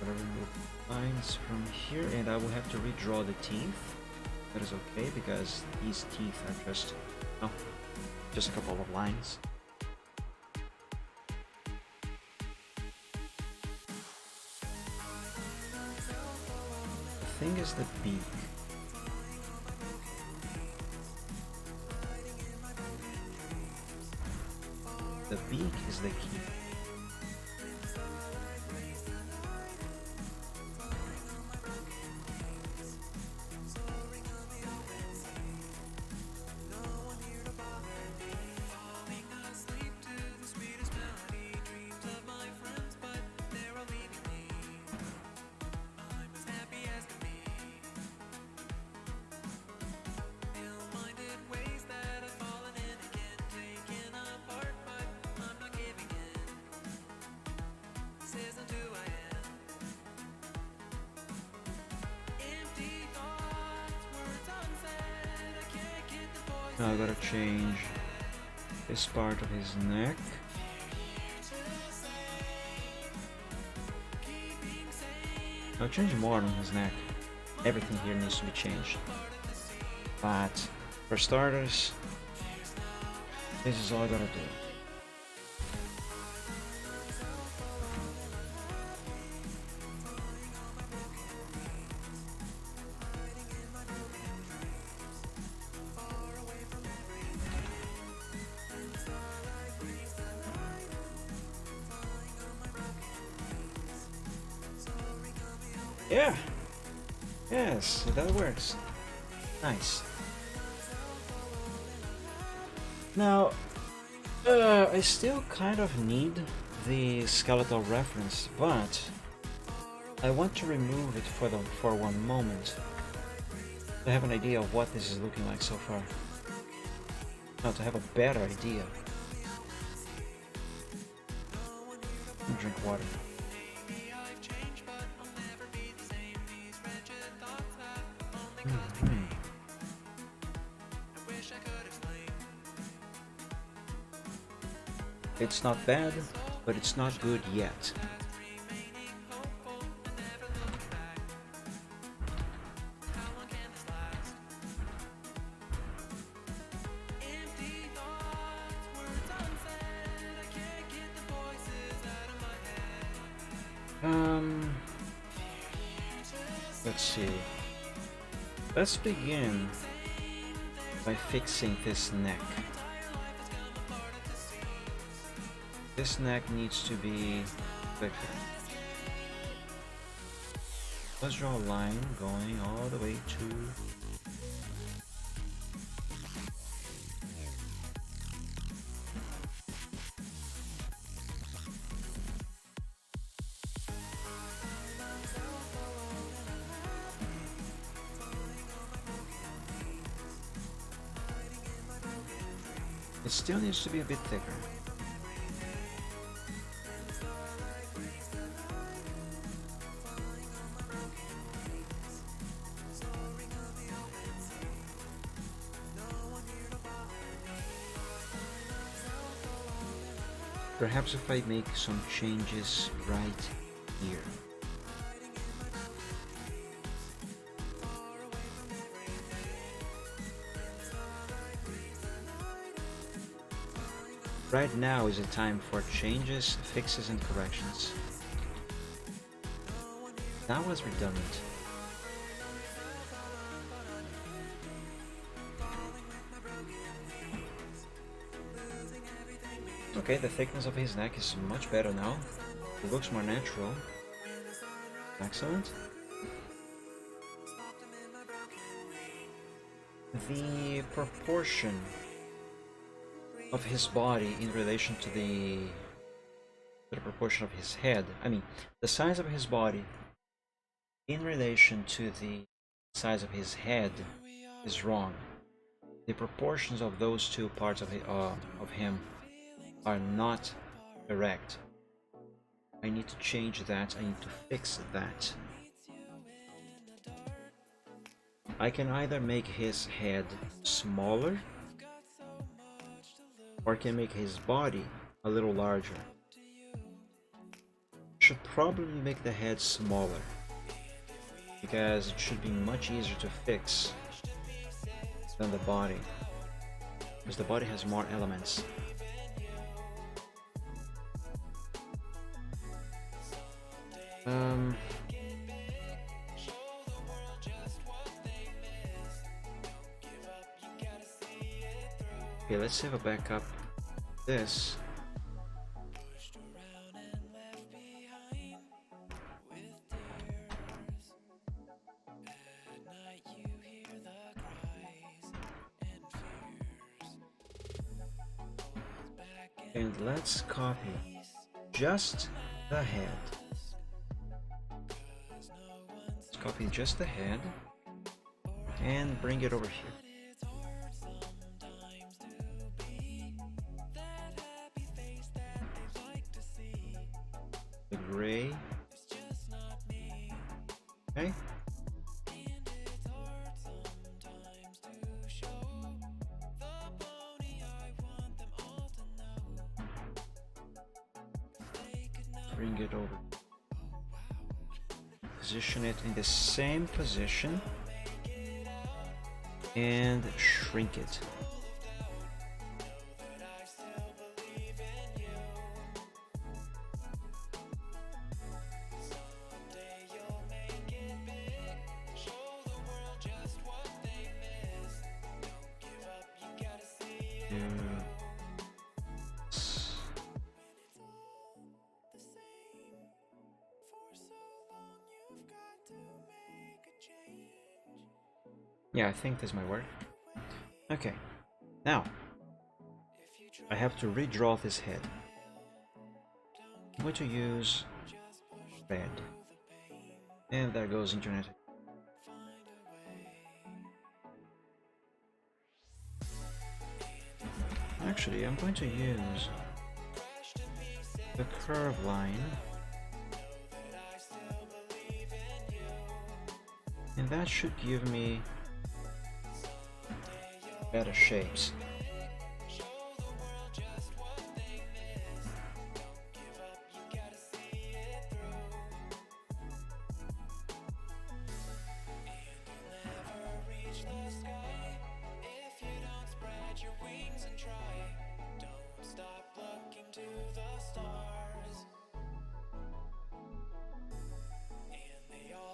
gotta remove lines from here, and I will have to redraw the teeth. That is okay because these teeth are just a couple of lines. The thing is the beak. The beak is the key. Now I gotta change this part of his neck. I'll change more on his neck. Everything here needs to be changed. But for starters, this is all I gotta do. Yeah. Yes, that works. Nice. Now, I still kind of need the skeletal reference, but I want to remove it for one moment to have an idea of what this is looking like so far. Now, to have a better idea. Drink water. It's not bad, but it's not good yet. Let's see. Let's begin by fixing this neck. This neck needs to be thicker. Let's draw a line going all the way to it still needs to be a bit thicker. Perhaps if I make some changes right here. Right now is a time for changes, fixes, and corrections. That was redundant. Okay, the thickness of his neck is much better now. It looks more natural. Excellent. The proportion of his body in relation to the proportion of his head, I mean, the size of his body in relation to the size of his head is wrong. The proportions of those two parts of him are not correct. I need to change that. I need to fix that. I can either make his head smaller or can make his body a little larger. should probably make the head smaller, because it should be much easier to fix than the body, because the body has more elements. Okay, let's have a backup. This. And let's copy just the head. Let's copy just the head and bring it over here. The gray. Okay. Bring it over. Position it in the same position and shrink it. Yeah, I think this might work. Okay, now I have to redraw this head. I'm going to use red, and there goes internet. Actually, I'm going to use the curve line, and that should give me better shapes.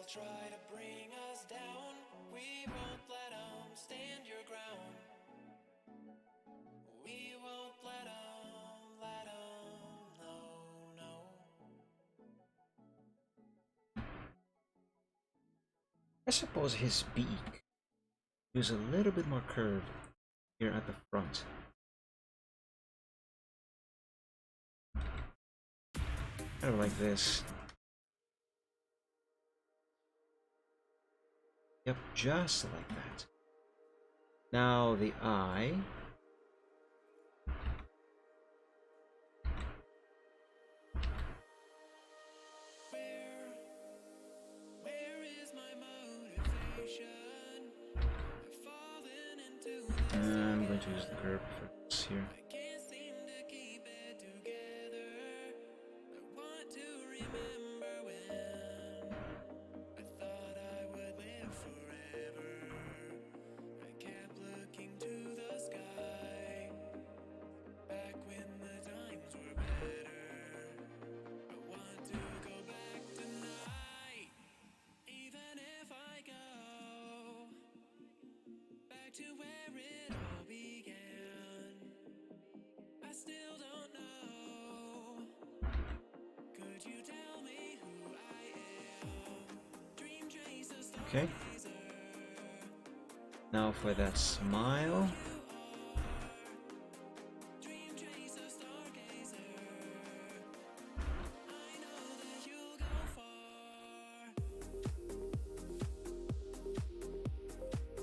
Try to bring us down, we won't let them stand your ground. We won't let them, no, no. I suppose his beak is a little bit more curved here at the front. Kind of like this. Yep, just like that. Now the eye. Where is my motivation? I've fallen into I'm going to use the curve for this here. I can't seem to keep it together. I want to remember when I thought I would live forever. I kept looking to the sky, back when the times were better. I want to go back tonight, even if I go back to where it all began. I still don't know. Could you tell me who I am? Dream chaser, Okay. Now for that smile. dream chaser, stargazer. I know that you'll go far.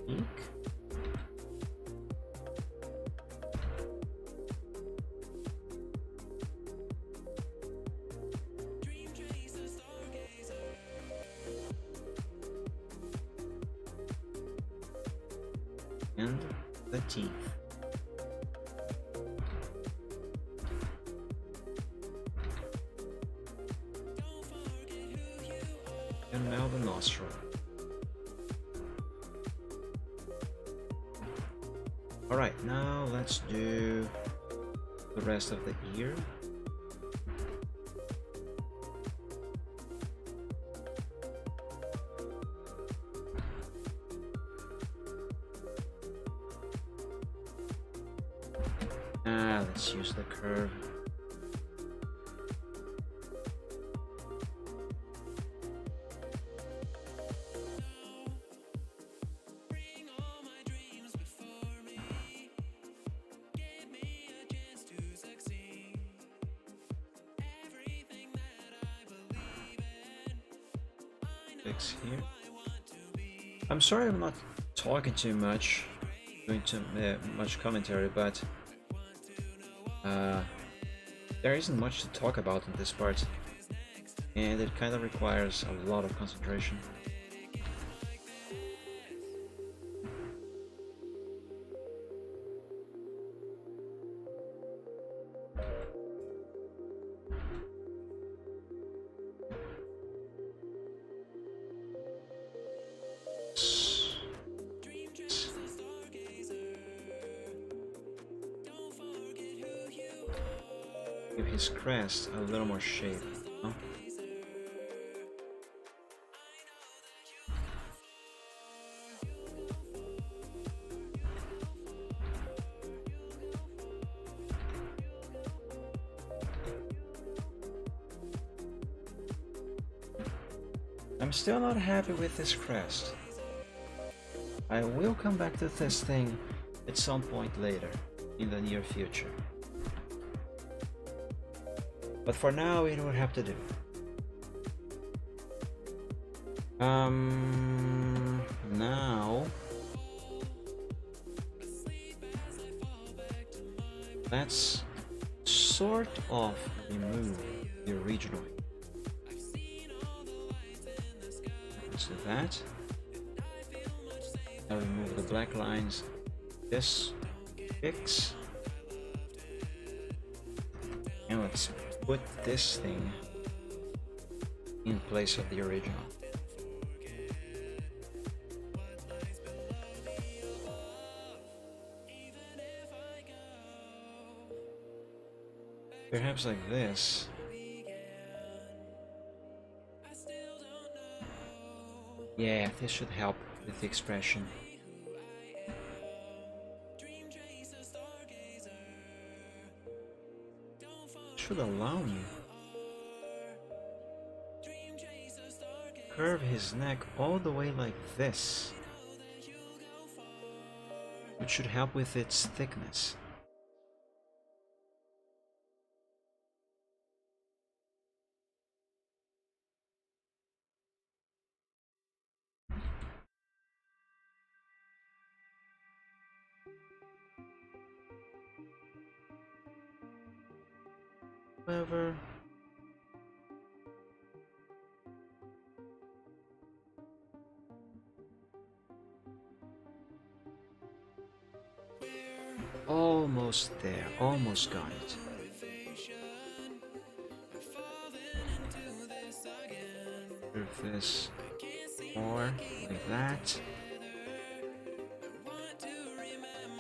Ink. Dream chaser, stargazer. And the teeth. Don't smell the nostril. Alright, now let's do the rest of the ear. Let's use the curve. Bring all my dreams before me. Give me a chance to succeed. Everything that I believe in, I know Fix here. I want to be. I'm sorry I'm not talking too much, doing too much commentary, but there isn't much to talk about in this part, and it kind of requires a lot of concentration. Give his crest a little more shape. Huh? I'm still not happy with this crest. I will come back to this thing at some point later, in the near future. But for now, it will have to do. Now let's sort of remove the original. Let's do that. Now remove the black lines. This fix. And let's put this thing in place of the original. Perhaps like this. Yeah, this should help with the expression. Should allow you curve his neck all the way like this, which should help with its thickness. However, almost there, almost got it. Curve this more like that.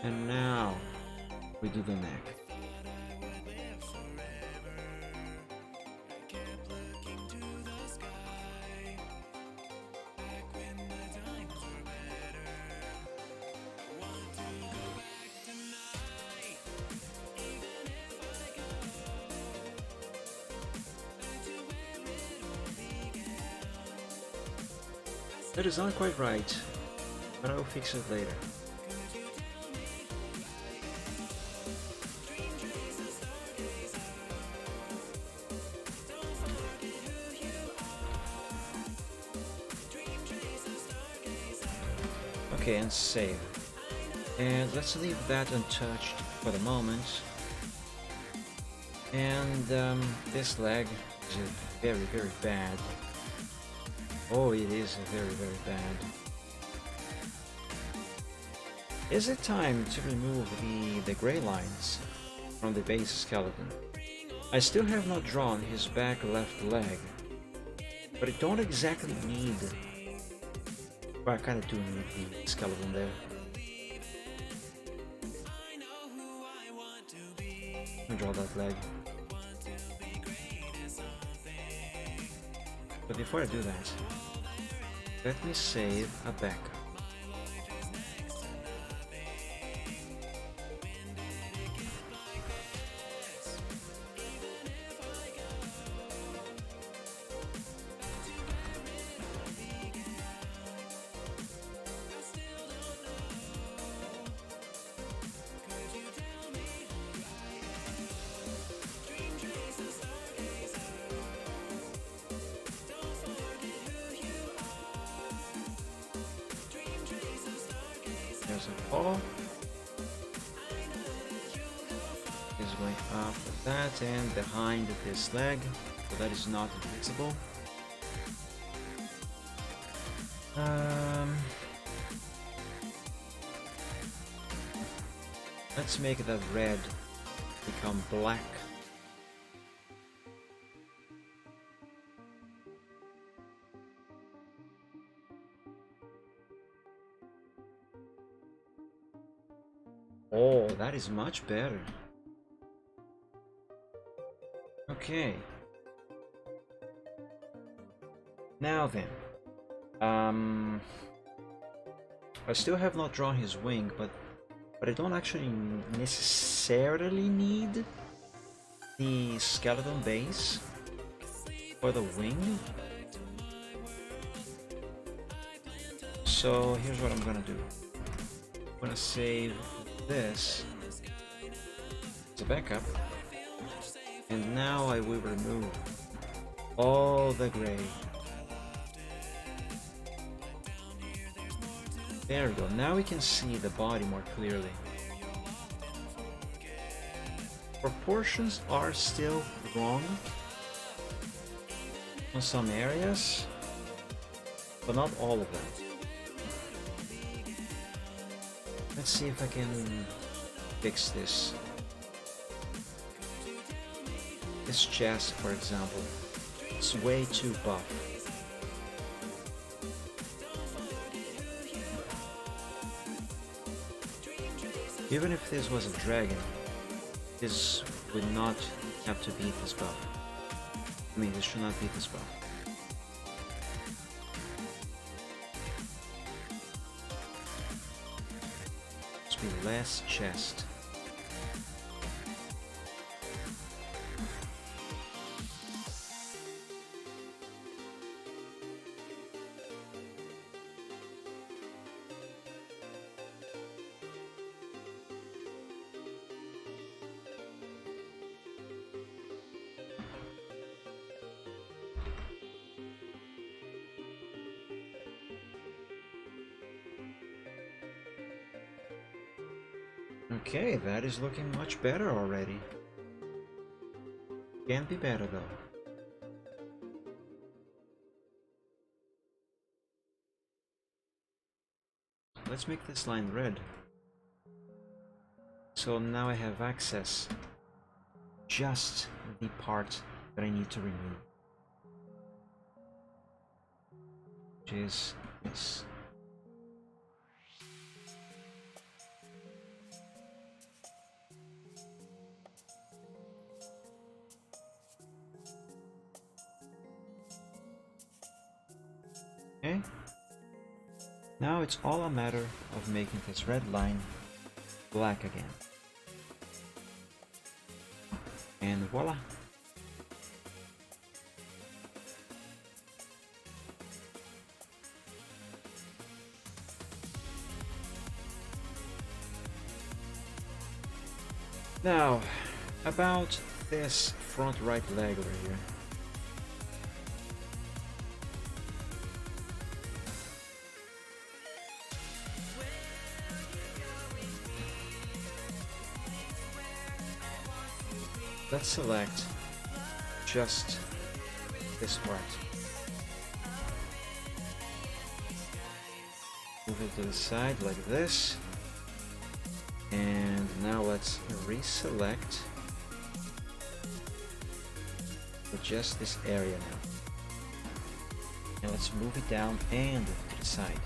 And now we do the neck. That is not quite right, but I will fix it later. Okay, and save. And let's leave that untouched for the moment. And this leg is very, very bad. Oh, it is very, very bad. Is it time to remove the gray lines from the base skeleton? I still have not drawn his back left leg. But I don't exactly need... Well, I kind of do need the skeleton there. Let me draw that leg. But before I do that, let me save a backup. There's a ball. Is going up like that and behind this leg, so that is not invisible. Let's make that red become black. Oh, that is much better. Okay. Now then. I still have not drawn his wing, but I don't actually necessarily need the skeleton base for the wing. So here's what I'm gonna do. I'm gonna save this as a backup, and now I will remove all the gray. There we go, now we can see the body more clearly. Proportions are still wrong on some areas, but not all of them. Let's see if I can fix this. This chest, for example, it's way too buff. Even if this was a dragon, this would not have to beat this buff. I mean, this should not beat this buff. Must be less chest. Okay, that is looking much better already. Can be better though. Let's make this line red. So now I have access just the part that I need to remove, which is this. Okay. Now it's all a matter of making this red line black again. And voila! Now, about this front right leg over here. Let's select just this part. Move it to the side like this. And now let's reselect just this area now. And let's move it down and to the side.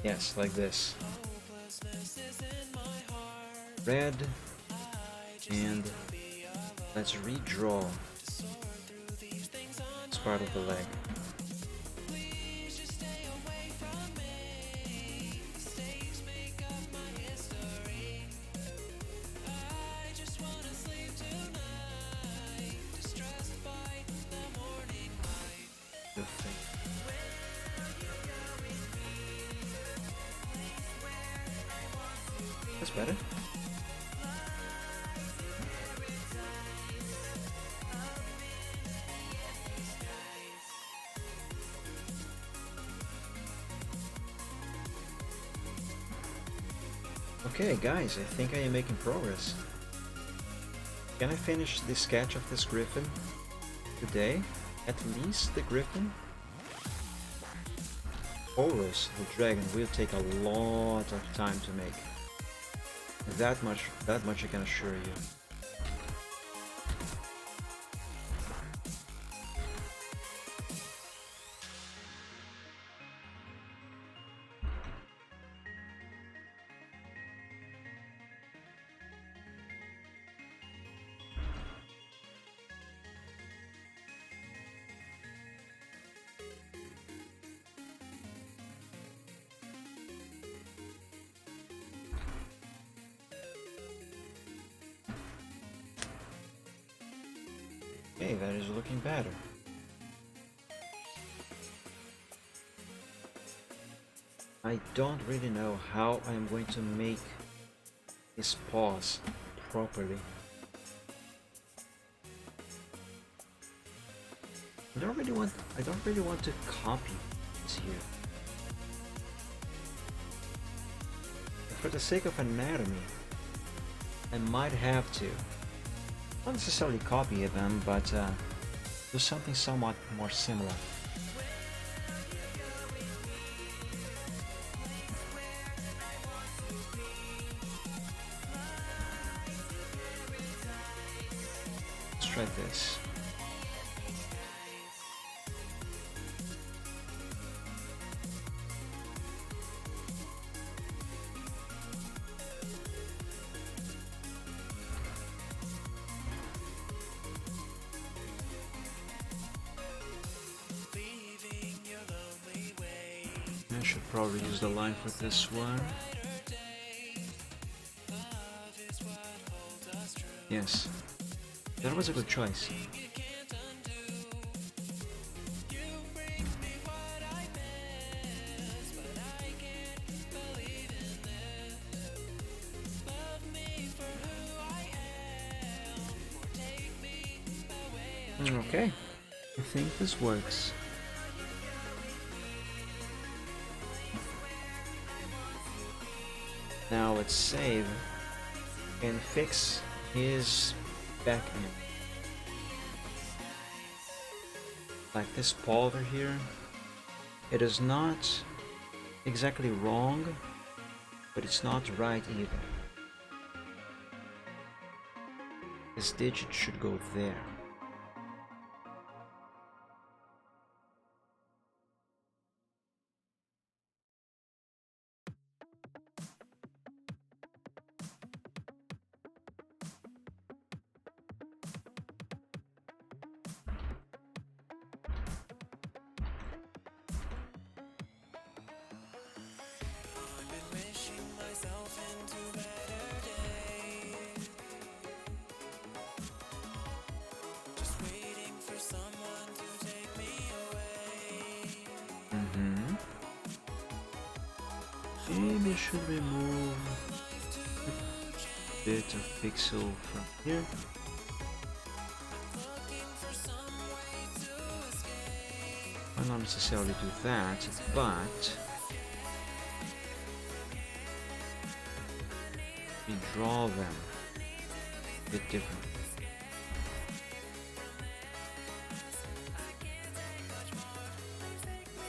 Yes, like this. Red, and let's redraw this part of the leg. The thing. That's better. Okay guys, I think I am making progress. Can I finish the sketch of this griffin today? At least the griffin? Horus, the dragon, will take a lot of time to make. That much I can assure you. Okay, that is looking better. I don't really know how I'm going to make his paws properly. I don't really want to copy this here. But for the sake of anatomy, I might have to. Not necessarily copy them, but do something somewhat more similar. Let's try this. I should probably use the line for this one. Yes, that was a good choice. Okay, I think this works. Now let's save and fix his back end. Like this paw over here, it is not exactly wrong, but it's not right either. This digit should go there. Maybe I should remove a bit of pixel from here. I'll not necessarily do that, but we draw them a bit differently.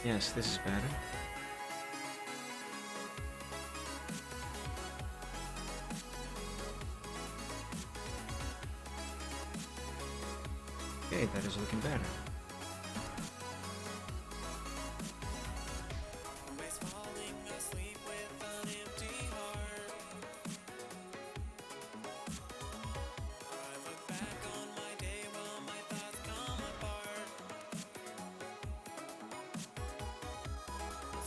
Yes, this is better. Okay, that is looking better. Always falling asleep with an empty heart. I look back on my day while my thoughts come apart.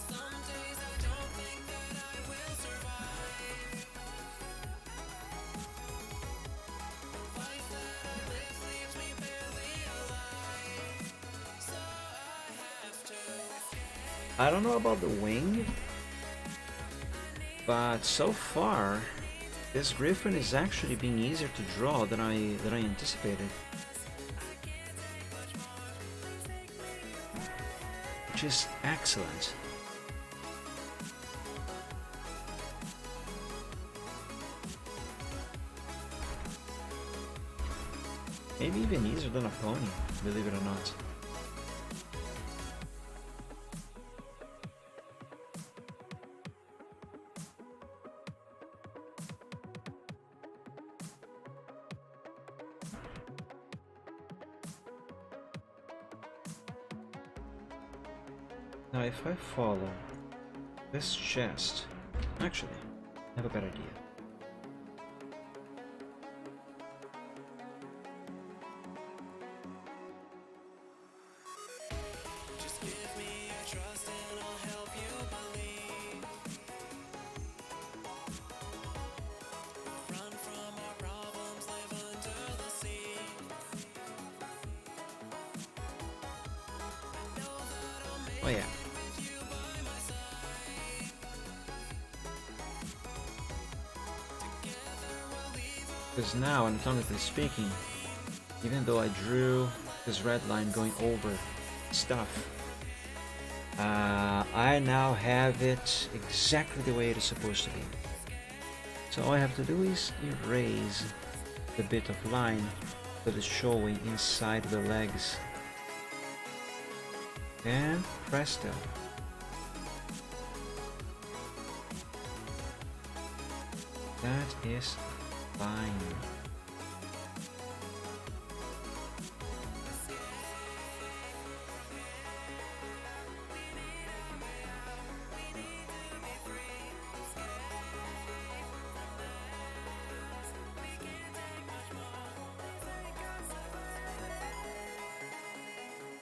Some days I don't think that I will survive. The life that I live leaves me barely alive. So I have to escape. I don't know about the wing, but so far, this griffin is actually being easier to draw than I anticipated. Which is excellent. Maybe even easier than a pony, believe it or not. Now if I follow this chest, actually, I have a better idea. Just give me your trust and I'll help you believe. We'll run from our problems, live under the sea. I know that I'll make Oh yeah. it with you by my side. Together we'll leave our Because now, anatomically speaking, even though I drew this red line going over stuff, I now have it exactly the way it is supposed to be. So all I have to do is erase the bit of line that is showing inside the legs. And presto. That is fine.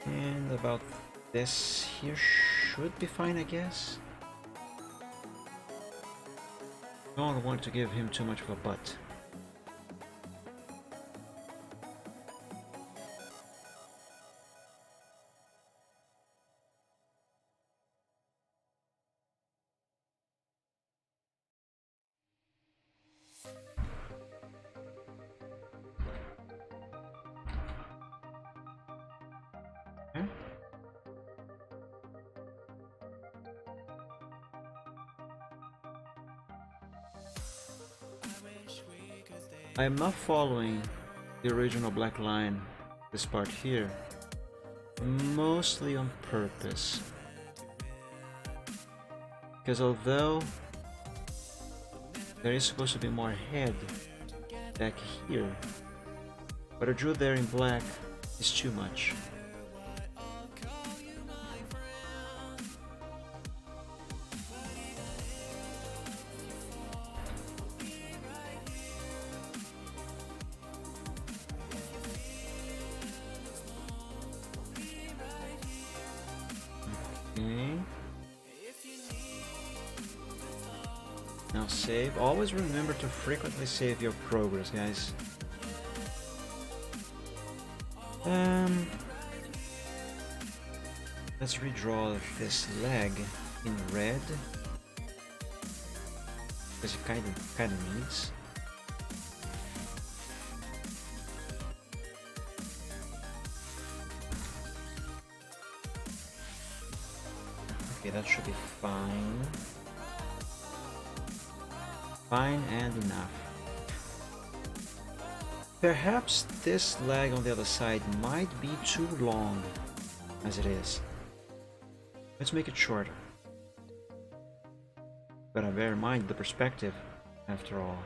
And about this here should be fine, I guess. Don't want to give him too much of a butt. Okay. I am not following the original black line, this part here, mostly on purpose. Because although there is supposed to be more head back here, what I drew there in black is too much. Okay. Now save. Always remember to frequently save your progress, guys. Let's redraw this leg in red, because it kind of needs. Okay, that should be fine. Fine and enough. Perhaps this leg on the other side might be too long as it is. Let's make it shorter. But I bear in mind the perspective, after all.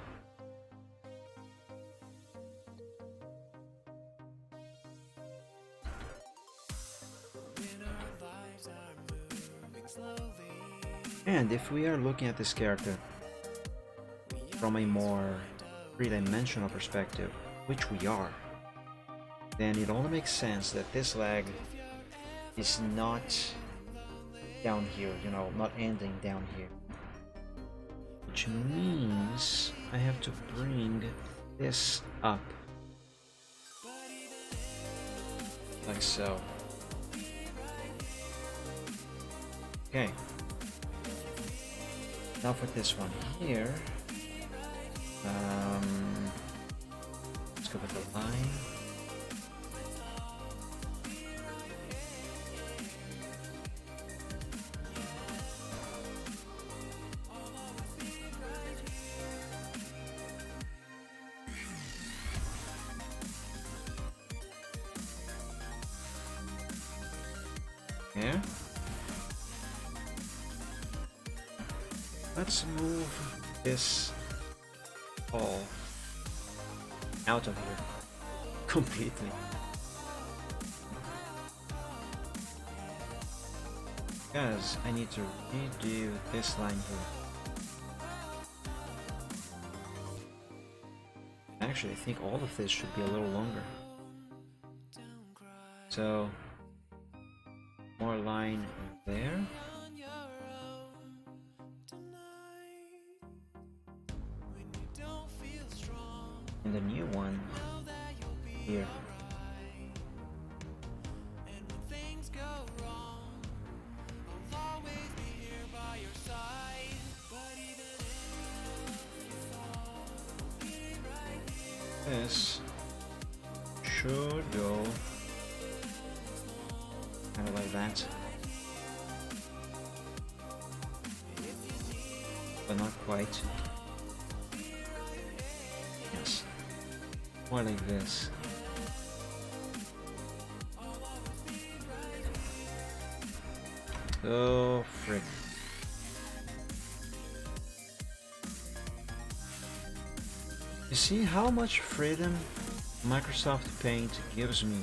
And if we are looking at this character from a more three-dimensional perspective, which we are, then it only makes sense that this leg is not down here, you know, not ending down here. Which means I have to bring this up. Like so. Okay. Now for this one here. Let's go with the line. Yeah. Let's move this all out of here completely. Because I need to redo this line here. Actually, I think all of this should be a little longer. So, more line there. And the new one here. This should go kind of like that, but not quite. Yes, more like this. Oh, frick. You see how much freedom Microsoft Paint gives me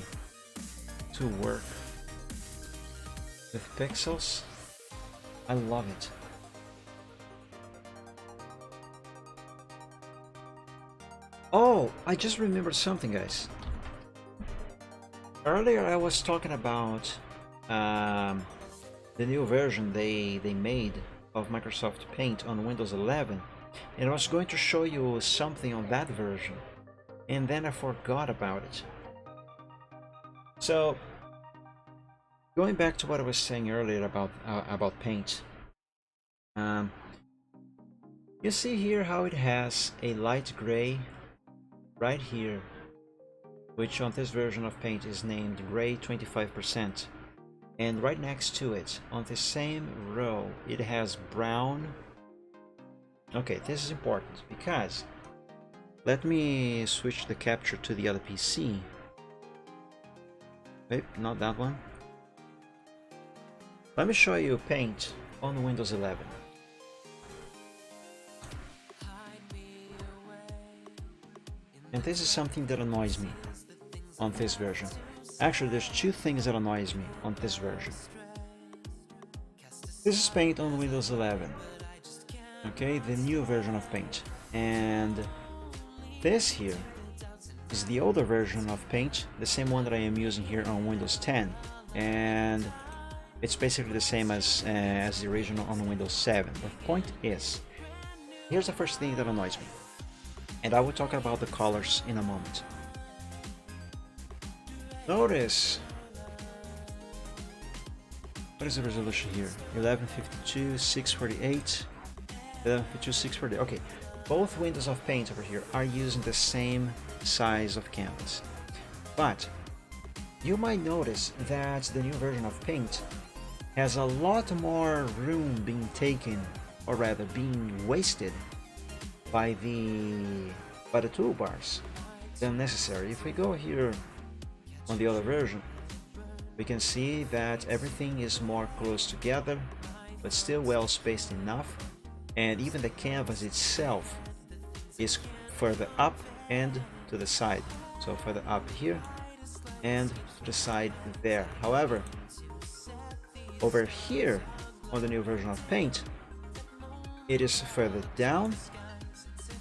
to work with pixels? I love it. Oh, I just remembered something, guys. Earlier I was talking about the new version they made of Microsoft Paint on Windows 11, and I was going to show you something on that version, and then I forgot about it. So, going back to what I was saying earlier about Paint, you see here how it has a light gray right here, which on this version of Paint is named Gray 25%. And right next to it, on the same row, it has brown. Okay, this is important because let me switch the capture to the other PC. Wait, not that one. Let me show you Paint on Windows 11. And this is something that annoys me on this version. Actually, there's two things that annoys me on this version. This is Paint on Windows 11. Okay, the new version of Paint. And this here is the older version of Paint, the same one that I am using here on Windows 10. And it's basically the same as the original on Windows 7. The point is, here's the first thing that annoys me. And I will talk about the colors in a moment. Notice, what is the resolution here? 1152, 648, 1152, 648. Okay, both windows of Paint over here are using the same size of canvas. But you might notice that the new version of Paint has a lot more room being taken, or rather being wasted by the toolbars than necessary. If we go here on the other version, we can see that everything is more close together, but still well spaced enough, and even the canvas itself is further up and to the side. So further up here and to the side there. However, over here on the new version of Paint, it is further down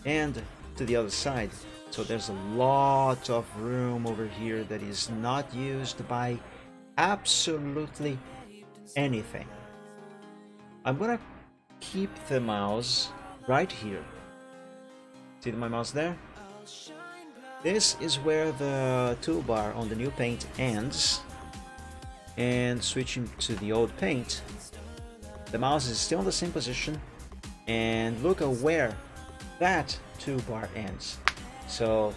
and to the other side. So there's a lot of room over here that is not used by absolutely anything. I'm gonna keep the mouse right here. See my mouse there? This is where the toolbar on the new Paint ends, and switching to the old Paint, the mouse is still in the same position, and look at where that toolbar ends. So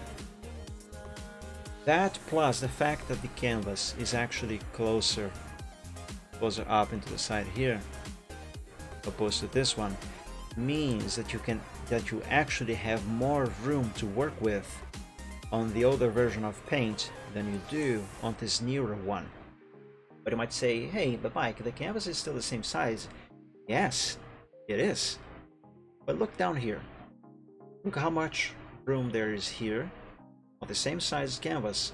that, plus the fact that the canvas is actually closer up into the side here opposed to this one, means that you actually have more room to work with on the older version of Paint than you do on this newer one. But you might say, hey, but Mike, the canvas is still the same size. Yes, it is. But look down here. Look how much room there is here on the same size canvas,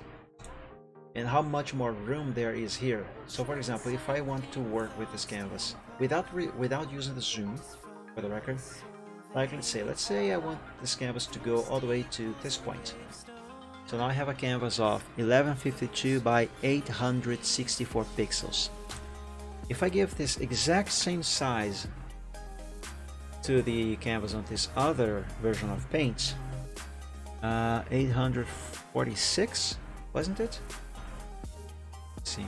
and how much more room there is here. So for example, if I want to work with this canvas without using the zoom, for the record, like let's say I want this canvas to go all the way to this point. So now I have a canvas of 1152 by 864 pixels. If I give this exact same size to the canvas on this other version of Paint, 846, wasn't it? Let's see,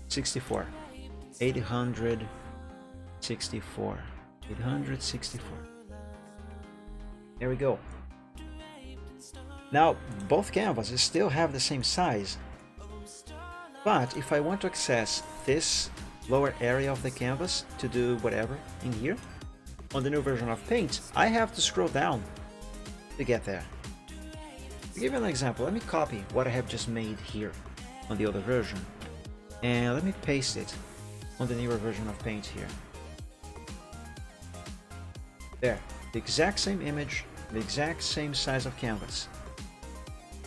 64, 864, 864. There we go. Now both canvases still have the same size, but if I want to access this lower area of the canvas to do whatever in here on the new version of Paint, I have to scroll down to get there. To give you an example, let me copy what I have just made here on the older version, and let me paste it on the newer version of Paint here. There, the exact same image, the exact same size of canvas.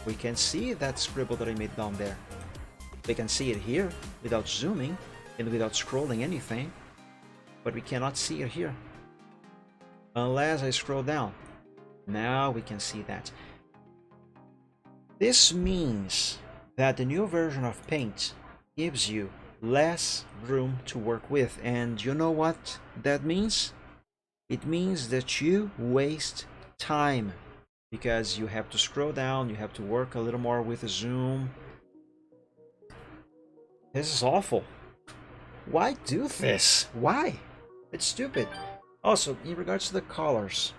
We can see that scribble that I made down there. We can see it here without zooming and without scrolling anything, but we cannot see it here unless I scroll down. Now we can see that. This means that the new version of Paint gives you less room to work with, and you know what that means? It means that you waste time, because you have to scroll down, you have to work a little more with the zoom. This is awful. Why do this? Why? It's stupid. Also, in regards to the colors,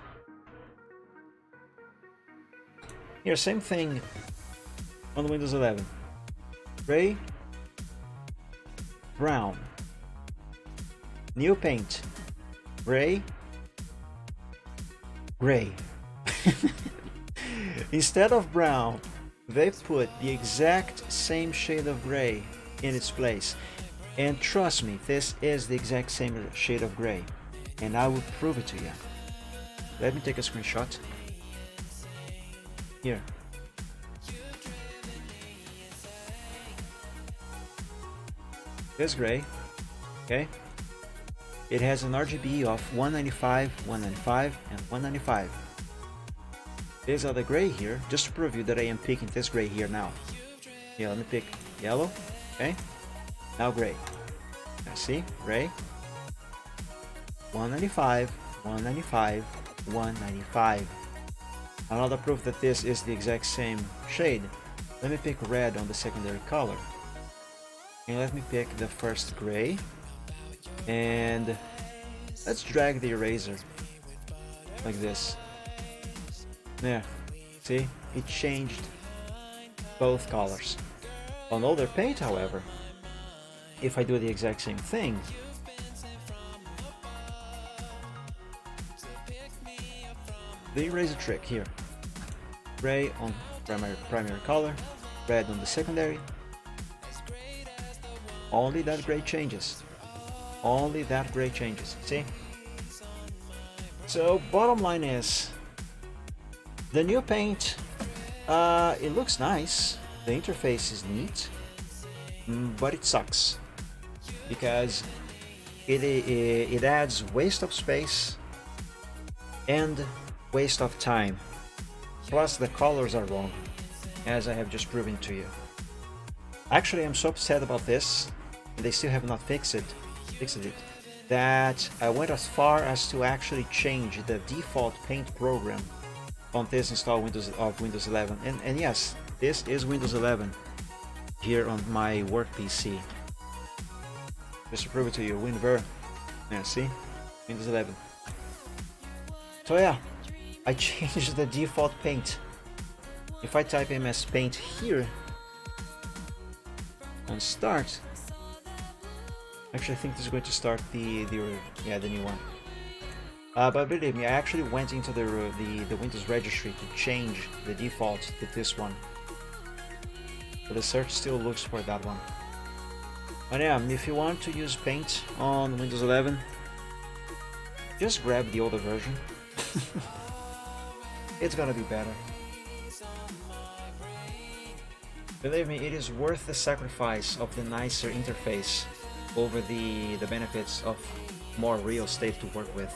here, same thing on the Windows 11. Gray, brown. New Paint, gray, gray. Instead of brown, they put the exact same shade of gray in its place. And trust me, this is the exact same shade of gray. And I will prove it to you. Let me take a screenshot. Here. This gray, okay? It has an RGB of 195, 195, and 195. These are the gray here, just to prove you that I am picking this gray here now. Here, let me pick yellow, okay? Now gray. Now see, gray. 195, 195, 195. Another proof that this is the exact same shade. Let me pick red on the secondary color. And let me pick the first gray. And let's drag the eraser like this. There, see, it changed both colors. On older Paint, however, if I do the exact same thing, the eraser trick here, gray on primary color, red on the secondary, only that gray changes. Only that gray changes, see? So bottom line is, the new Paint, it looks nice, the interface is neat, but it sucks, because it adds waste of space and waste of time. Plus the colors are wrong, as I have just proven to you. Actually, I'm so upset about this, and they still have not fixed it, that I went as far as to actually change the default paint program on this install Windows 11. And yes, this is Windows 11 here on my work PC. Just to prove it to you, WinVer. Yeah, see? Windows 11. So yeah, I changed the default paint. If I type MS Paint here on start, actually I think this is going to start the new one. But believe me, I actually went into the Windows registry to change the default to this one. But the search still looks for that one. But yeah, if you want to use Paint on Windows 11, just grab the older version. It's gonna be better. Believe me, it is worth the sacrifice of the nicer interface over the benefits of more real estate to work with.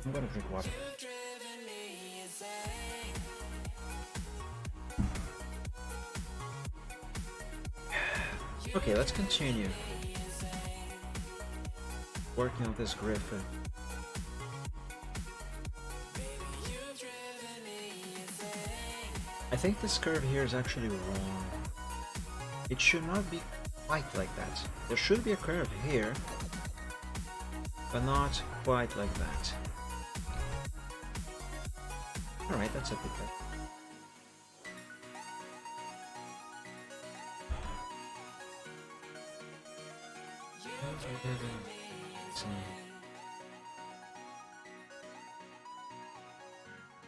I'm gonna drink water. Okay, let's continue working on this griffin. I think this curve here is actually wrong. It should not be quite like that. There should be a curve here, but not quite like that. Alright, that's a bit better.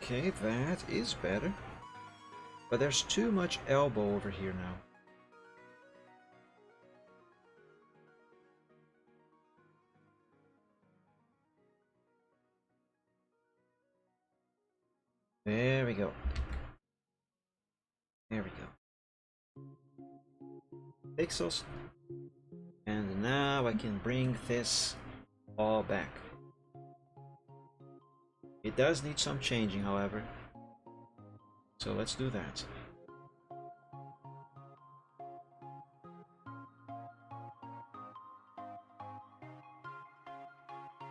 Okay, that is better. But there's too much elbow over here now. There we go. There we go. Pixels. And now I can bring this all back. It does need some changing, however. So let's do that.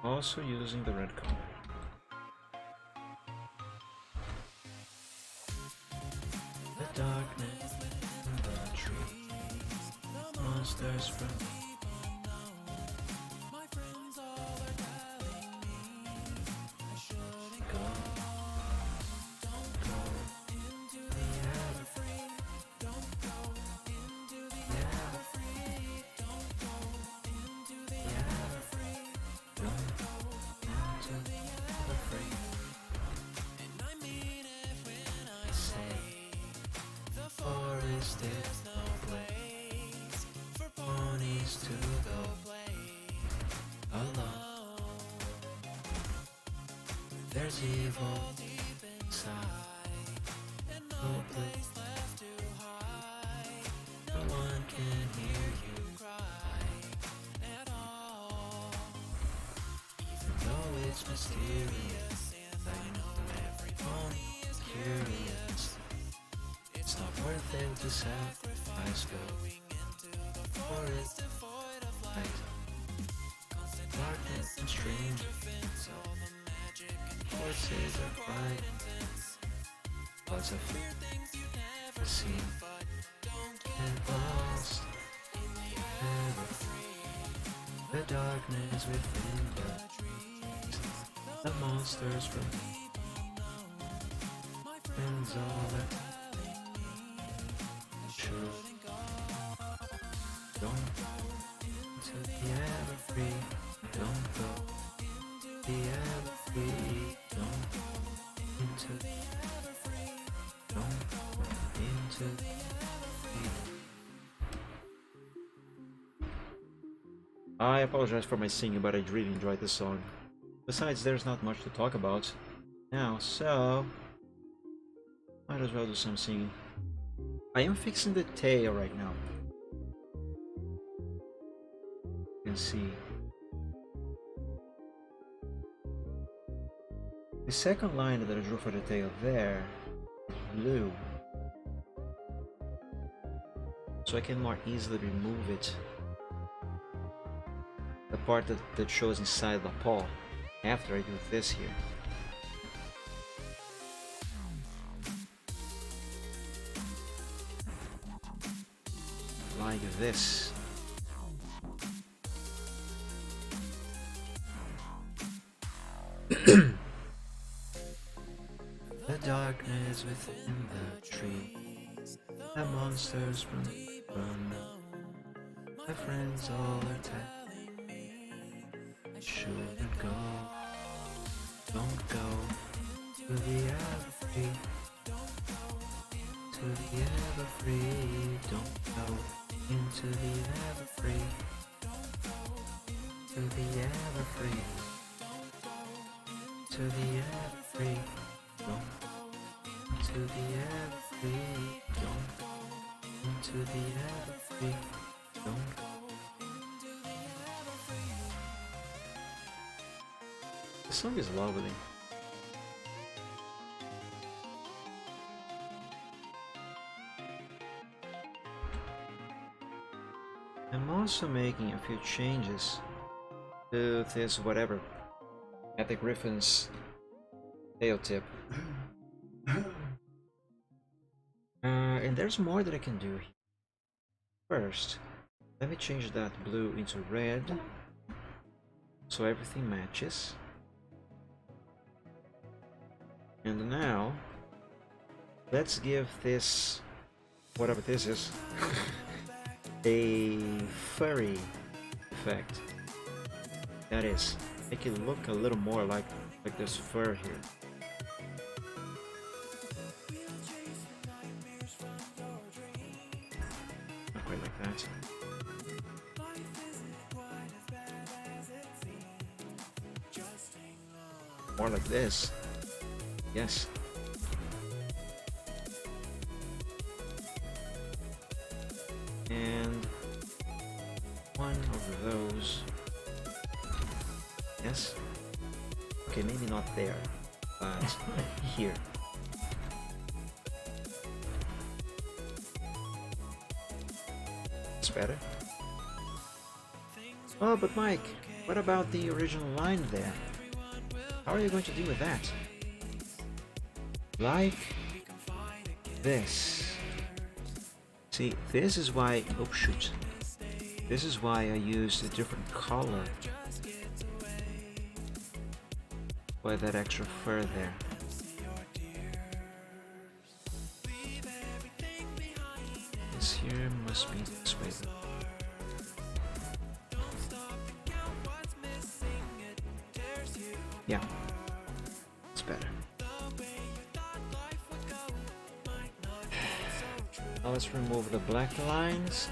Also using the red color. The darkness in the trees, monsters from there's evil inside, no place left to hide. No one can hear you cry at all. Even though it's mysterious, I know everybody is curious. It's not worth it to sacrifice going into the forest devoid of light. Constant darkness and strange events, all the magic and forces are quite intense. Lots of weird things you've never seen, but don't get lost in the ever free. The darkness within the trees, the monsters from friends all that truth. Don't go into the ever free. Don't go into the ever free. Don't go into the ever free. Don't go into the ever free. I apologize for my singing, but I really enjoyed this song. Besides, there's not much to talk about now, so might as well do some singing. I am fixing the tail right now. You can see The second line that I drew for the tail there is blue, so I can more easily remove it. The part that shows inside the paw after I do this here. Like this. The darkness within the trees, the monsters from my friends all attack me. Shouldn't go, don't go to the everfree, to the everfree, don't go into the everfree, to the everfree, to the everfree, don't to the everfree, don't go into the everfree, don't go. The song is lovely. I'm also making a few changes to this whatever at the Griffin's tail tip. And there's more that I can do here. First, let me change that blue into red so everything matches. And now, let's give this, whatever this is, a furry effect. That is, make it look a little more like this fur here. Not quite like that. More like this. Yes. And one of those. Yes. Okay, maybe not there, but here. It's better. Oh, but Mike, what about the original line there? How are you going to deal with that? Like this. See, this is why, oh shoot, this is why I used a different color for that extra fur there. This here must be this way. Yeah, it's better. Now let's remove the black lines.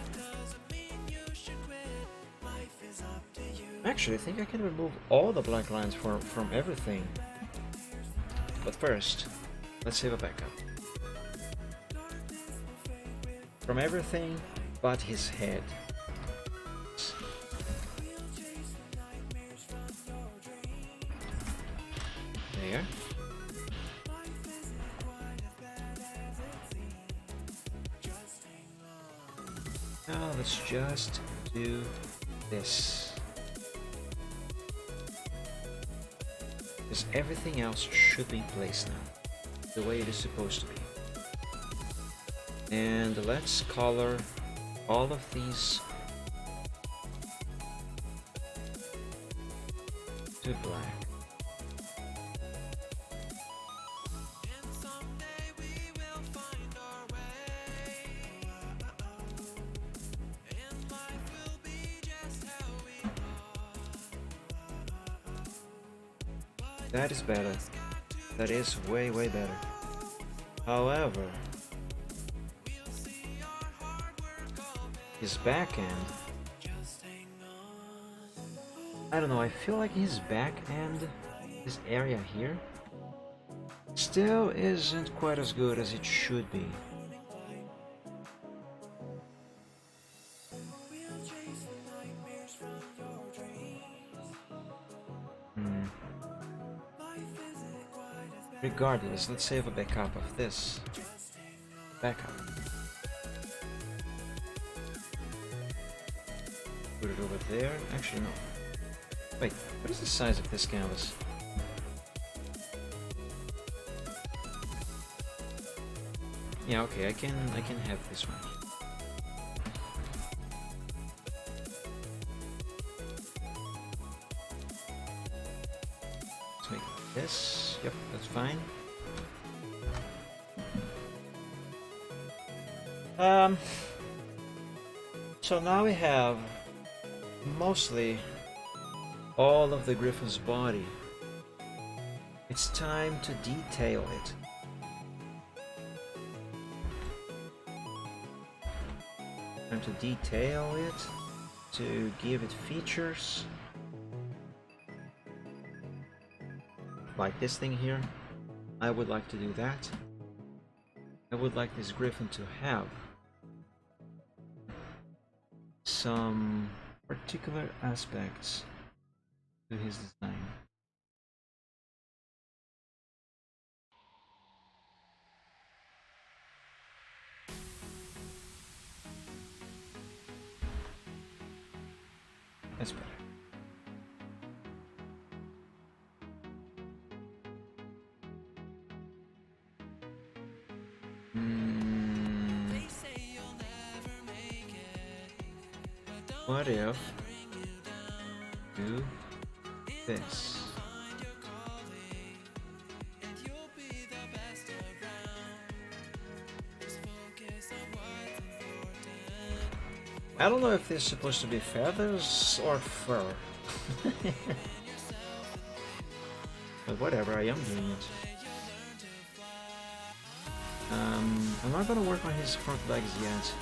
Actually, I think I can remove all the black lines from everything. But first, let's save a backup. From everything but his head. There. Now let's just do this. Because everything else should be in place now, the way it is supposed to be. And let's color all of these to black. That is better. That is way better. However, his back end, I don't know, I feel like his back end, this area here, still isn't quite as good as it should be. Regardless, let's save a backup of this. Backup. Put it over there. Actually, no. Wait, what is the size of this canvas? Yeah, okay, I can have this one. Let's make this. Yep, that's fine. So now we have mostly all of the griffin's body. It's time to detail it. Time to detail it, to give it features. Like this thing here. I would like to do that. I would like this griffin to have some particular aspects to his design. That's better. What if do this? I don't know if this is supposed to be feathers or fur. But whatever, I am doing it. I'm not gonna work on his front legs yet.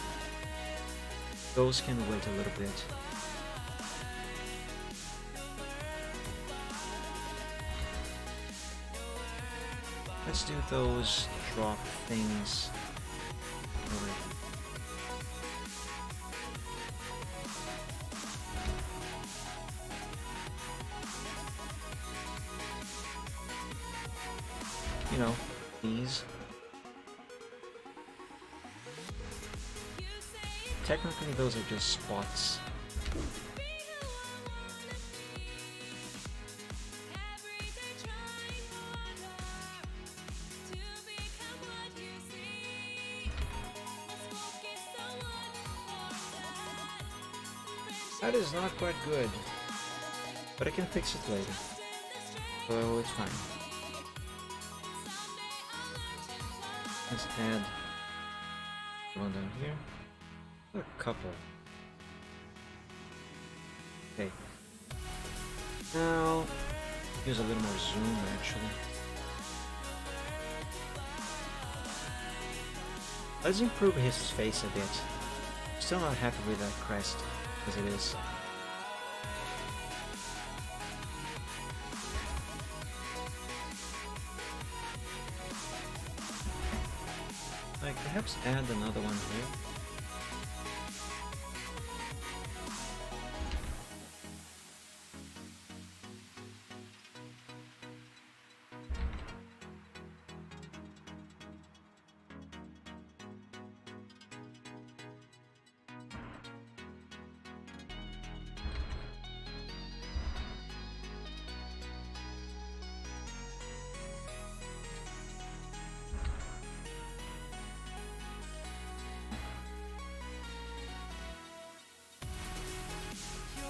Those can wait a little bit. Let's do those drop things. You know, these. Technically, those are just spots. That is not quite good, but I can fix it later, so it's fine. Let's add one down here. A couple. Okay. Now, use a little more zoom actually. Let's improve his face a bit. Still not happy with that crest as it is. Like, perhaps add another one here.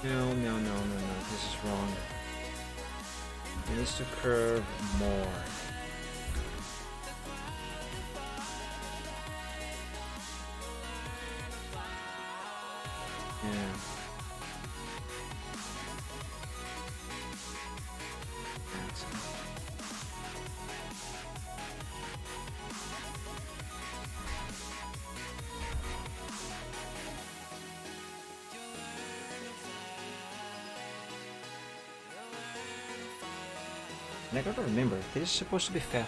No, this is wrong. It needs to curve more. Yeah. That's it. And I gotta remember, this is supposed to be feather.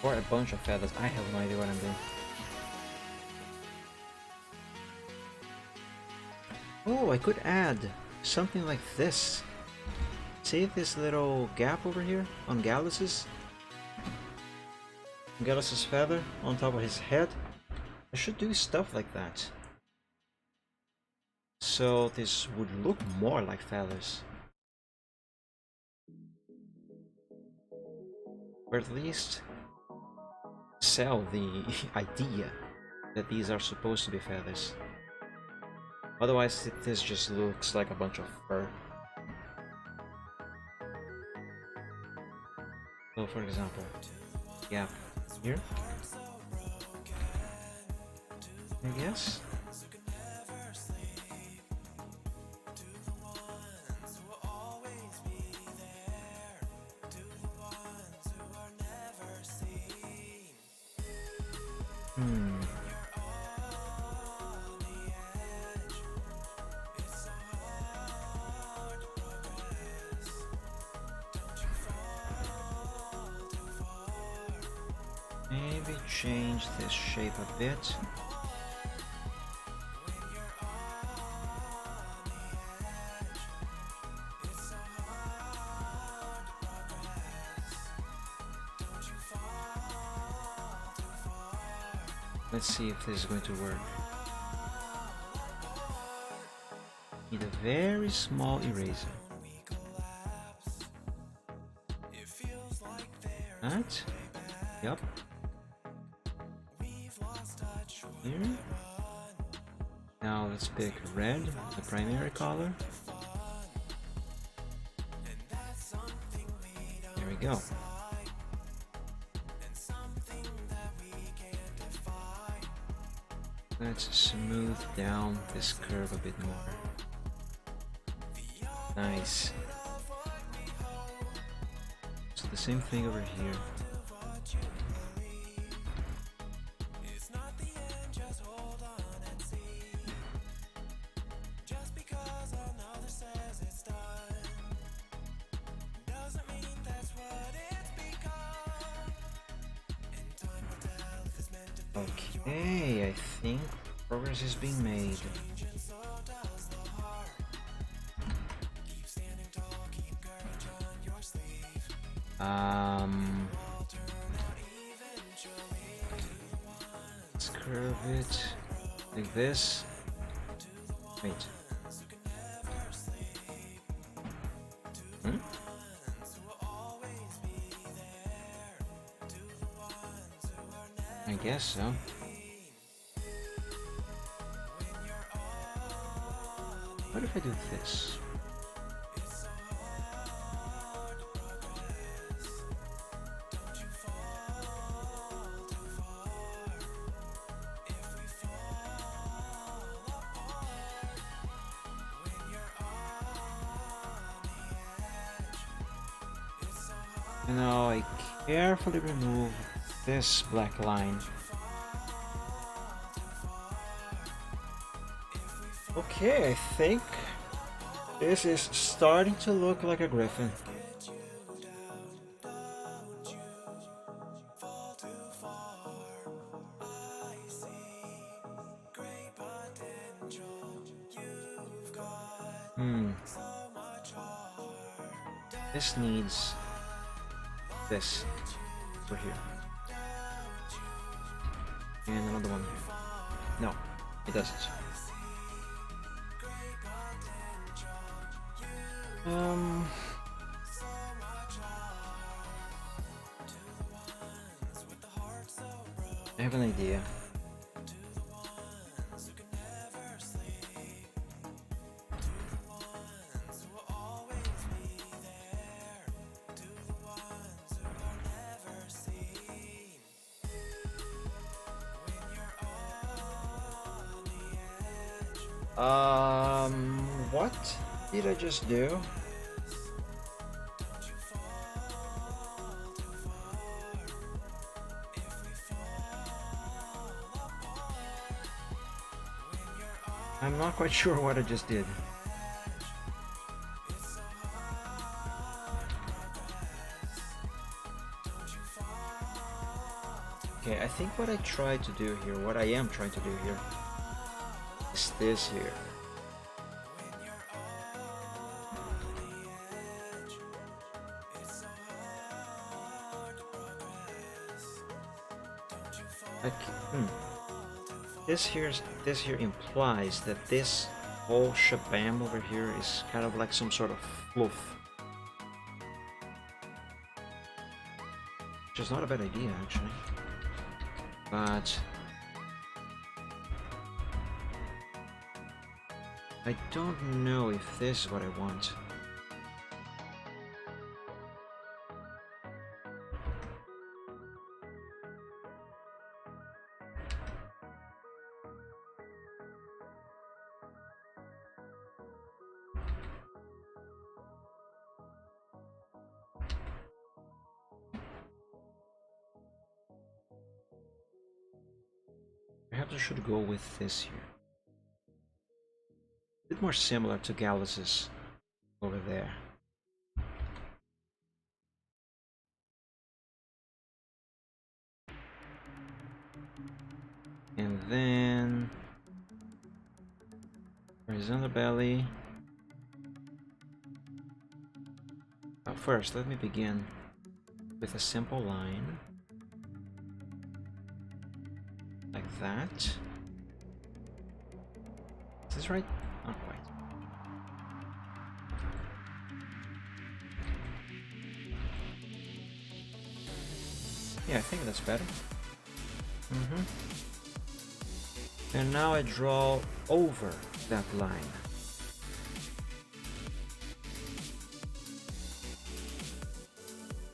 Or a bunch of feathers. I have no idea what I'm doing. Oh, I could add something like this See this little gap over here on Gallus's feather on top of his head? I should do stuff like that. So this would look more like feathers. Or at least sell the idea that these are supposed to be feathers. Otherwise, this just looks like a bunch of fur. So, for example, yeah, here, I guess. Maybe change this shape a bit. Let's see if this is going to work. Need a very small eraser. That? Yep. Here. Now let's pick red, the primary color. There we go. Let's smooth down this curve a bit more. Nice. So the same thing over here. Okay, I think progress is being made. Let's curve it like this. Wait. I guess so. What if I do this? And now I carefully remove this black line. Okay, I think this is starting to look like a griffin. This needs this over here. And another one here. No, it doesn't. I have an idea. What did I just do? I'm not quite sure what I just did. Okay, I think what I tried to do here, what I am trying to do here, is this here. This here implies that this whole shabam over here is kind of like some sort of fluff. Which is not a bad idea, actually. But I don't know if this is what I want. Perhaps I should go with this here. A bit more similar to Galus's over there. And then where's underbelly? First, let me begin with a simple line. Like that. Is this right? Not quite. Yeah, I think that's better. And now I draw over that line.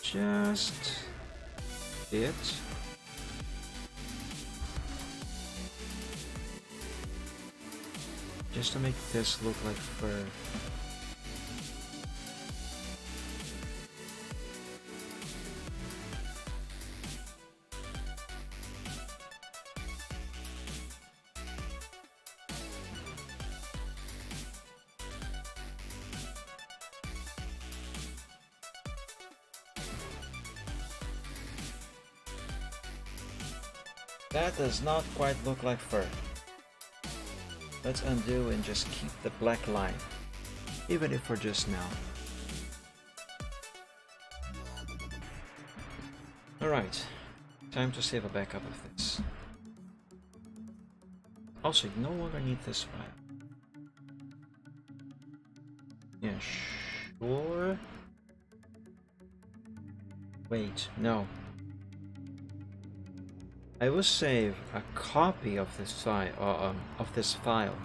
Just it. Just to make this look like fur. That does not quite look like fur. Let's undo and just keep the black line, even if for just now. Alright, time to save a backup of this. Also, you no longer need this file. Yeah, sure. Wait, no. I will save a copy of this file,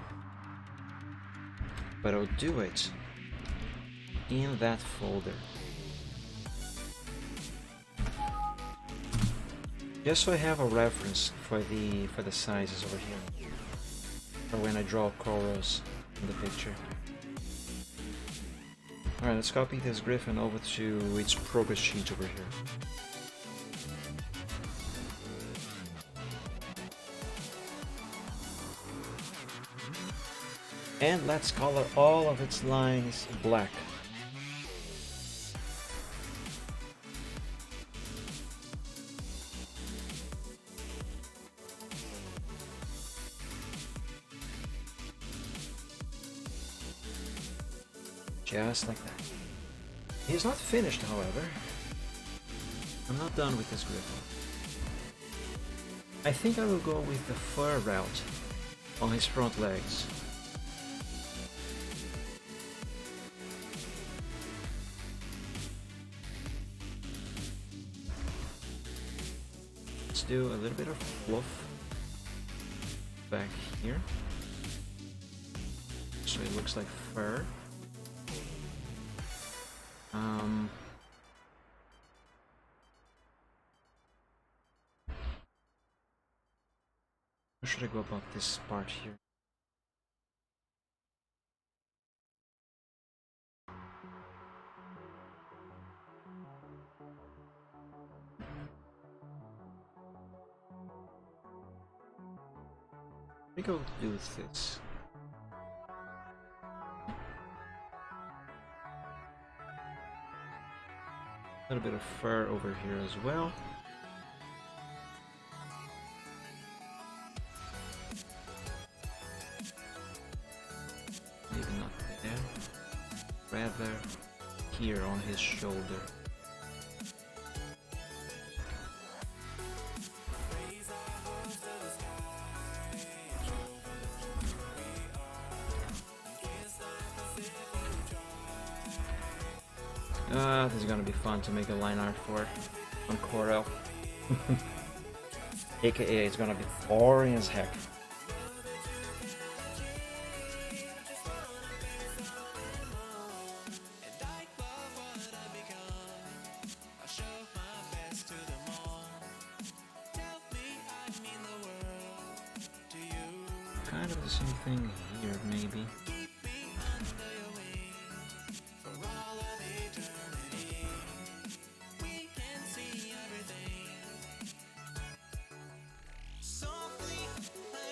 but I'll do it in that folder, just so I have a reference for the sizes over here, or when I draw corals in the picture. All right, let's copy this griffin over to its progress sheet over here. And let's color all of its lines black. Just like that. He's not finished, however. I'm not done with this griffin. I think I will go with the fur route on his front legs. Let's do a little bit of fluff back here, so it looks like fur. How should I go about this part here? Let me go do this. A little bit of fur over here as well. Maybe not there, rather here on his shoulder. This is gonna be fun to make a line art for on Corel. AKA it's gonna be boring as heck. Kind of the same thing here, maybe.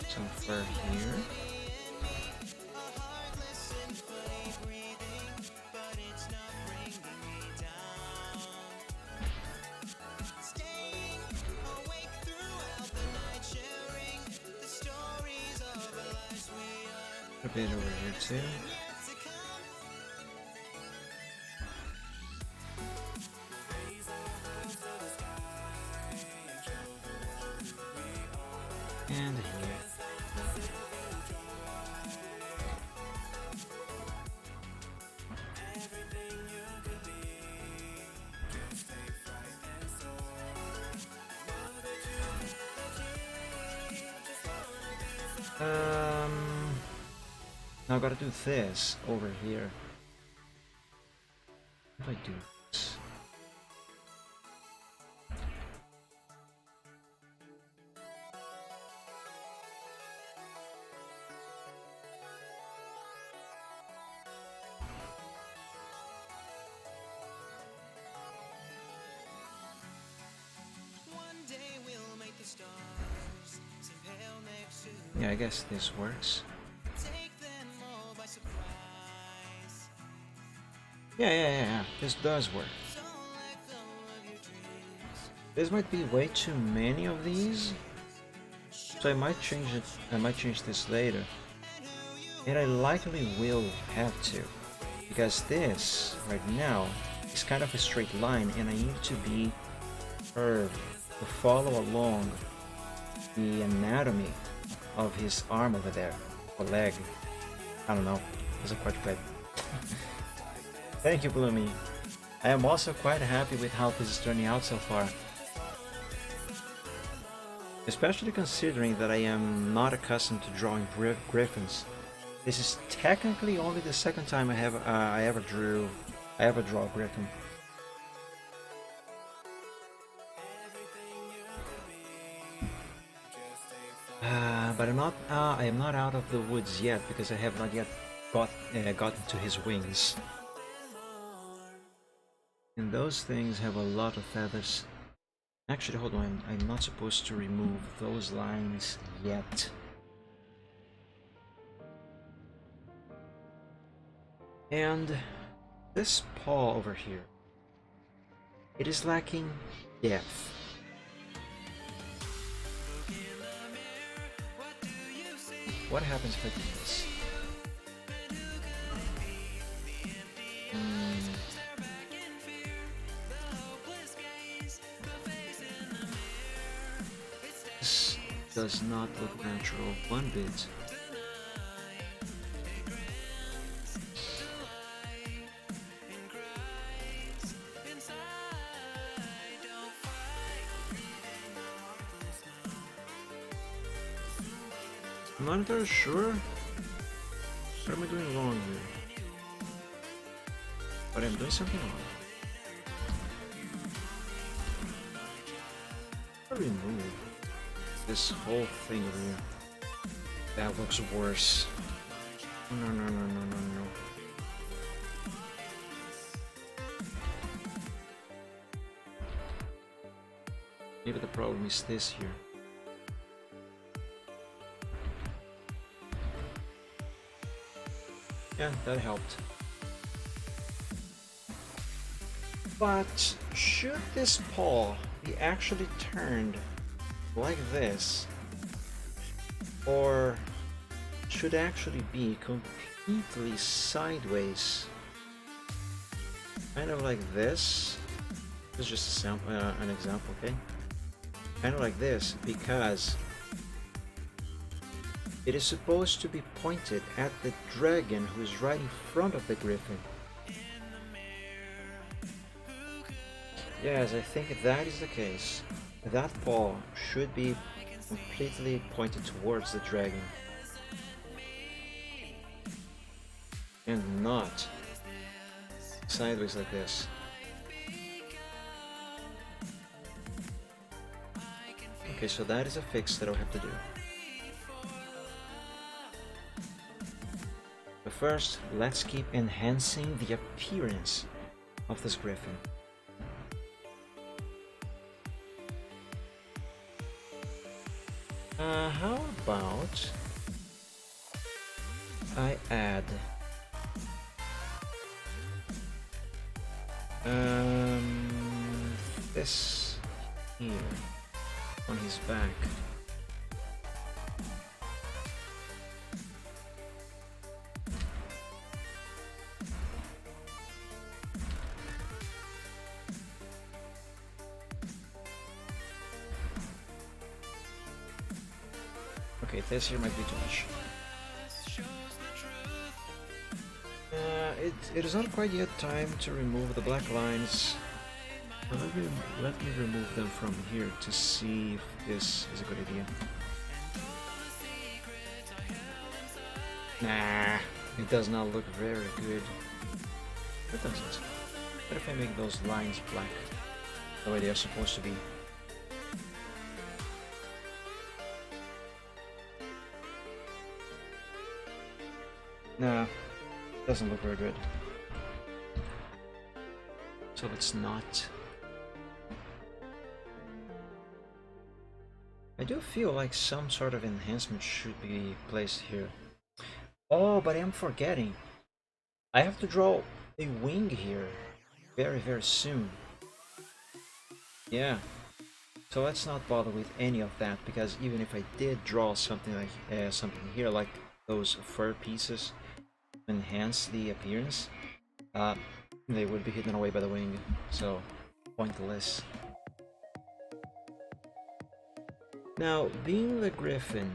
Some fur here. A bit over here too. And here. Now I gotta do this over here. If I do this. Yeah, I guess this works. Yeah. This does work. This might be way too many of these, so I might change it. I might change this later, and I likely will have to, because this right now is kind of a straight line, and I need to be curved to follow along the anatomy of his arm over there, or leg. I don't know. Doesn't quite fit. Thank you, Bloomy. I am also quite happy with how this is turning out so far. Especially considering that I am not accustomed to drawing griffins. This is technically only the second time I ever draw a griffin. But I am not out of the woods yet, because I have not yet gotten to his wings. And those things have a lot of feathers. Actually, hold on, I'm not supposed to remove those lines yet. And this paw over here, it is lacking depth. What happens if I do this? This does not look natural one bit. I'm not entirely sure. What am I doing wrong here? But I'm doing something wrong. I'll remove this whole thing over here. That looks worse. No. Maybe the problem is this here. Yeah, that helped. But should this paw be actually turned like this, or should actually be completely sideways, kind of like this? This is just a sample, an example, okay? Kind of like this, because it is supposed to be pointed at the dragon who is right in front of the griffin. Yes, I think if that is the case, that paw should be completely pointed towards the dragon. And not sideways like this. Okay, so that is a fix that I'll have to do. But first, let's keep enhancing the appearance of this griffin. How about I add this here on his back. Okay, this here might be too much. It is not quite yet time to remove the black lines. Let me remove them from here to see if this is a good idea. Nah, it does not look very good. It doesn't. What if I make those lines black the way they are supposed to be? Nah, doesn't look very good. So let's not. I do feel like some sort of enhancement should be placed here. Oh, but I'm forgetting. I have to draw a wing here very, very soon. Yeah. So let's not bother with any of that, because even if I did draw something like something here, like those fur pieces, enhance the appearance, they would be hidden away by the wing. So pointless. Now, being a griffin,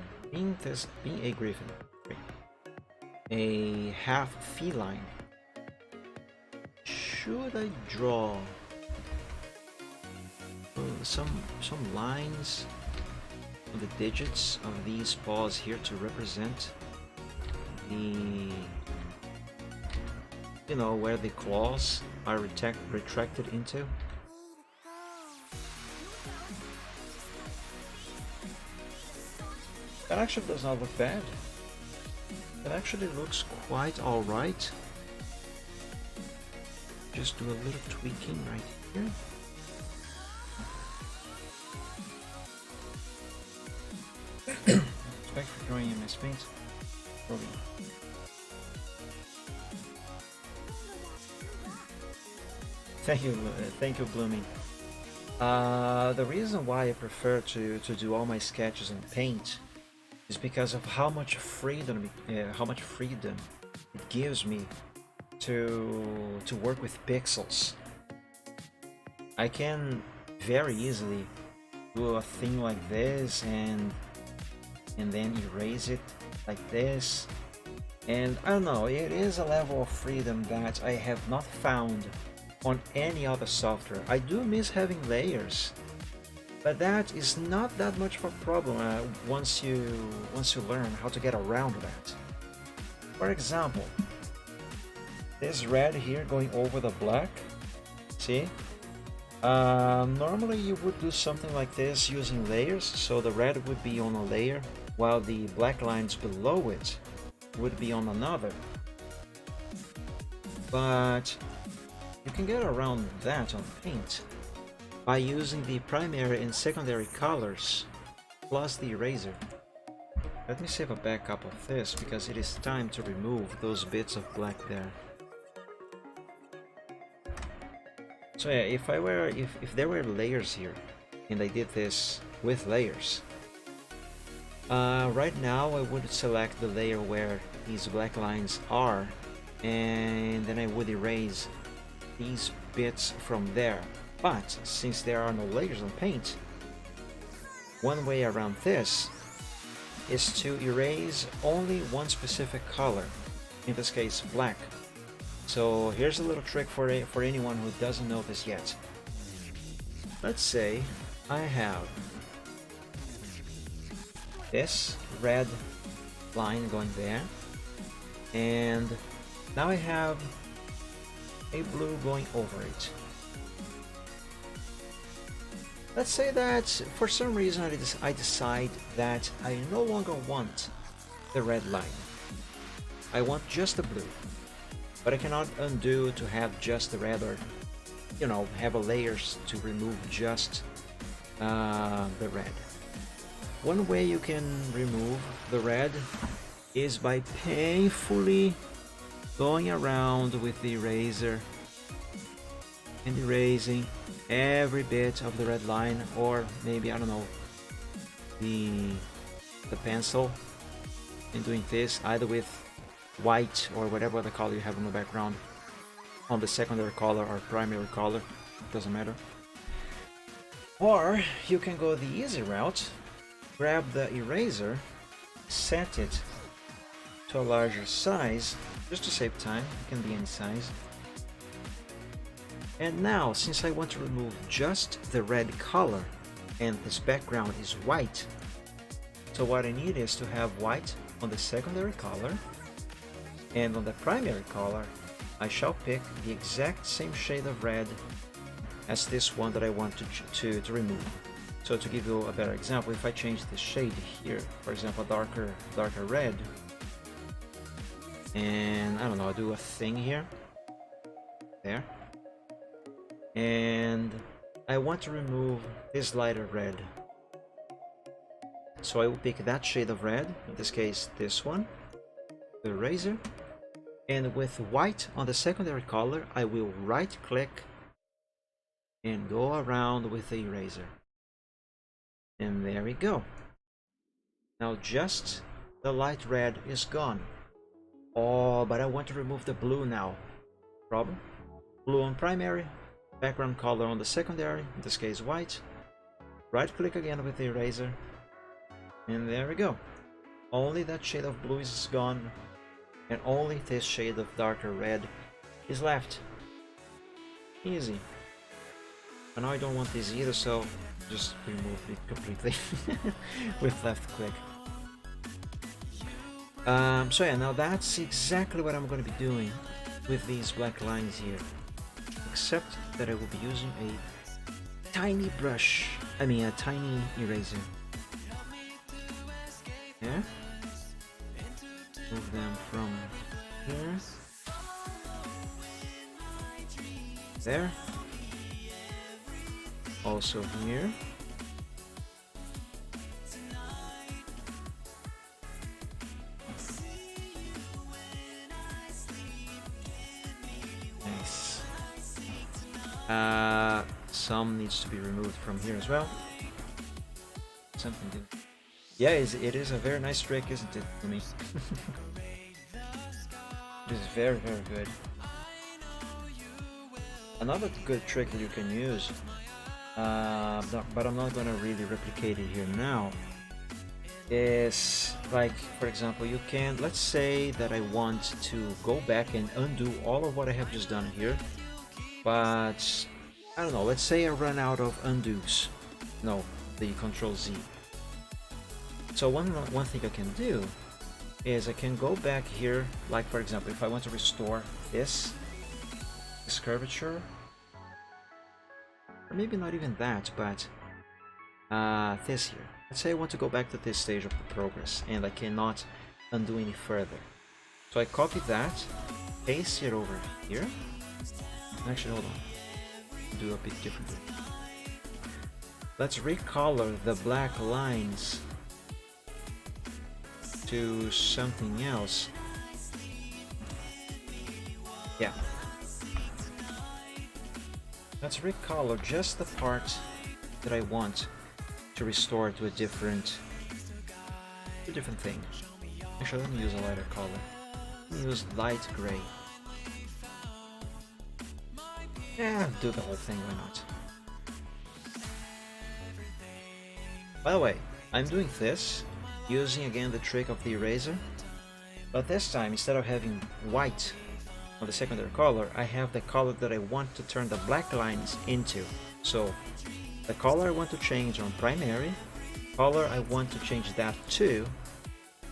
a half feline, should I draw some lines on the digits of these paws here to represent the, you know, where the claws are retracted into? That actually does not look bad. That actually looks quite alright. Just do a little tweaking right here. Thanks for drawing in my space. Thank you, Blooming. The reason why I prefer to do all my sketches in paint is because of how much freedom it gives me to work with pixels. I can very easily do a thing like this and then erase it like this, and I don't know, it is a level of freedom that I have not found on any other software. I do miss having layers, but that is not that much of a problem once you learn how to get around that. For example, this red here going over the black, see? Normally you would do something like this using layers, so the red would be on a layer while the black lines below it would be on another. But you can get around that on paint by using the primary and secondary colors plus the eraser. Let me save a backup of this because it is time to remove those bits of black there. So yeah, if there were layers here and I did this with layers, right now I would select the layer where these black lines are, and then I would erase these bits from there. But since there are no layers on paint, one way around this is to erase only one specific color, in this case black. So here's a little trick for anyone who doesn't know this yet. let's say I have this red line going there, and now I have a blue going over it. Let's say that for some reason I decide that I no longer want the red line. I want just the blue, but I cannot undo to have just the red, or you know, have a layers to remove just the red. One way you can remove the red is by painfully going around with the eraser and erasing every bit of the red line, or maybe, I don't know, the pencil, and doing this either with white or whatever other color you have in the background on the secondary color or primary color, doesn't matter. Or you can go the easy route, grab the eraser, set it to a larger size just to save time. It can be any size. And now, since I want to remove just the red color and this background is white, so what I need is to have white on the secondary color, and on the primary color I shall pick the exact same shade of red as this one that I want to remove. So to give you a better example, if I change the shade here, for example, darker red, and I don't know, I'll do a thing here, there, and I want to remove this lighter red. So I will pick that shade of red, in this case this one, the eraser, and with white on the secondary color I will right click and go around with the eraser. And there we go. Now just the light red is gone. Oh, but I want to remove the blue now. Problem? Blue on primary, background color on the secondary, in this case white. Right click again with the eraser. And there we go. Only that shade of blue is gone, and only this shade of darker red is left. Easy. But now I don't want this either, so just remove it completely with left click. So yeah, now that's exactly what I'm going to be doing with these black lines here, except that I will be using a tiny brush, a tiny eraser. Yeah, move them from here, there, also here. Nice. Some needs to be removed from here as well. Something to... Yeah, it is a very nice trick, isn't it, for me? It is very, very good. Another good trick that you can use, but I'm not going to really replicate it here now, is like, for example, you can, let's say that I want to go back and undo all of what I have just done here, but I don't know, let's say I run out of undos. No, the Control Z. So one thing I can do is I can go back here, like for example, if I want to restore this curvature, or maybe not even that, but this here. Let's say I want to go back to this stage of the progress and I cannot undo any further. So I copy that, paste it over here. Actually, hold on, do a bit differently. Let's recolor the black lines to something else. Yeah. Let's recolor just the part that I want to restore to a different thing. Actually, let me use a lighter color. Let me use light gray. Yeah, do the whole thing, why not? By the way, I'm doing this using again the trick of the eraser, but this time instead of having white on the secondary color, I have the color that I want to turn the black lines into. So The color I want to change on primary. Color I want to change that to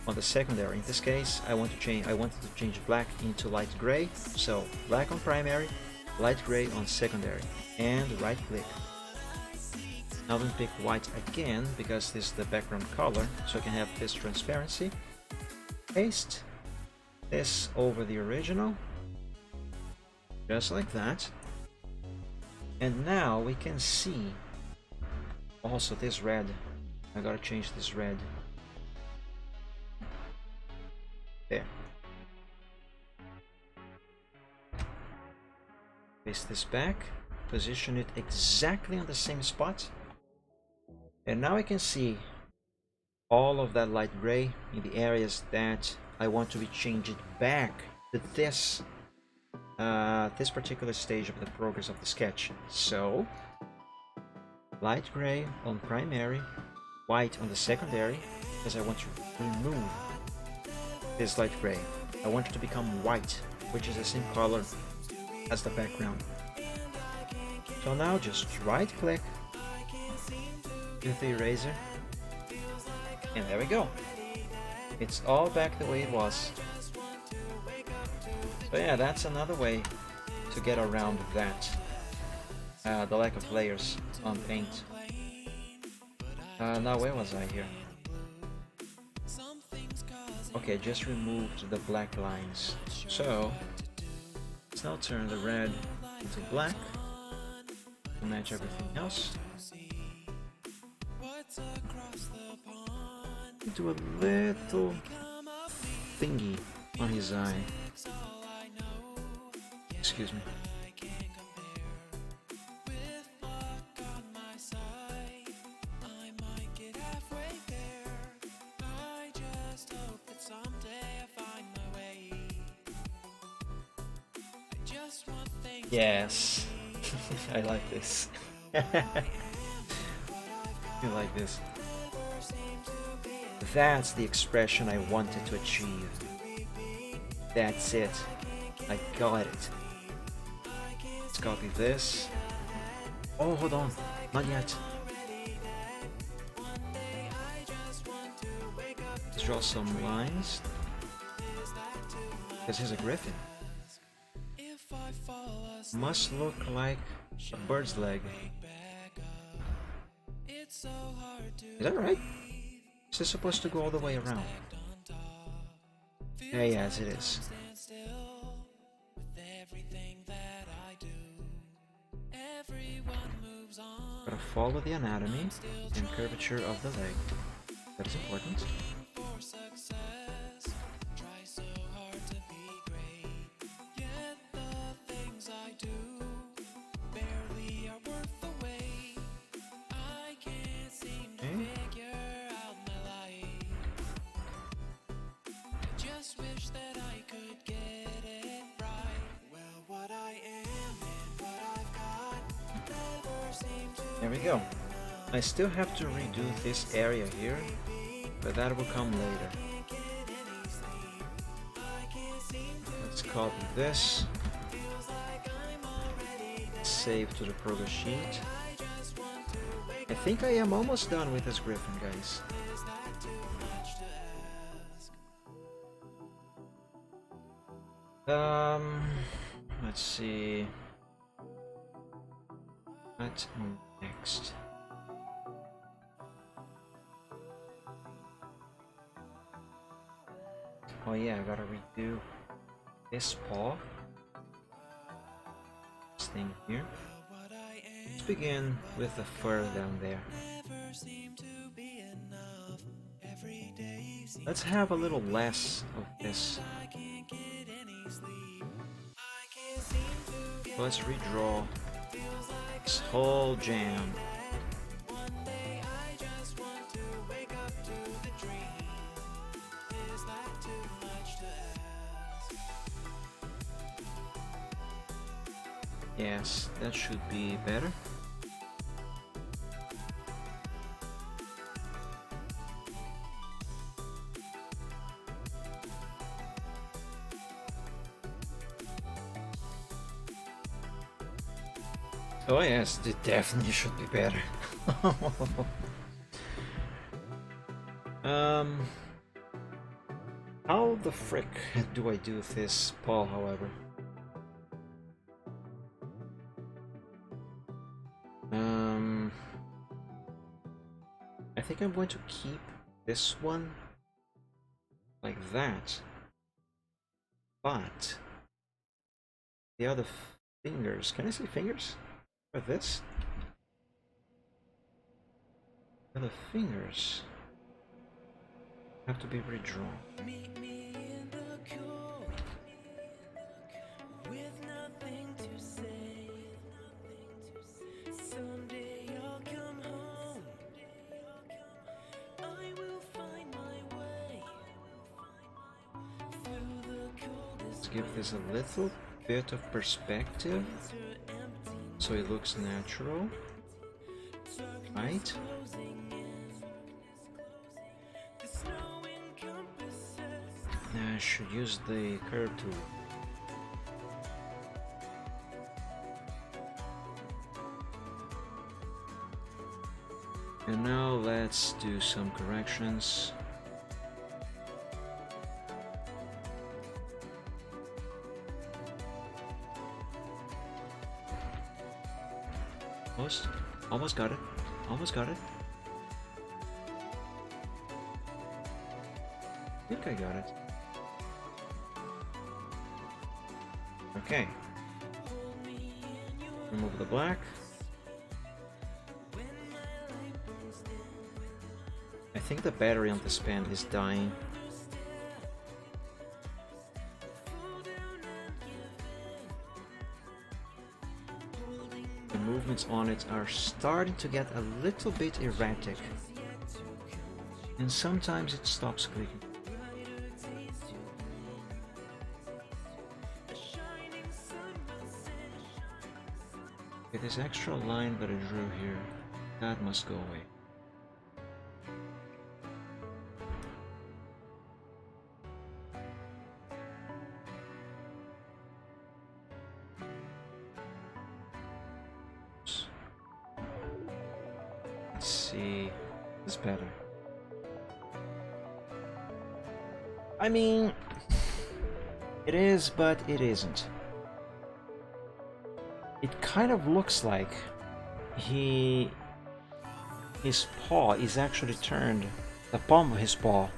on the secondary. In this case, I wanted to change black into light gray. So black on primary, light gray on secondary, and right click. Now then pick white again because this is the background color, so I can have this transparency. Paste this over the original, just like that. And now we can see also this red. I gotta change this red. There. Paste this back, position it exactly on the same spot. And now I can see all of that light gray in the areas that I want to be changed back to this this particular stage of the progress of the sketch. So light gray on primary, white on the secondary, because I want to remove this light gray. I want it to become white, which is the same color as the background. So now just right click with the eraser, and there we go. It's all back the way it was. So yeah, that's another way to get around that, the lack of layers on paint. Now where was I here? Okay, just removed the black lines. So let's now turn the red into black to match everything else. Do a little thingy on his eye. Excuse me. Yes, I like this. I like this. That's the expression I wanted to achieve. That's it. I got it. Let's copy this. Oh, hold on. Not yet. Let's draw some lines. Because here's a griffin. Must look like a bird's leg. Is that right? Is this supposed to go all the way around? Yeah, yes, it is. Gotta follow the anatomy and curvature of the leg. That is important. There we go. I still have to redo this area here, but that will come later. Let's copy this. Save to the progress sheet. I think I am almost done with this griffin, guys. Let's see. What next? Oh yeah, I gotta redo this paw. This thing here. Let's begin with the fur down there. Let's have a little less of this. So let's redraw this whole jam. Yes, that should be better. Oh yes, it definitely should be better. um, how the frick do I do this paw, however? I think I'm going to keep this one like that, but the other fingers, can I say fingers for this? The other fingers have to be redrawn. Meet me in the cool, with nothing to say. Someday I'll come home. I will find my way through the coldest. Let's give this a little bit of perspective so it looks natural, right? I should use the curve tool. And now let's do some corrections. Almost got it. Almost got it. I think I got it. Okay. Remove the black. I think the battery on this pen is dying. The movements on it are starting to get a little bit erratic. And sometimes it stops clicking. Okay, this extra line that I drew here, that must go away. Let's see, this better. I mean, it is, but it isn't. It kind of looks like his paw is actually turned, the palm of his paw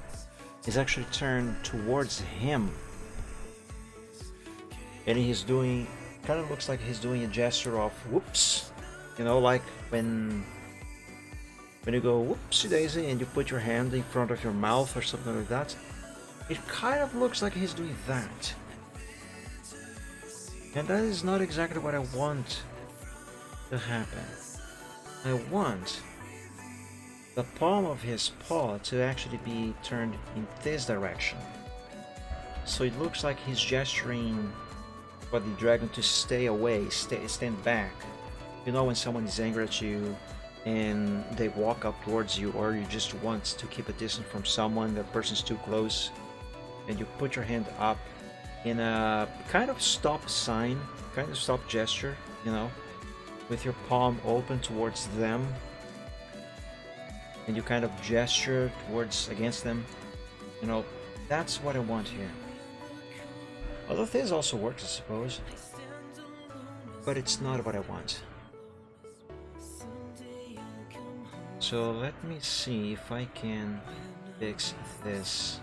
is actually turned towards him. And he's doing, kind of looks like he's doing a gesture of whoops. You know, like when you go whoopsie daisy and you put your hand in front of your mouth or something like that. It kind of looks like he's doing that. And that is not exactly what I want to happen. I want the palm of his paw to actually be turned in this direction. So it looks like he's gesturing for the dragon to stay away, stand back. You know when someone is angry at you and they walk up towards you, or you just want to keep a distance from someone, that person's too close, and you put your hand up in a kind of stop sign, kind of stop gesture, you know, with your palm open towards them, and you kind of gesture towards against them, you know, that's what I want here. Although this also works, I suppose, but it's not what I want. So let me see if I can fix this.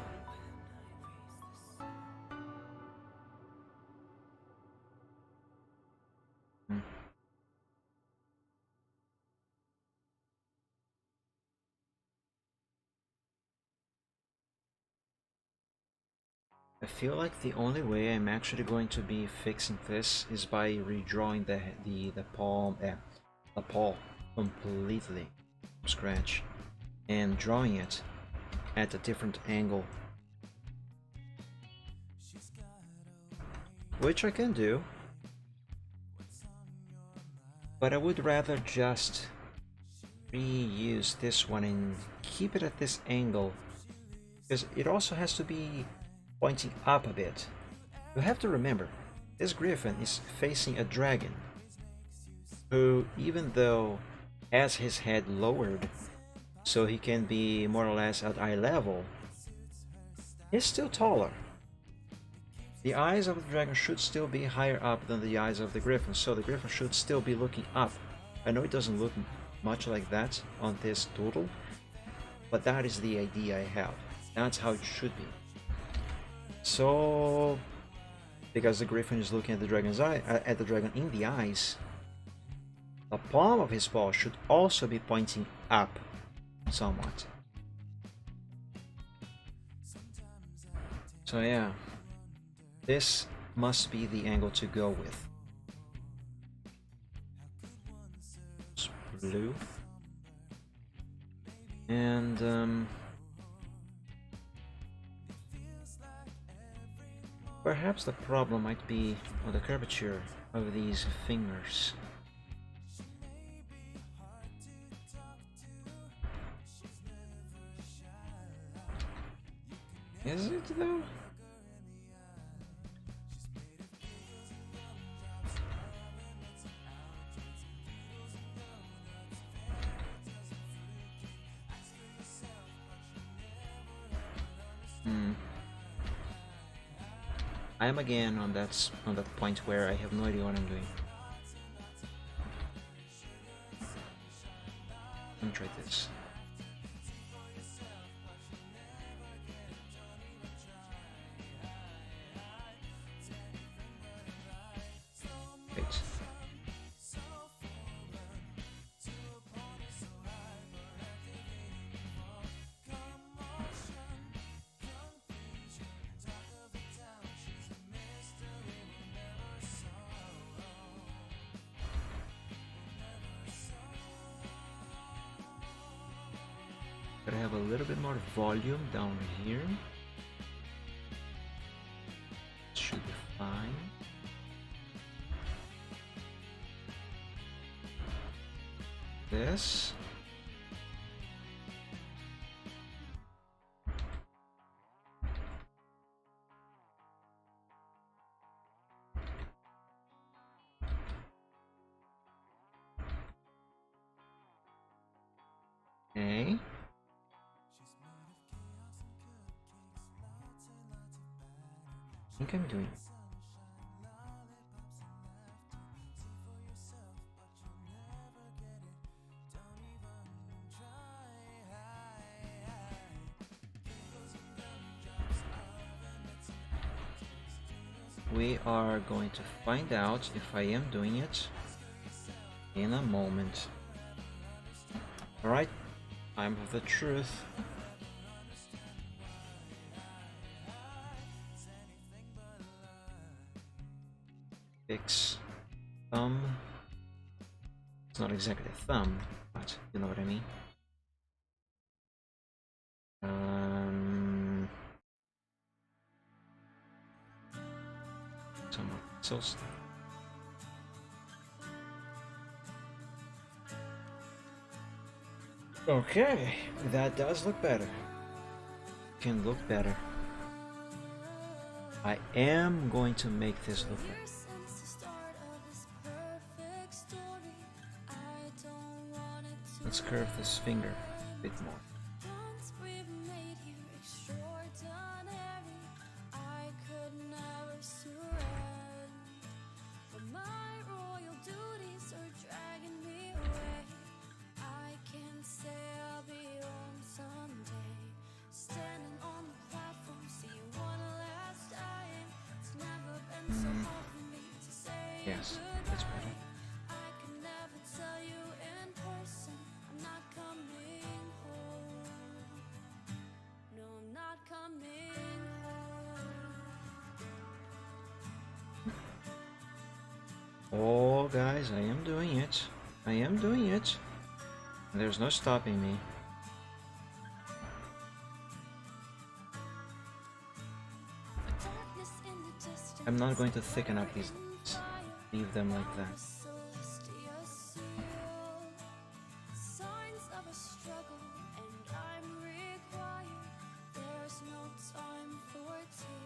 I feel like the only way I'm actually going to be fixing this is by redrawing the paw completely from scratch and drawing it at a different angle, which I can do, but I would rather just reuse this one and keep it at this angle, because it also has to be pointing up a bit. You have to remember, this griffin is facing a dragon who, even though has his head lowered so he can be more or less at eye level, he's still taller. The eyes of the dragon should still be higher up than the eyes of the griffin, so the griffin should still be looking up. I know it doesn't look much like that on this doodle, but that is the idea I have. That's how it should be. So, because the griffin is looking at the dragon's eye, at the dragon in the eyes, the palm of his paw should also be pointing up somewhat. So yeah, this must be the angle to go with. It's blue. And perhaps the problem might be on the curvature of these fingers. Is it though? I am again on that point where I have no idea what I'm doing. Let me try this. Wait. Gotta have a little bit more volume down here. Should be fine. This. Okay. I think I'm doing it. We are going to find out if I am doing it in a moment. Alright, time of the truth. Fix thumb. It's not exactly a thumb, but you know what I mean. Some more pixels. Okay, that does look better. Can look better. I am going to make this look better. Let's curve this finger a bit more. Yes, that's better. Oh, guys, I am doing it. I am doing it. There's no stopping me. I'm not going to thicken up these lines. Leave them like that.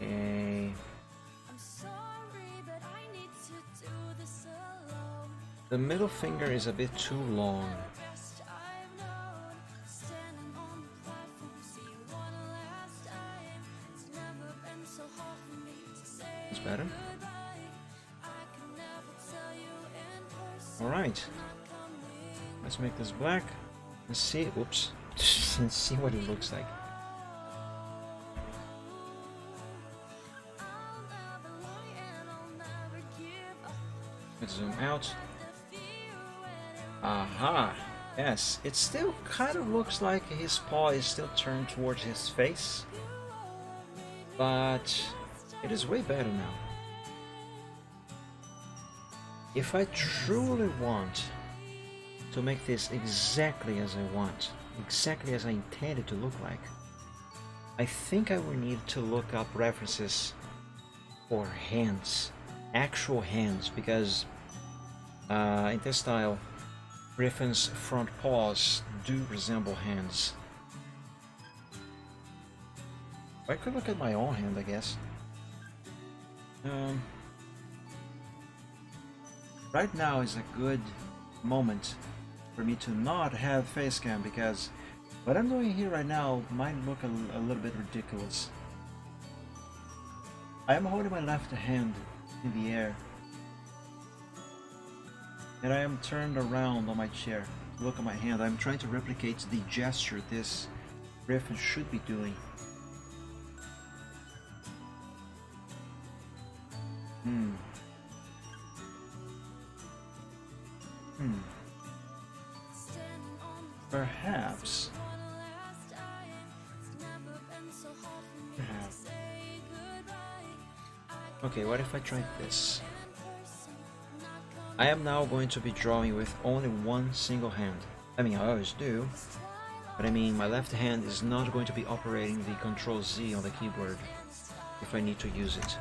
Okay. The middle finger is a bit too long. It's better. Alright. Let's make this black. Let's see. Oops. Let's see what it looks like. Let's zoom out. Aha! Yes, it still kind of looks like his paw is still turned towards his face. But it is way better now. If I truly want to make this exactly as I want, exactly as I intended to look like, I think I will need to look up references for hands, actual hands, because in this style, Griffin's front paws do resemble hands. I could look at my own hand, I guess. Right now is a good moment for me to not have face cam, because what I'm doing here right now might look a little bit ridiculous. I am holding my left hand in the air, and I am turned around on my chair to look at my hand. I'm trying to replicate the gesture this Griffin should be doing. Perhaps. Okay, what if I try this? I am now going to be drawing with only one single hand. I mean, I always do, but I mean, my left hand is not going to be operating the Control Z on the keyboard if I need to use it.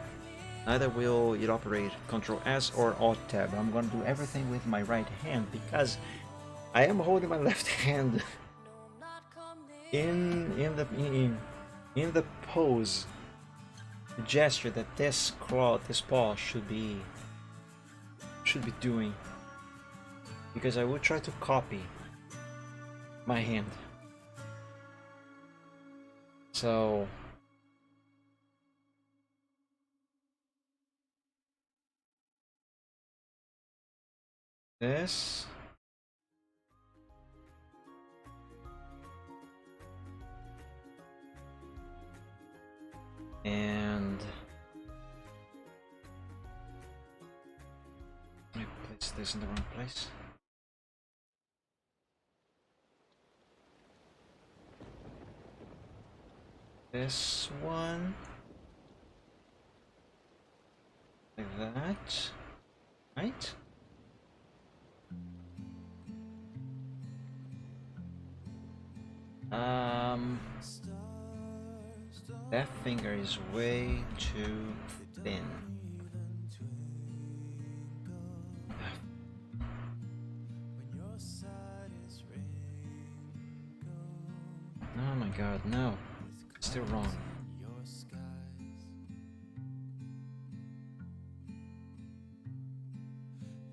Neither will it operate Control S or Alt Tab. I'm going to do everything with my right hand because I am holding my left hand in the pose, the gesture that this paw should be doing, because I would try to copy my hand. So this, and I place this in the wrong place. This one like that, right? That finger is way too thin. Oh my god, no. Still wrong.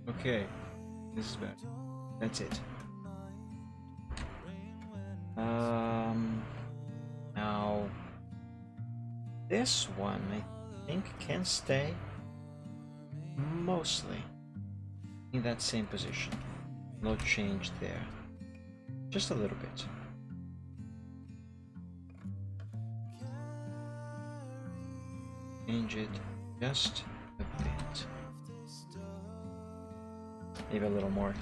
Okay, this is better. That's it. Now this one I think can stay mostly in that same position. No change there. Just a little bit. Change it just a bit. Maybe a little more.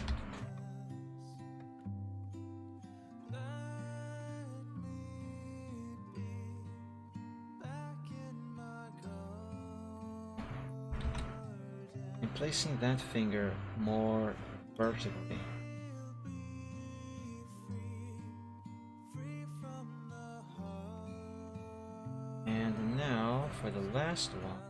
And placing that finger more vertically. And now for the last one.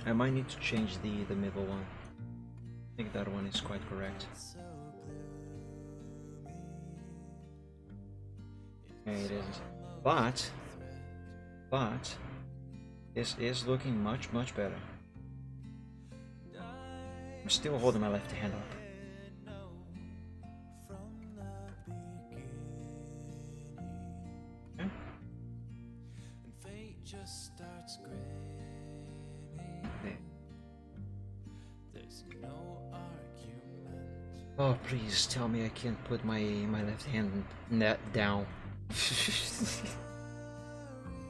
I might need to change the middle one. I think that one is quite correct. Okay, it is. But but this is looking much better. I'm still holding my left hand up. Okay. Okay. Oh, please tell me I can't put my left hand net down.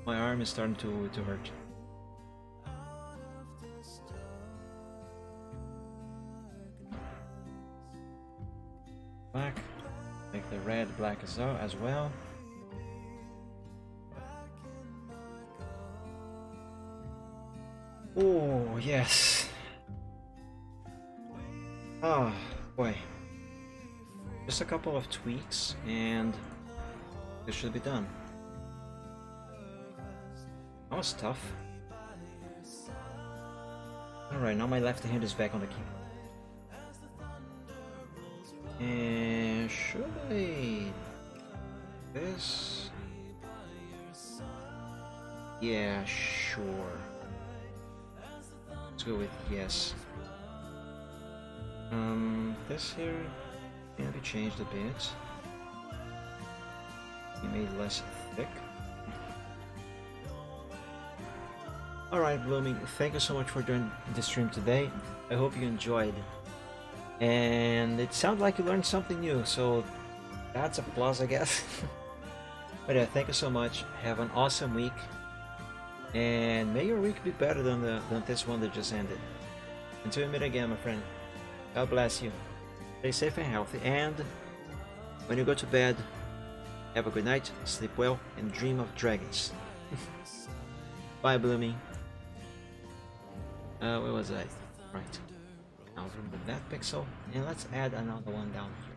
My arm is starting to hurt. Black, make the red black as well. Oh yes. Oh boy. Just a couple of tweaks and this should be done. That was tough. Alright, now my left hand is back on the keyboard. And should I... this? Yeah, sure. Let's go with yes. This here can be changed a bit. Be made less thick. Alright, Blooming, thank you so much for joining the stream today. I hope you enjoyed. And it sounds like you learned something new, so that's a plus, I guess. But yeah, thank you so much. Have an awesome week. And may your week be better than this one that just ended. Until we meet again, my friend. God bless you. Stay safe and healthy. And when you go to bed, have a good night, sleep well, and dream of dragons. Bye, Blooming. Where was I? Right. Now remove that pixel, and let's add another one down here.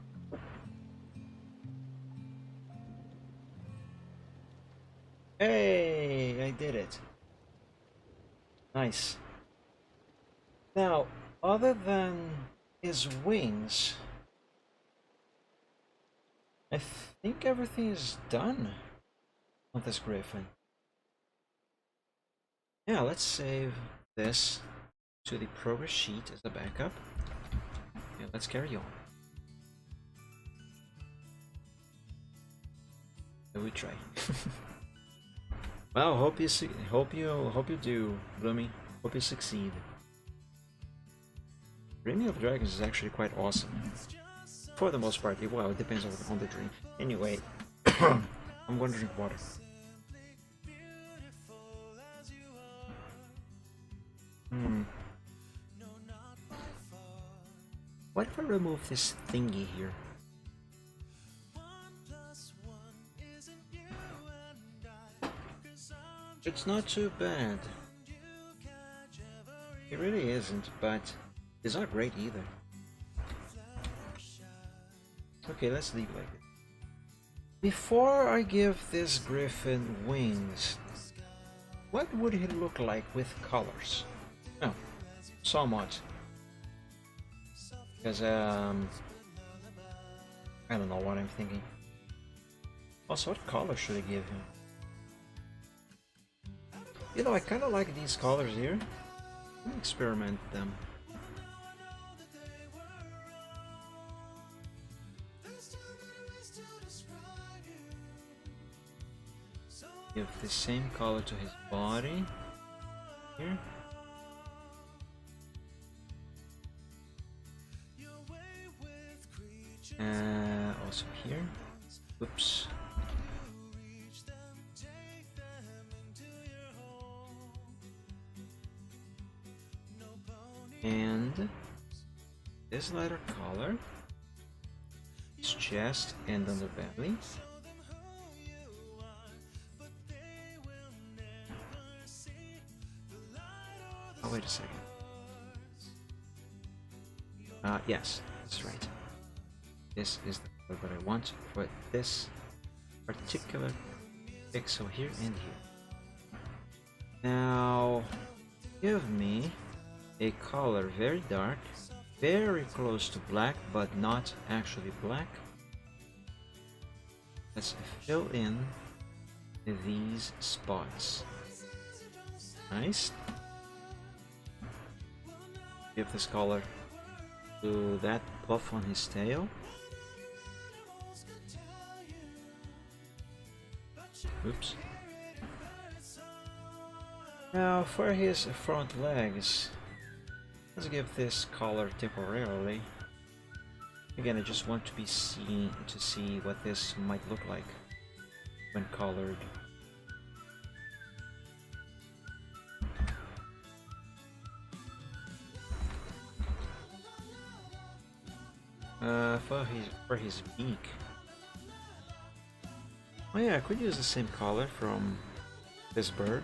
Hey, I did it. Nice. Now, other than his wings, I think everything is done on this griffin. Yeah, let's save this to the progress sheet as a backup. Yeah, let's carry on. So we try. Well, hope you do, Bloomy. Hope you succeed. Dreaming of Dragons is actually quite awesome. For the most part, well, it depends on the dream. Anyway, I'm going to drink water. What if I remove this thingy here? It's not too bad. It really isn't, but it's not great either. Okay, let's leave like this. Before I give this griffin wings, what would he look like with colors? Oh, somewhat. Because, I don't know what I'm thinking. Also, what color should I give him? You know, I kind of like these colors here. Let me experiment them. Give the same color to his body here. Also here. Oops. And this lighter color, his chest and underbelly. Oh, wait a second. Yes, that's right. This is the color that I want for this particular pixel here and here. Now, give me a color very dark, very close to black, but not actually black. Let's fill in these spots. Nice. Give this color to that puff on his tail. Oops. Now for his front legs, let's give this color temporarily. Again, I just want to see what this might look like when colored. For his beak. Oh yeah, I could use the same color from this bird.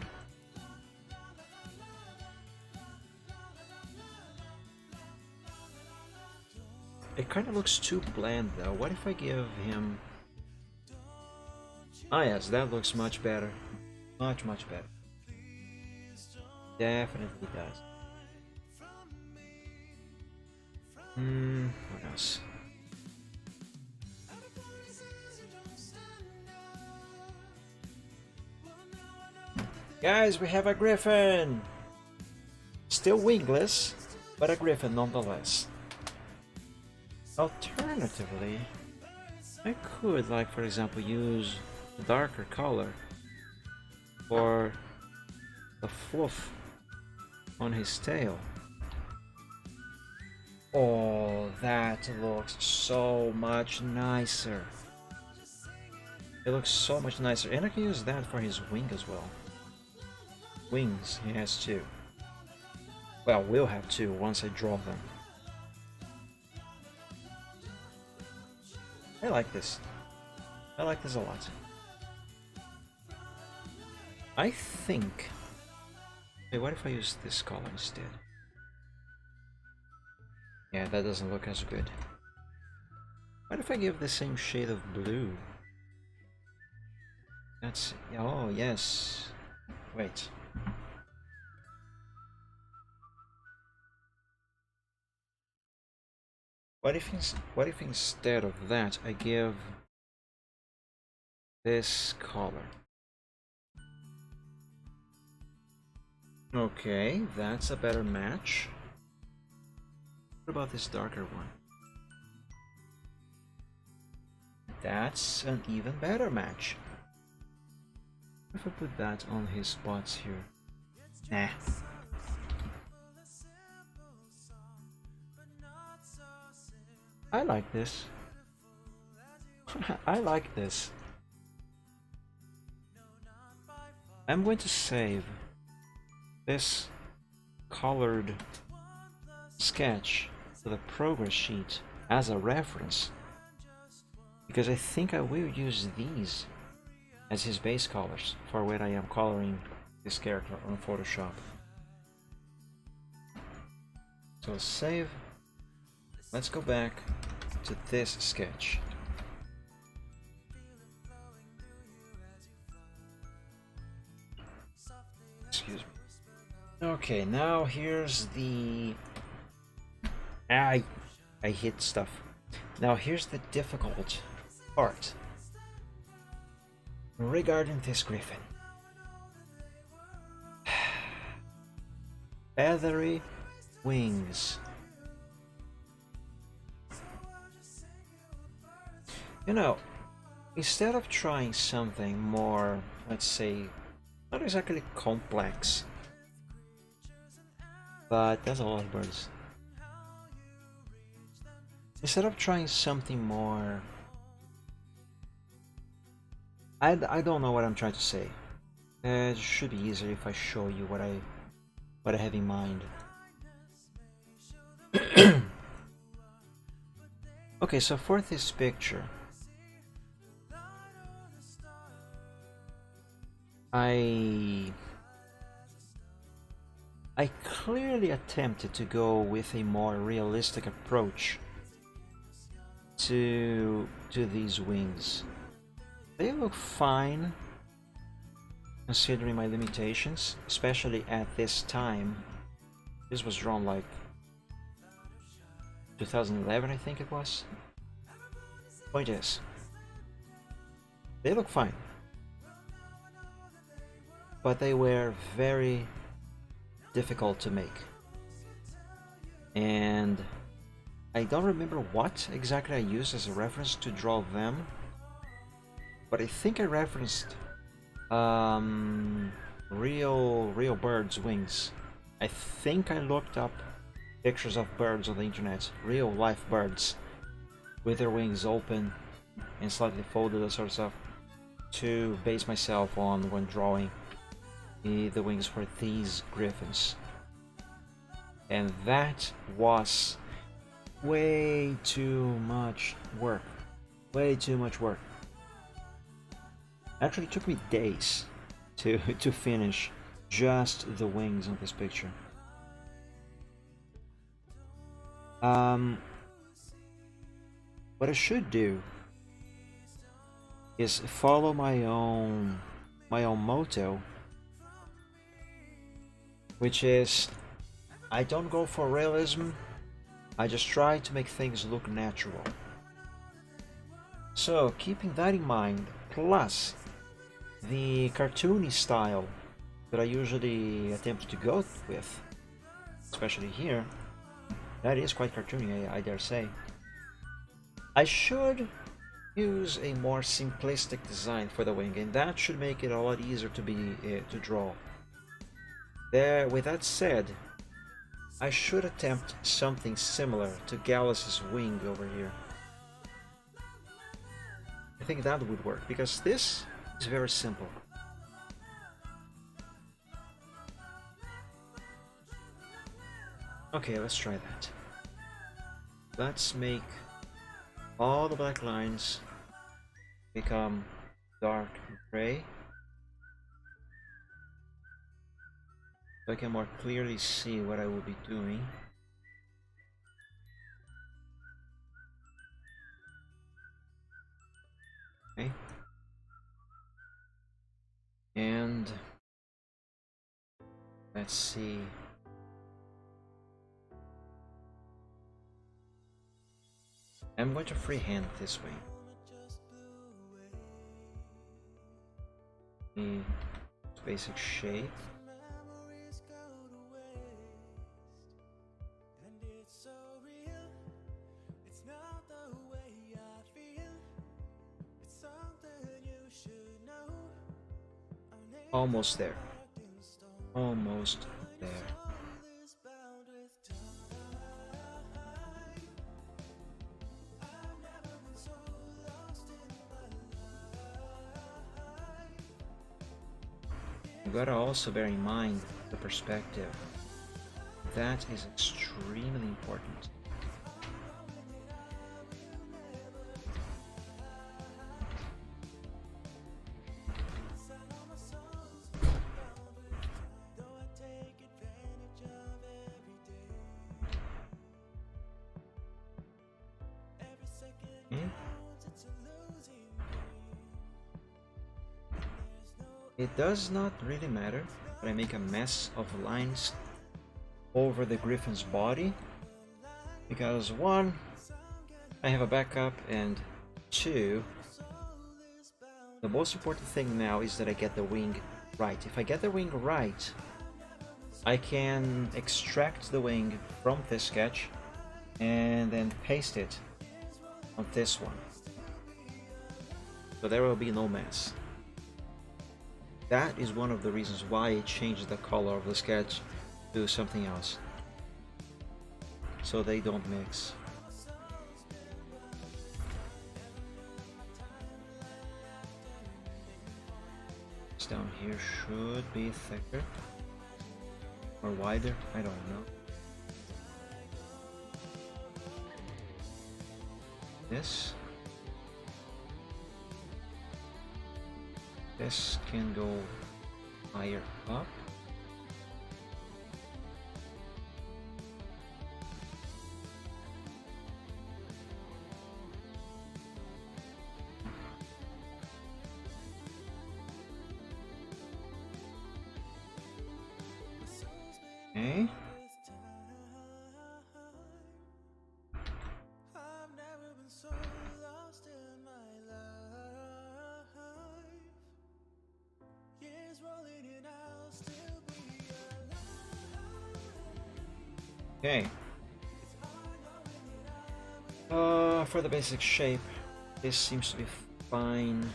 It kind of looks too bland though. What if I give him... Ah yes, that looks much better. Much better. Definitely does. What else? Guys, we have a griffin! Still wingless, but a griffin nonetheless. Alternatively, I could, like, for example, use a darker color for the fluff on his tail. Oh, that looks so much nicer. It looks so much nicer, and I can use that for his wing as well. Wings, he has two. Well, we'll have two once I draw them. I like this. I like this a lot. I think... Wait, what if I use this color instead? Yeah, that doesn't look as good. What if I give the same shade of blue? That's... Oh, yes. Wait. What if instead of that I give this color? Okay, that's a better match. What about this darker one? That's an even better match. What if I put that on his spots here? Nah. I like this. I like this. I'm going to save this colored sketch to the progress sheet as a reference, because I think I will use these as his base colors for when I am coloring this character on Photoshop. So save. Let's go back to this sketch. Excuse me. Okay, now here's the... I hit stuff. Now here's the difficult part regarding this griffin. Feathery wings. You know, instead of trying something more, let's say, not exactly complex, but there's a lot of birds. Instead of trying something more, I don't know what I'm trying to say. It should be easier if I show you what I have in mind. Okay, so for this picture, I clearly attempted to go with a more realistic approach to these wings. They look fine considering my limitations, especially at this time. This was drawn like 2011, I think it was. Point is, they look fine, but they were very, difficult to make. And I don't remember what exactly I used as a reference to draw them, but I think I referenced real birds' wings. I think I looked up pictures of birds on the internet, real life birds, with their wings open and slightly folded, that sort of stuff, to base myself on when drawing the wings for these griffins. And that was way too much work. Way too much work. Actually, it took me days to finish just the wings on this picture. What I should do is follow my own motto, which is I don't go for realism, I just try to make things look natural. So keeping that in mind, plus the cartoony style that I usually attempt to go with, especially here, that is quite cartoony, I dare say. I should use a more simplistic design for the wing, and that should make it a lot easier to draw. With that said, I should attempt something similar to Gallus's wing over here. I think that would work, because this is very simple. Okay, let's try that. Let's make all the black lines become dark gray, so I can more clearly see what I will be doing. Okay. And let's see. I'm going to freehand this way. The basic shape. Almost there. Almost there. You gotta also bear in mind the perspective. That is extremely important. It does not really matter that I make a mess of lines over the griffin's body, because one, I have a backup, and two, the most important thing now is that I get the wing right. If I get the wing right, I can extract the wing from this sketch and then paste it on this one, so there will be no mess. That is one of the reasons why I changed the color of the sketch to something else, so they don't mix. This down here should be thicker or wider, I don't know. This can go higher up. Okay. Okay. For the basic shape, this seems to be fine.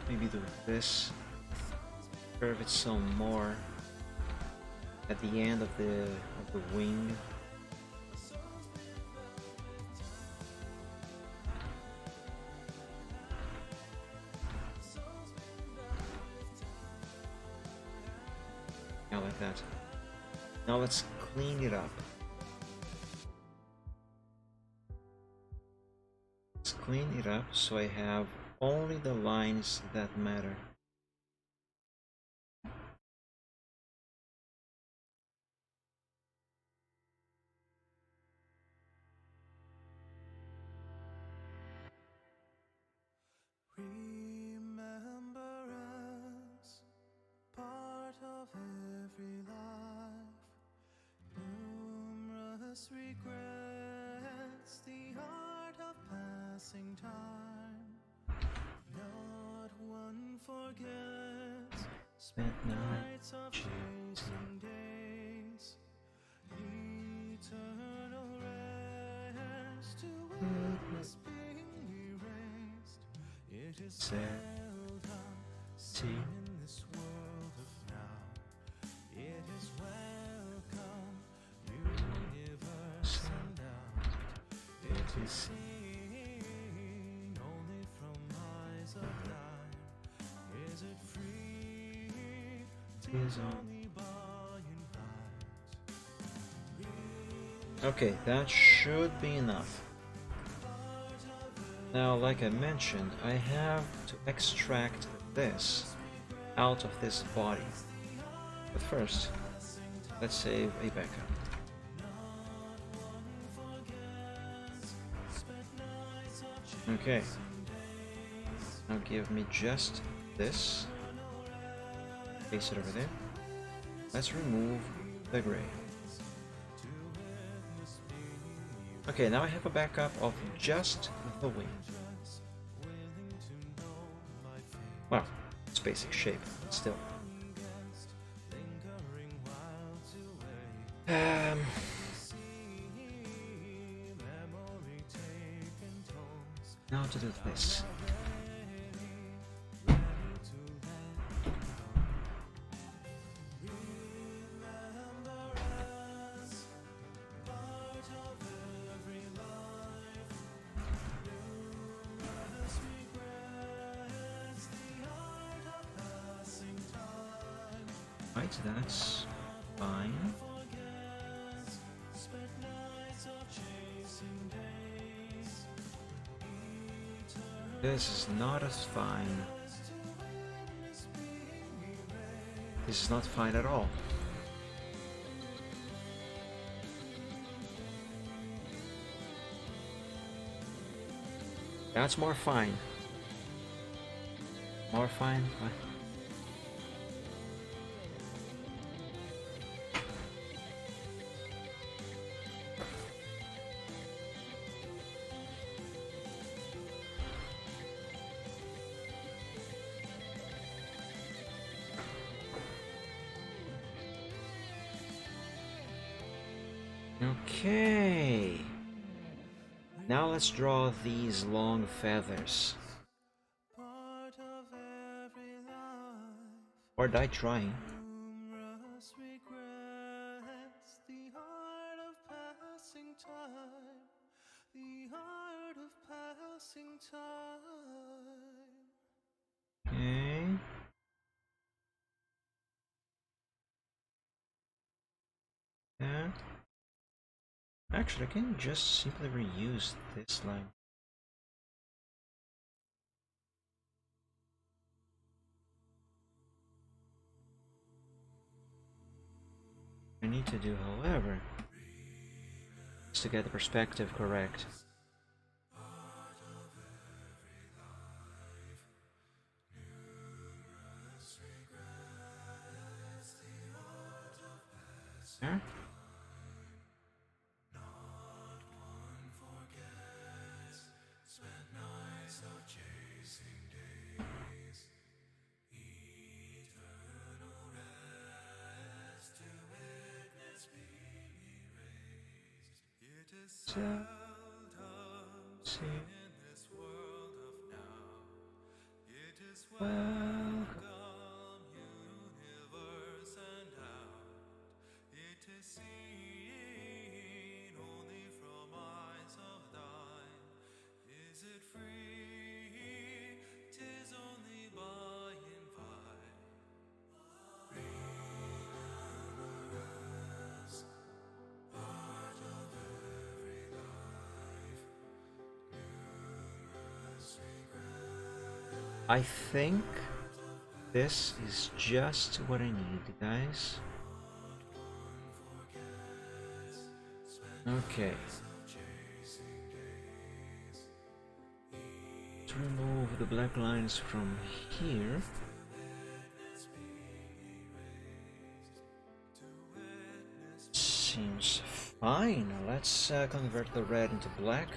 Maybe do this. Curve it some more at the end of the wing. Yeah, like that. Now let's clean it up. Let's clean it up so I have only the lines that matter. Remembrance, part of every life. Numerous regrets, the art of passing time. Not one forgets. Spent nights of chasing days. Eternal rest to witness being erased. It is seldom seen in this world of now. It is welcome, universe and out. It is seen only from eyes of thine. Is it free? Tis only by invite. Okay, that should be enough. Now, like I mentioned, I have to extract this out of this body. But first, let's save a backup. Okay. Now give me just this. Place it over there. Let's remove the gray. Okay, now I have a backup of just the wing. Well, it's basic shape, but still. Now to do this. Right, that's fine. This is not as fine. This is not fine at all. That's more fine. More fine. Okay. Now let's draw these long feathers. Or die trying. Numerous regrets, the art of passing time, the art of passing time. Okay. Yeah. Actually, I can just simply reuse this line. I need to do, however, is to get the perspective correct. There. seldom seen. Welcome. I think this is just what I need, guys. Okay. To remove the black lines from here. Seems fine. Let's convert the red into black.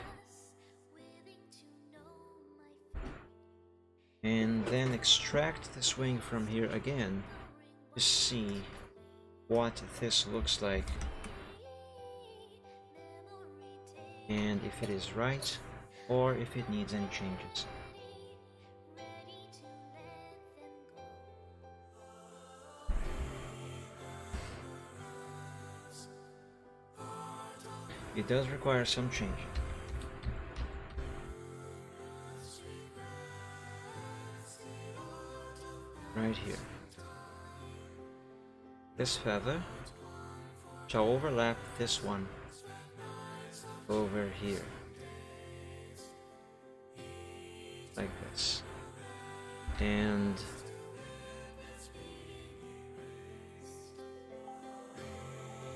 And then extract this wing from here again to see what this looks like and if it is right or if it needs any changes. It does require some changing. Right here. This feather shall overlap this one over here. Like this. And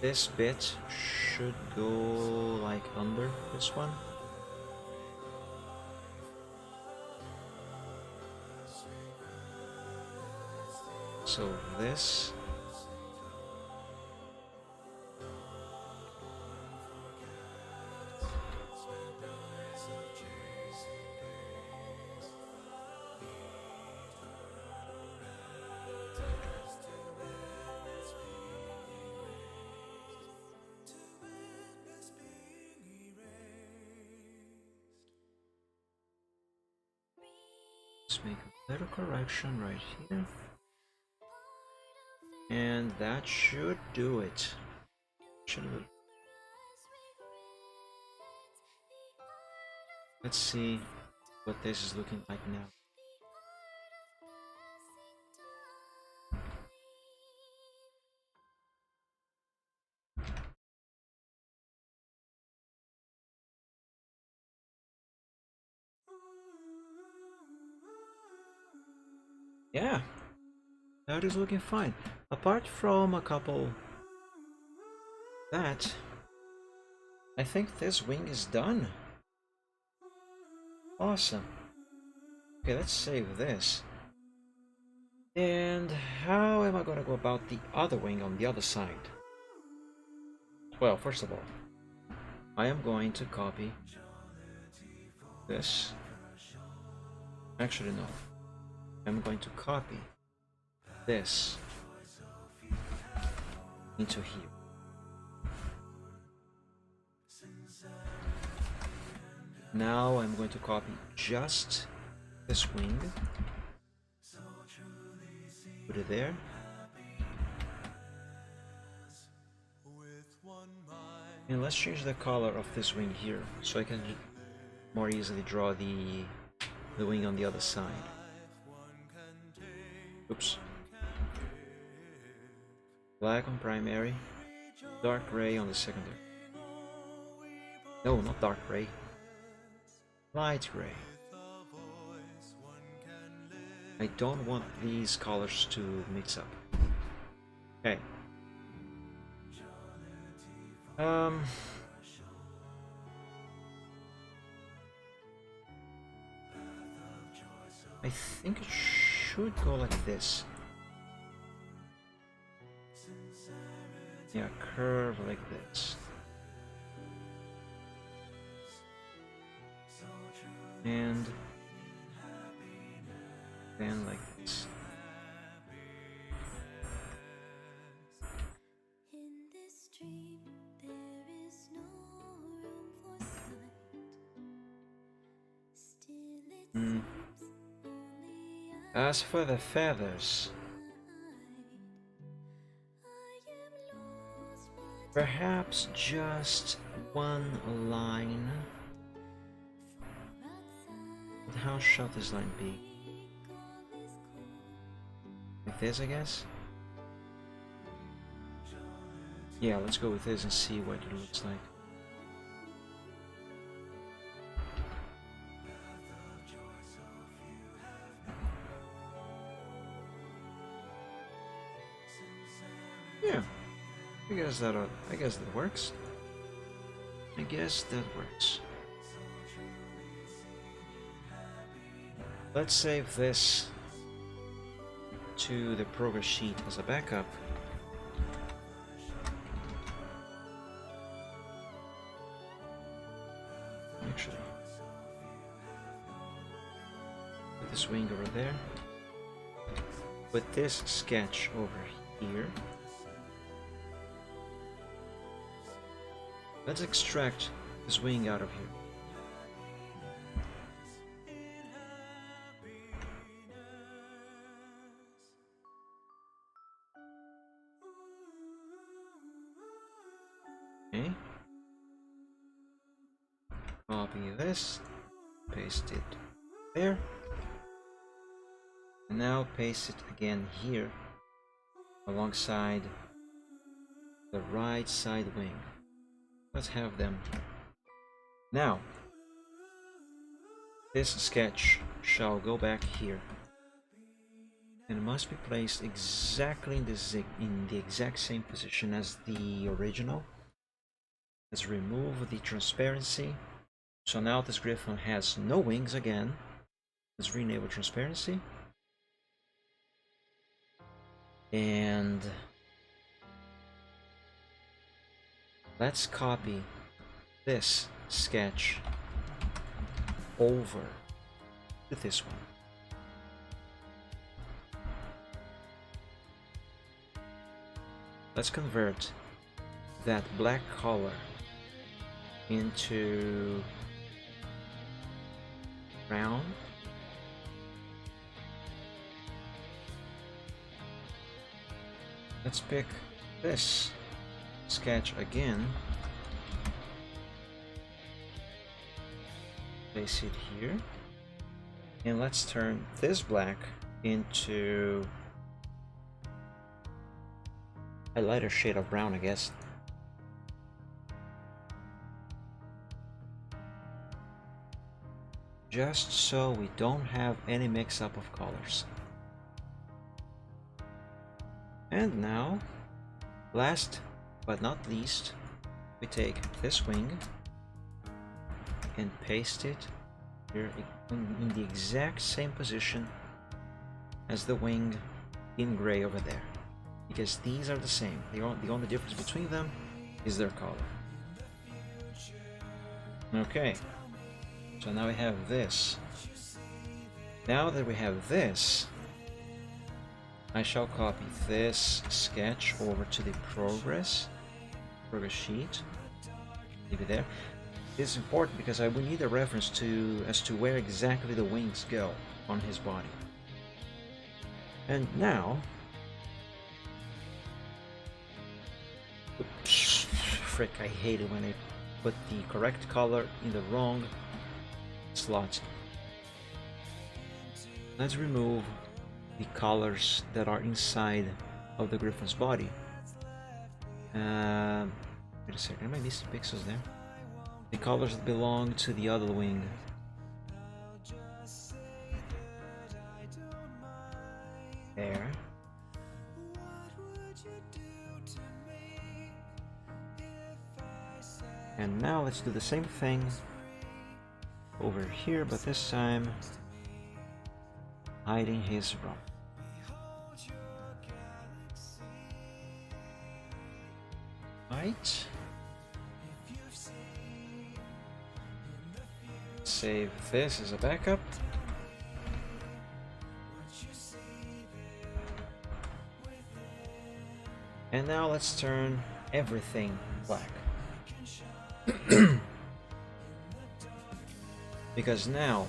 this bit should go like under this one. So this let's make a little correction right here. And that should do it. Let's see what this is looking like now. Yeah, that is looking fine. Apart from a couple that, I think this wing is done. Awesome. Okay, let's save this. And how am I gonna go about the other wing on the other side? Well, first of all, I am going to copy this. Actually, no. I'm going to copy this into here. Now I'm going to copy just this wing, put it there, and let's change the color of this wing here so I can more easily draw the wing on the other side. Oops. Black on primary, dark gray on the secondary. No, not dark gray. Light gray. I don't want these colors to mix up. Okay. I think it should go like this. Yeah, curve like this. And then like this. In this dream, there is no room Hmm. As for the feathers, perhaps just one line. But how shall this line be? Like this, I guess? Yeah, let's go with this and see what it looks like. Yeah, I guess that works. I guess that works. Let's save this to the progress sheet as a backup. Actually, put this wing over there. Put this sketch over here. Let's extract this wing out of here. Okay. Copy this, paste it there, and now paste it again here alongside the right side wing. Let's have them. Now, this sketch shall go back here and must be placed exactly in the exact same position as the original. Let's remove the transparency. So now this griffin has no wings again. Let's re-enable transparency. And let's copy this sketch over to this one. Let's convert that black color into brown. Let's pick this sketch again, place it here, and let's turn this black into a lighter shade of brown, I guess. Just so we don't have any mix-up of colors. And now, last but not least, we take this wing and paste it here in the exact same position as the wing in gray over there, because these are the same. The only difference between them is their color. Okay, so now we have this. Now that we have this, I shall copy this sketch over to the progress sheet. Leave it there. This is important because I will need a reference as to where exactly the wings go on his body. And now, frick, I hate it when I put the correct color in the wrong slot. Let's remove the colors that are inside of the griffin's body. Wait a second, am I missing pixels there? The colors that belong to the other wing. There. And now let's do the same thing over here, but this time hiding his rump. Right. Save this as a backup. And now let's turn everything black. Because now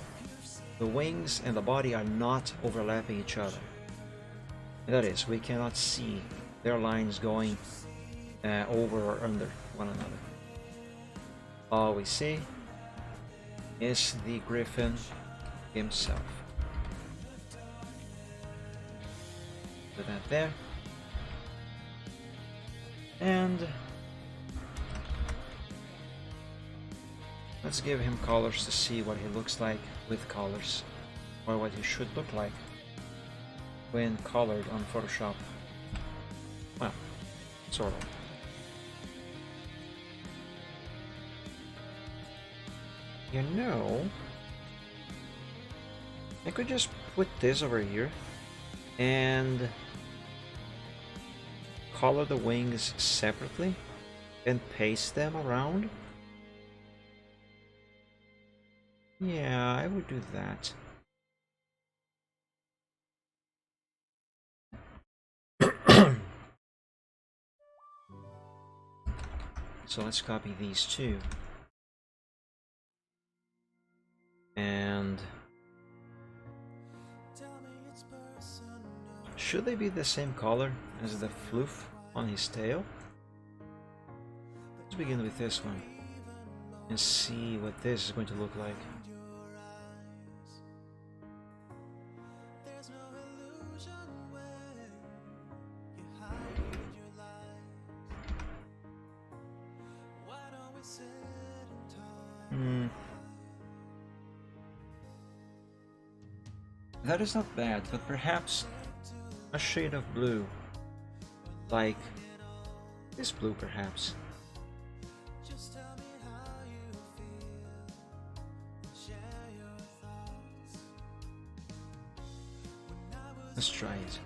the wings and the body are not overlapping each other. That is, we cannot see their lines going over or under one another. All we see is the griffin himself. Put that there. And let's give him colors to see what he looks like with colors, or what he should look like when colored on Photoshop. Well, sort of. You know, I could just put this over here and color the wings separately and paste them around. Yeah, I would do that. So let's copy these two. And should they be the same color as the floof on his tail? Let's begin with this one and see what this is going to look like. That is not bad, but perhaps a shade of blue, like this blue perhaps. Let's try it.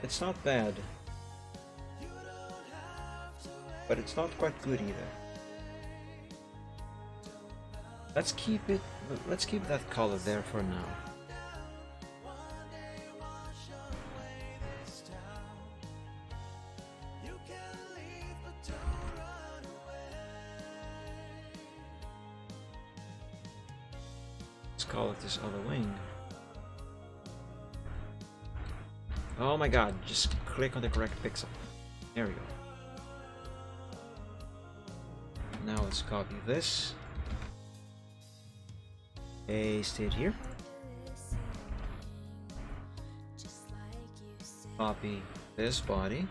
It's not bad, but it's not quite good either. Let's keep that color there for now. Let's call it this other wing. Oh my god, just click on the correct pixel. There we go. Now let's copy this. Paste it here. Copy this body.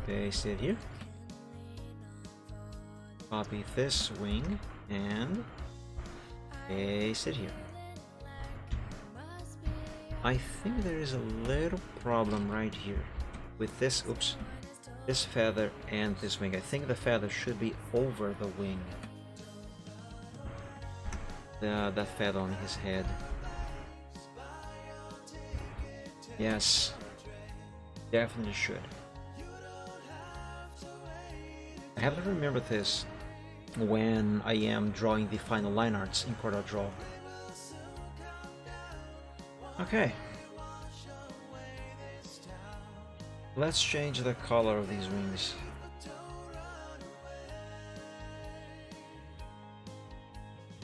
Paste it here. Copy this wing and paste it here. I think there is a little problem right here with this, oops, this feather and this wing. I think the feather should be over the wing. That feather on his head. Yes, definitely should. I have to remember this when I am drawing the final line arts in CorelDRAW. Okay. Let's change the color of these wings.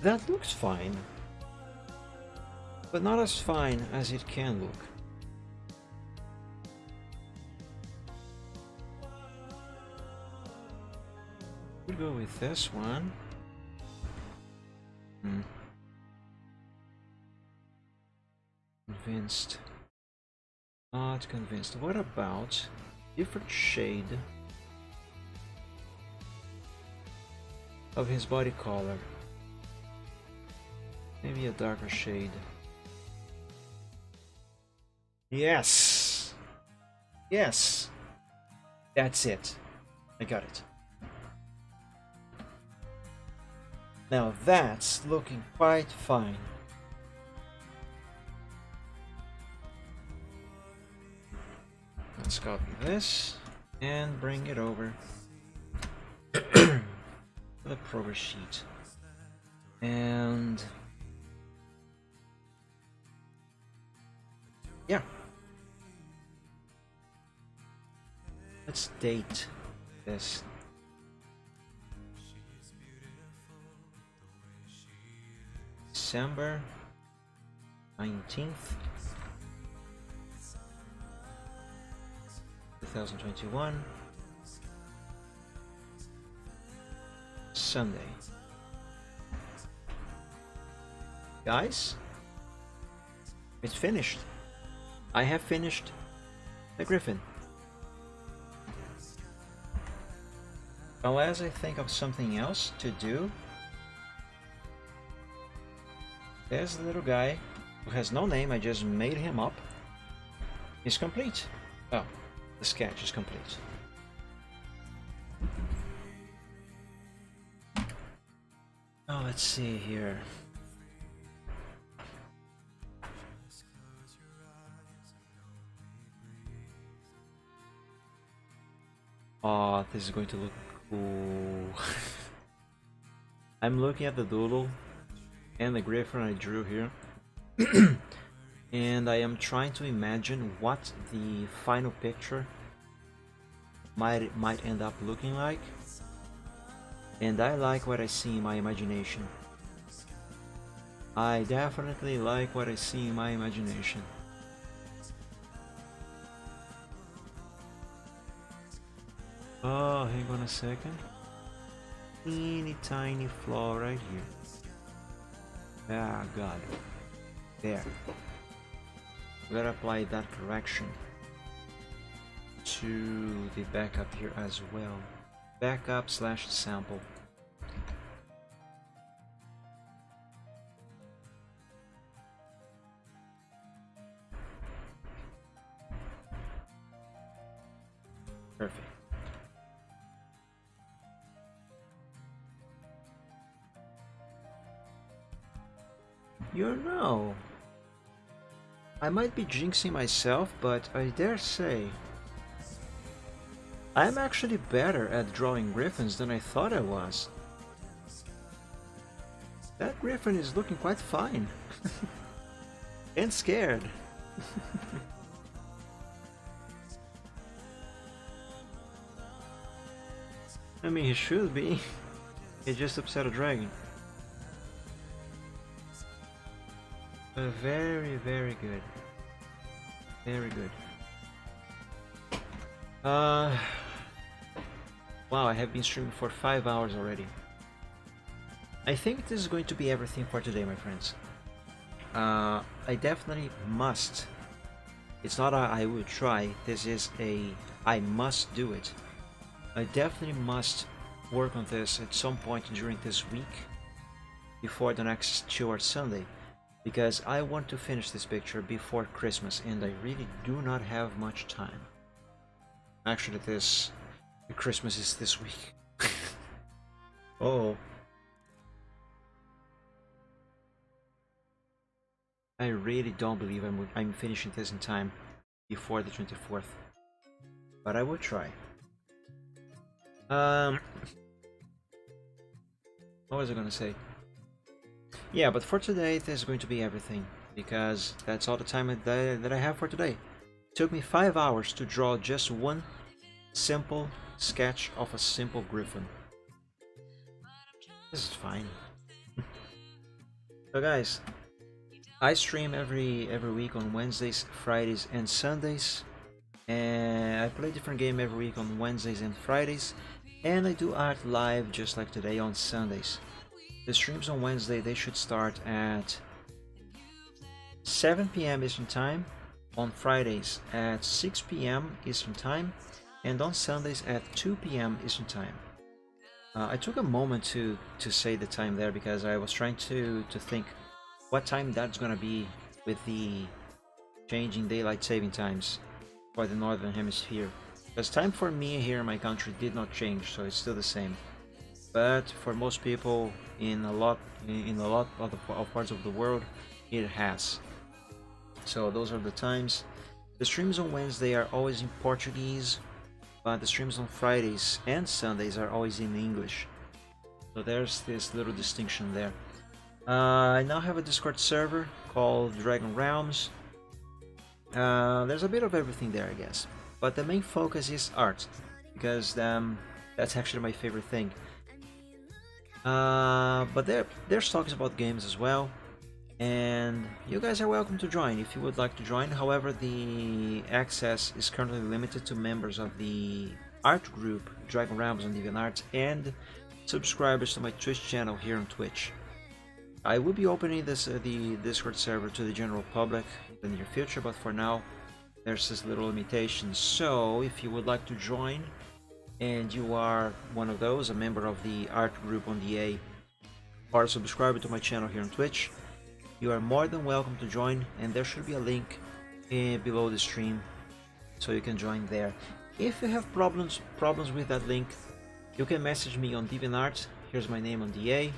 That looks fine, but not as fine as it can look. We'll go with this one. Convinced. Not convinced. What about different shade of his body color? Maybe a darker shade. Yes! Yes! That's it. I got it. Now that's looking quite fine. Let's copy this and bring it over. the progress sheet. And yeah, let's date this. December 19th, 2021, Sunday. Guys, it's finished. I have finished the Griffin. Unless I think of something else to do, there's the little guy who has no name, I just made him up. He's complete. Oh, the sketch is complete. Oh, let's see here. Oh, this is going to look cool. I'm looking at the doodle and the Griffin I drew here. And I am trying to imagine what the final picture might end up looking like. And I like what I see in my imagination. I definitely like what I see in my imagination. Oh, hang on a second. Teeny tiny flaw right here. Ah, God. There. Gotta apply that correction to the backup here as well. Backup slash sample. Perfect. You know, I might be jinxing myself, but I dare say I'm actually better at drawing griffins than I thought I was. That griffin is looking quite fine. And scared. I mean, he should be. He just upset a dragon. Very, very good. Very good. Wow, I have been streaming for 5 hours already. I think this is going to be everything for today, my friends. I definitely must. It's not a I will try, this is a I must do it. I definitely must work on this at some point during this week before the next Chill Sunday, because I want to finish this picture before Christmas and I really do not have much time. Actually, Christmas is this week. Oh. I really don't believe I'm finishing this in time before the 24th. But I will try. What was I gonna say? Yeah, but for today, this is going to be everything, because that's all the time that I have for today. It took me 5 hours to draw just one simple sketch of a simple griffin. This is fine. So guys, I stream every week on Wednesdays, Fridays, and Sundays, and I play a different game every week on Wednesdays and Fridays, and I do art live just like today on Sundays. The streams on Wednesday, they should start at 7 p.m. Eastern Time, on Fridays at 6 p.m. Eastern Time, and on Sundays at 2 p.m. Eastern Time. I took a moment to say the time there because I was trying to think what time that's gonna be with the changing daylight saving times for the Northern Hemisphere. Because time for me here in my country did not change, so it's still the same. But for most people in a lot of parts of the world, it has. So those are the times. The streams on Wednesday are always in Portuguese, but the streams on Fridays and Sundays are always in English. So there's this little distinction there. I now have a Discord server called Dragon Realms. There's a bit of everything there, I guess. But the main focus is art, because that's actually my favorite thing. But there's talks about games as well. And you guys are welcome to join if you would like to join. However, the access is currently limited to members of the art group Dragon Realms on DeviantArt and subscribers to my Twitch channel here on Twitch. I will be opening the Discord server to the general public in the near future, but for now there's this little limitation. So if you would like to join and you are one of those, a member of the art group on DA, or a subscriber to my channel here on Twitch, you are more than welcome to join, and there should be a link below the stream so you can join there. If you have problems with that link, you can message me on DeviantArt, here's my name on DA,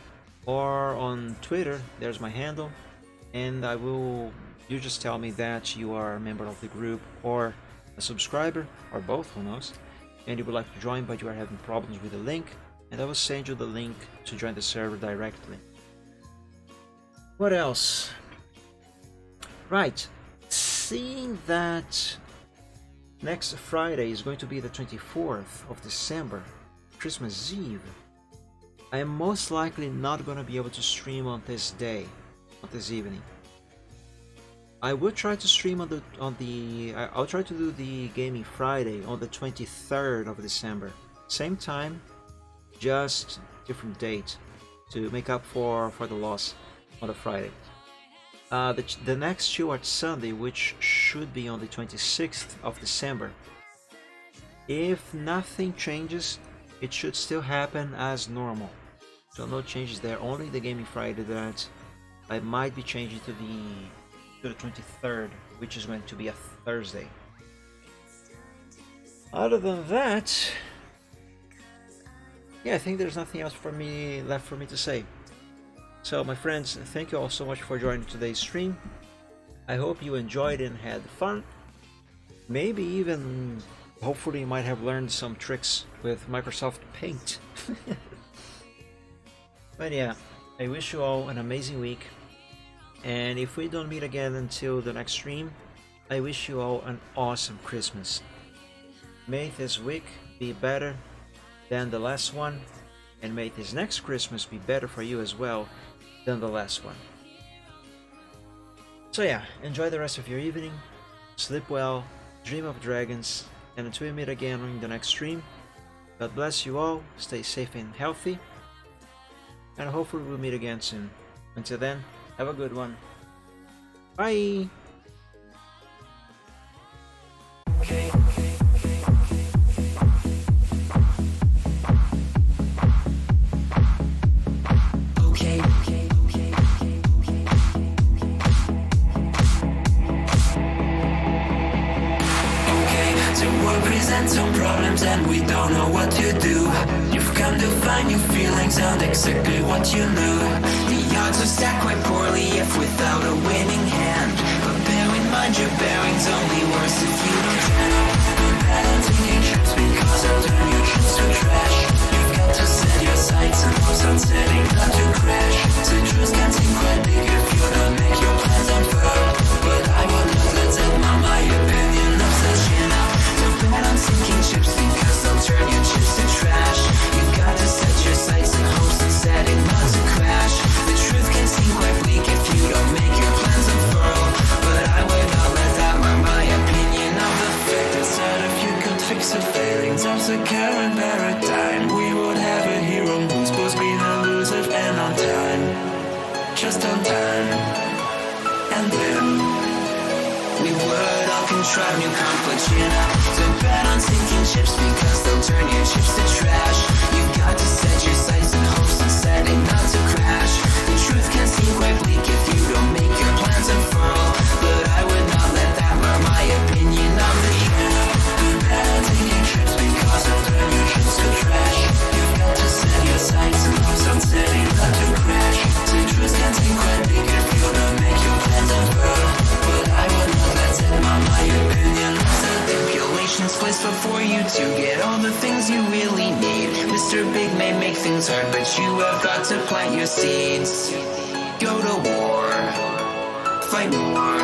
or on Twitter, there's my handle, and you just tell me that you are a member of the group or a subscriber, or both, who knows, and you would like to join but you are having problems with the link, and I will send you the link to join the server directly. What else? Right, seeing that next Friday is going to be the 24th of December, Christmas Eve, I am most likely not going to be able to stream on this day, on this evening. I will try to stream I'll try to do the Gaming Friday on the 23rd of December. Same time, just different date to make up for the loss on the Friday. The next two are Sunday, which should be on the 26th of December. If nothing changes, it should still happen as normal. So no changes there, only the Gaming Friday that I might be changing to the 23rd, which is going to be a Thursday. Other than that, yeah, I think there's nothing else left for me to say. So my friends, thank you all so much for joining today's stream. I hope you enjoyed and had fun. Maybe even, hopefully you might have learned some tricks with Microsoft Paint. But yeah, I wish you all an amazing week. And if we don't meet again until the next stream, I wish you all an awesome Christmas. May this week be better than the last one, and may this next Christmas be better for you as well than the last one. So yeah, enjoy the rest of your evening, sleep well, dream of dragons, and until we meet again in the next stream, God bless you all, stay safe and healthy, and hopefully we'll meet again soon. Until then, have a good one. Bye! Some problems and we don't know what to do. You've come to find new feelings and exactly what you knew. The odds are stacked quite poorly if without a winning hand. But bear in mind your bearing's only worse if you don't try. But bad on taking trips because I'll turn your trips to trash. You've got to set your sights and hopes on setting not to crash. Citrus can seem quite big if you don't make your plans unfurl. But I will not let that my opinion of such enough. Bet on sinking ships because they'll turn your chips to trash. You've got to set your sights and hopes and set it not to crash. The truth can seem quite bleak if you don't make your plans unfurl. But I would not let that mar my opinion of the fact that if you could fix the failings of the current paradigm, we would have a hero who's supposed to be elusive and on time. Just on time. And then we would all contrive new conflicts, you know. So bet on sinking ships because they'll turn your chips to trash. You've got to set your sights and hopes and set it not to crash. The truth can seem quite bleak if you don't make your plans unfurl. But I would not let that mar my opinion of the show. Bet on sinking ships because they'll turn your chips to trash. You've got to set your sights and hopes on setting not to crash. The truth can seem quite bleak if you don't make your plans unfurl. But I would not let that mar my opinion. Stipulations placed before you to get all the things you really need. Mr. Big may make things hard, but you have got to plant your seeds. Go to war, fight more.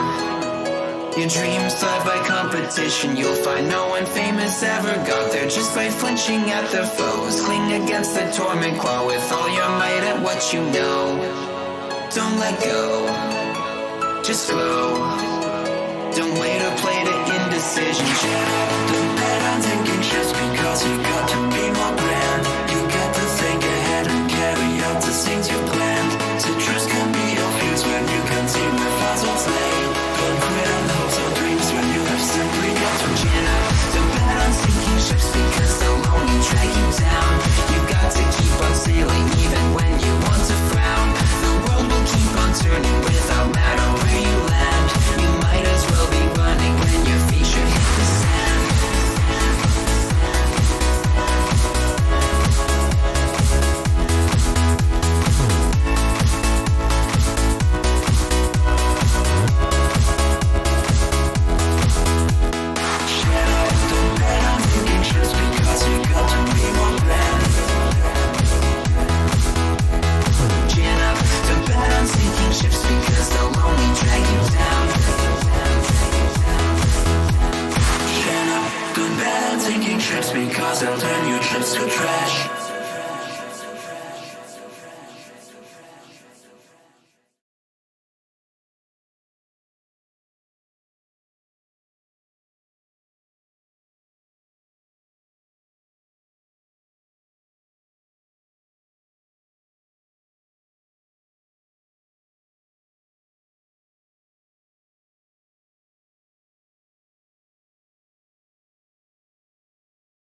Your dreams thrive by competition. You'll find no one famous ever got there just by flinching at their foes. Cling against the torment, claw with all your might at what you know. Don't let go, just glow. Don't wait or play to indecision. Don't bet on taking shots because you've got to